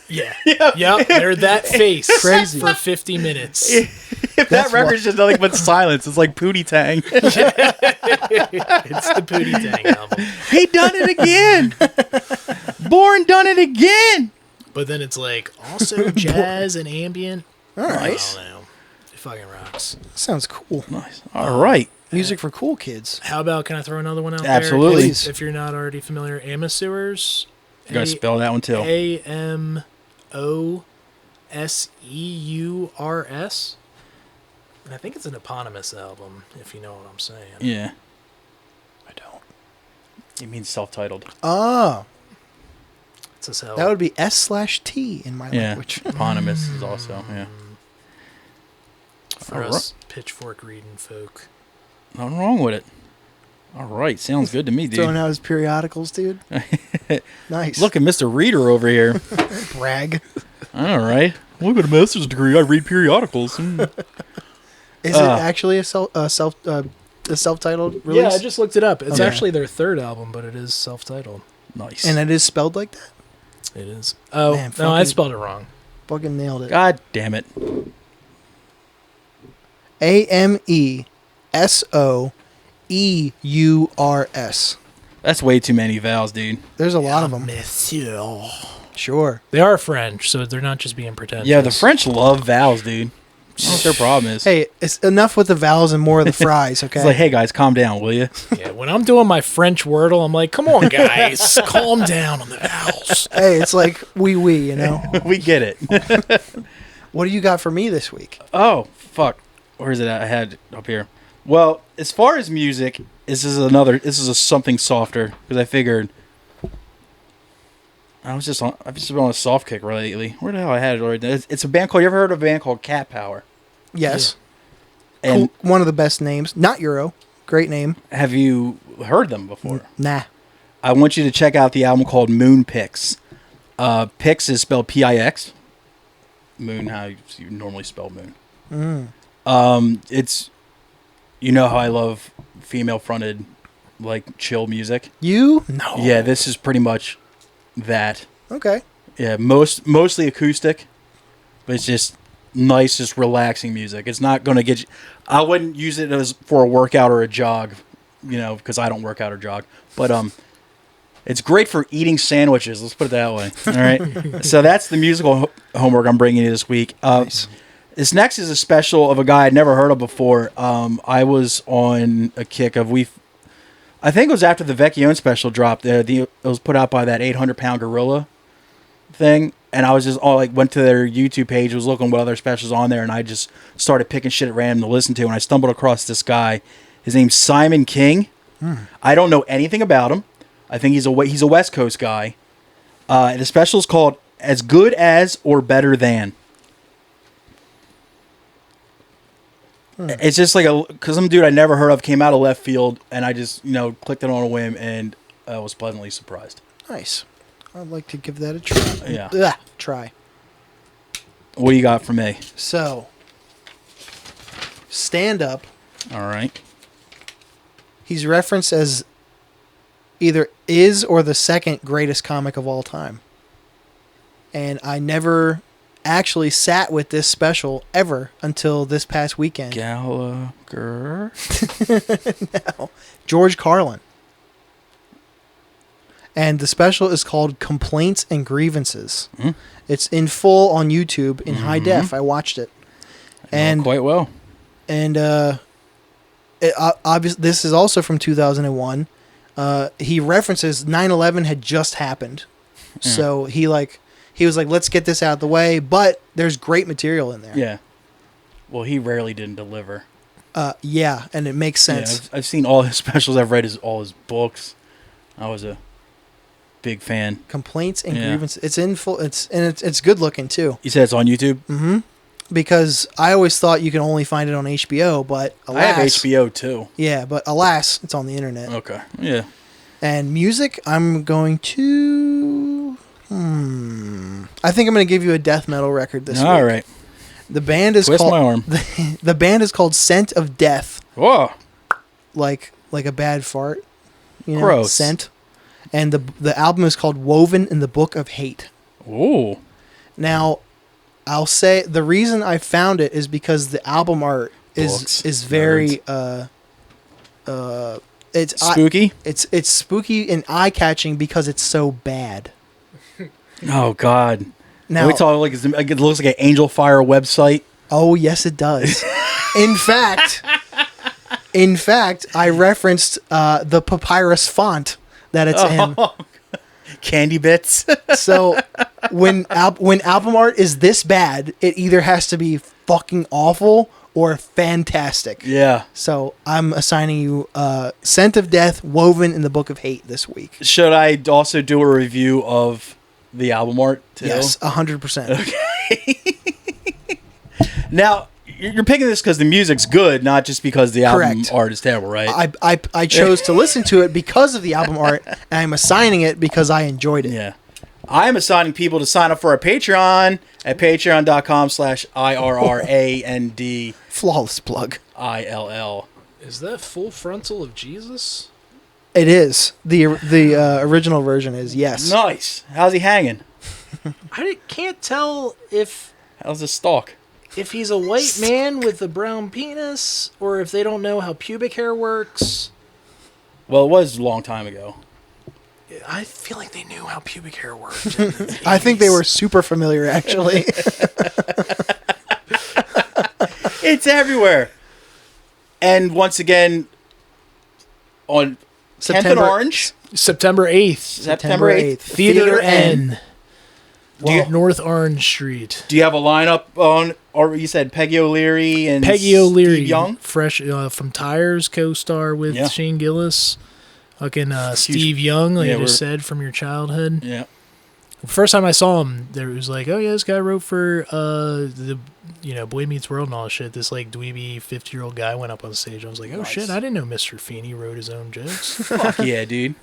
Yeah. Yep. They're that face Crazy. for 50 minutes. if that That's record's just nothing but silence, it's like Pootie Tang. It's the Pootie Tang album. He done it again. Bohren done it again. But then it's like also jazz and ambient. all right, I don't know. It fucking rocks. sounds cool. Nice. All right. Music for cool kids. How about, can I throw another one out Absolutely. there? If you're not already familiar, Amesoeurs. You gotta spell that one too. Ameseurs. And I think it's an eponymous album, if you know what I'm saying. Yeah. I don't. It means self-titled. Oh, It's a cell. that would be S/T in my Yeah. language. Eponymous is also, yeah. for Alright. us pitchfork reading folk. Nothing wrong with it. All right. Sounds good to me, Throwing dude. out his periodicals, dude. Nice. Look at Mr. Reader over here. brag. All right. Look at a master's degree. I read periodicals. Is it actually a self-titled release? Yeah, I just looked it up. It's Okay. actually their third album, but it is self-titled. Nice. And it is spelled like that. It is. Oh, Man, no, I fucking- spelled it wrong. Fucking nailed it. God damn it. Amesoeurs. That's way too many vowels, dude. There's a lot of them. Monsieur. Sure. They are French, so they're not just being pretentious. Yeah, the French love vowels, dude. I don't know what their problem is. Hey, it's enough with the vowels and more of the fries, okay? It's like, hey, guys, calm down, will you? Yeah, when I'm doing my French Wordle, I'm like, come on, guys, calm down on the vowels. Hey, it's like wee, you know? We get it. What do you got for me this week? Oh, fuck. Where is it at? I had it up here. Well, as far as music, this is something softer, because I figured I've just been on a soft kick lately. Where the hell I had it already? It's a band called, you ever heard of a band called Cat Power? Yes. And Cool. One of the best names. Not Euro. Great name. have you heard them before? Nah. I want you to check out the album called Moon Pix. Pix is spelled P-I-X. Moon, how you normally spell moon. It's, you know how I love female-fronted, like, chill music? You? No. Yeah, this is pretty much that. Okay. Yeah, mostly acoustic, but it's just nice, just relaxing music. It's not going to get you... I wouldn't use it as for a workout or a jog, because I don't work out or jog. But it's great for eating sandwiches. Let's put it that way. All right. So that's the musical homework I'm bringing you this week. Nice. This next is a special of a guy I'd never heard of before. I was on a kick of I think it was after the Vecchione special dropped. It was put out by that 800-pound gorilla thing, and I was just went to their YouTube page, was looking what other specials on there, and I just started picking shit at random to listen to, and I stumbled across this guy. His name's Simon King. I don't know anything about him. I think he's a West Coast guy. The special is called As Good As or Better Than. It's just because some dude I never heard of came out of left field, and I just, clicked it on a whim, and I was pleasantly surprised. Nice. I'd like to give that a try. Yeah. Try. What do you got for me? So, stand-up. All right. He's referenced as either is or the second greatest comic of all time. And I never actually sat with this special ever until this past weekend. Gallagher. No. George Carlin. And the special is called Complaints and Grievances. Mm. It's in full on YouTube in high def. I watched it. And quite well. And obviously, this is also from 2001. He references 9/11 had just happened, so he was like, let's get this out of the way. But there's great material in there. Yeah. Well, he rarely didn't deliver. Yeah, and it makes sense. Yeah, I've seen all his specials. I've read all his books. I was a Big fan. Complaints and Grievances. It's in full. It's good looking too. You said it's on YouTube? Mm-hmm. Because I always thought you can only find it on HBO, but alas, I have HBO too. Yeah, but alas, it's on the internet. Okay. Yeah. And music, I'm going to. I think I'm going to give you a death metal record this week. All right. The band is Twist called. my arm. The band is called Scent of Death. Whoa. Like a bad fart. You know, Gross. Scent. And the album is called Woven in the Book of Hate. Ooh. Now, I'll say the reason I found it is because the album art is very it's spooky. It's spooky and eye catching because it's so bad. Oh God. Now we talk like it looks like an Angel Fire website. Oh yes, it does. In fact, I referenced the papyrus font that it's in. Candy bits. So when album art is this bad, it either has to be fucking awful or fantastic. Yeah. So I'm assigning you Scent of Death, Woven in the Book of Hate this week. Should I also do a review of the album art too? Yes, 100%. Okay. Now, you're picking this because the music's good, not just because the album art is terrible, right? I chose to listen to it because of the album art, and I'm assigning it because I enjoyed it. Yeah. I'm assigning people to sign up for our Patreon at patreon.com/IRRAND. Flawless plug. ILL. Is that full frontal of Jesus? It is. The original version is, yes. Nice. How's he hanging? Can't tell if How's his stalk? he's a white man with a brown penis or if they don't know how pubic hair works. Well, it was a long time ago. I feel like they knew how pubic hair worked. I think they were super familiar, actually. It's everywhere. And once again, on 10th and Orange. September 8th. September 8th. Theater N. Well, North Orange Street. Do you have a lineup on, or you said Peggy O'Leary and Peggy O'Leary, Steve Young? fresh from Tires, co-star with Shane Gillis. Fucking Steve Young, like I just said, from your childhood. Yeah. The first time I saw him, there was like, oh yeah, this guy wrote for the Boy Meets World and all that shit. This like dweeby 50-year-old guy went up on stage. I was like, oh shit, I didn't know Mr. Feeney wrote his own jokes. Fuck yeah, dude.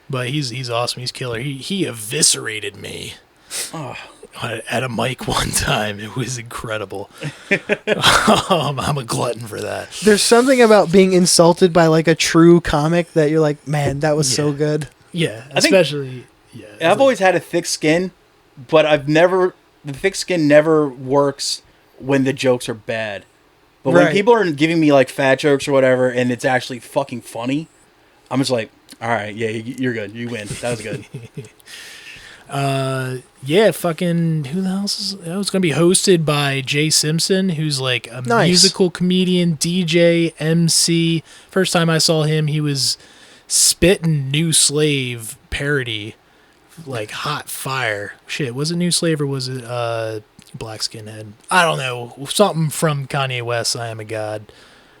But he's awesome. He's killer. He eviscerated me. Oh. At a mic one time. It was incredible. I'm a glutton for that. There's something about being insulted by like a true comic that you're like, man, that was so good. Yeah, especially. I've always had a thick skin, but the thick skin never works when the jokes are bad. But when people are giving me like fat jokes or whatever, and it's actually fucking funny, I'm just like, all right, yeah, you're good. You win. That was good. Fucking who the hell is it? It's gonna be hosted by Jay Simpson, who's like a musical comedian, DJ, MC. First time I saw him, he was spitting New Slave parody, like hot fire. Shit, was it New Slave or was it Black Skinhead? I don't know. Something from Kanye West, I Am a God.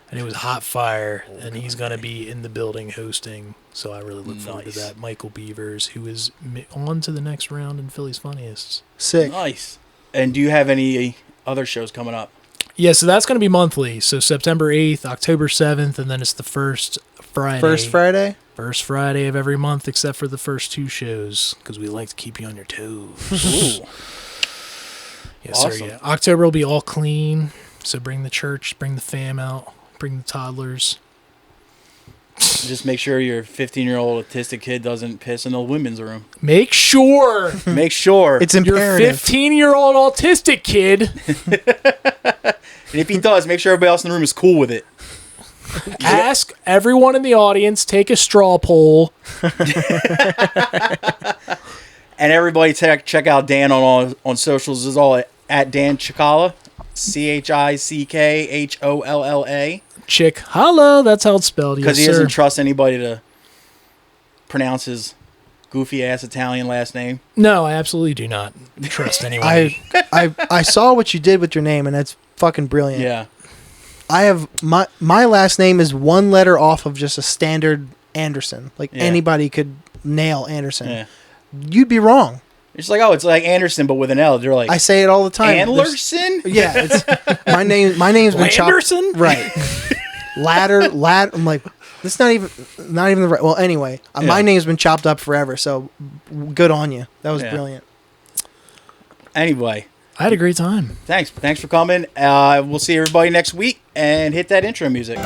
And it was hot fire, and he's going to be in the building hosting, so I really look forward to that. Michael Beavers, who is on to the next round in Philly's Funniest. Sick. Nice. And do you have any other shows coming up? Yeah, so that's going to be monthly. So September 8th, October 7th, and then it's the first Friday. First Friday? First Friday of every month, except for the first two shows, because we like to keep you on your toes. Ooh. Yes, awesome. Sir, yeah. October will be all clean, so bring the church, bring the fam out. Bring the toddlers. Just make sure your 15-year-old autistic kid doesn't piss in the women's room. Make sure. Make sure. It's imperative. Your 15-year-old autistic kid. And if he does, make sure everybody else in the room is cool with it. Ask everyone in the audience, take a straw poll. And everybody check out Dan on socials. It's all at Dan ChickHolla. ChickHolla. ChickHolla, that's how it's spelled. Because he doesn't trust anybody to pronounce his goofy ass Italian last name. No, I absolutely do not trust anyone. I saw what you did with your name, and that's fucking brilliant. Yeah. I have my last name is one letter off of just a standard Anderson. Like anybody could nail Anderson. Yeah. you'd be wrong. It's like, oh, it's like Anderson, but with an L. They're like, I say it all the time. Anderson? Yeah, it's my name. My name's been chopped. Anderson? Right. Ladder. I'm like, that's not even the right. Well, anyway, my name's been chopped up forever. So good on you. That was brilliant. Anyway, I had a great time. Thanks for coming. We'll see everybody next week, and hit that intro music.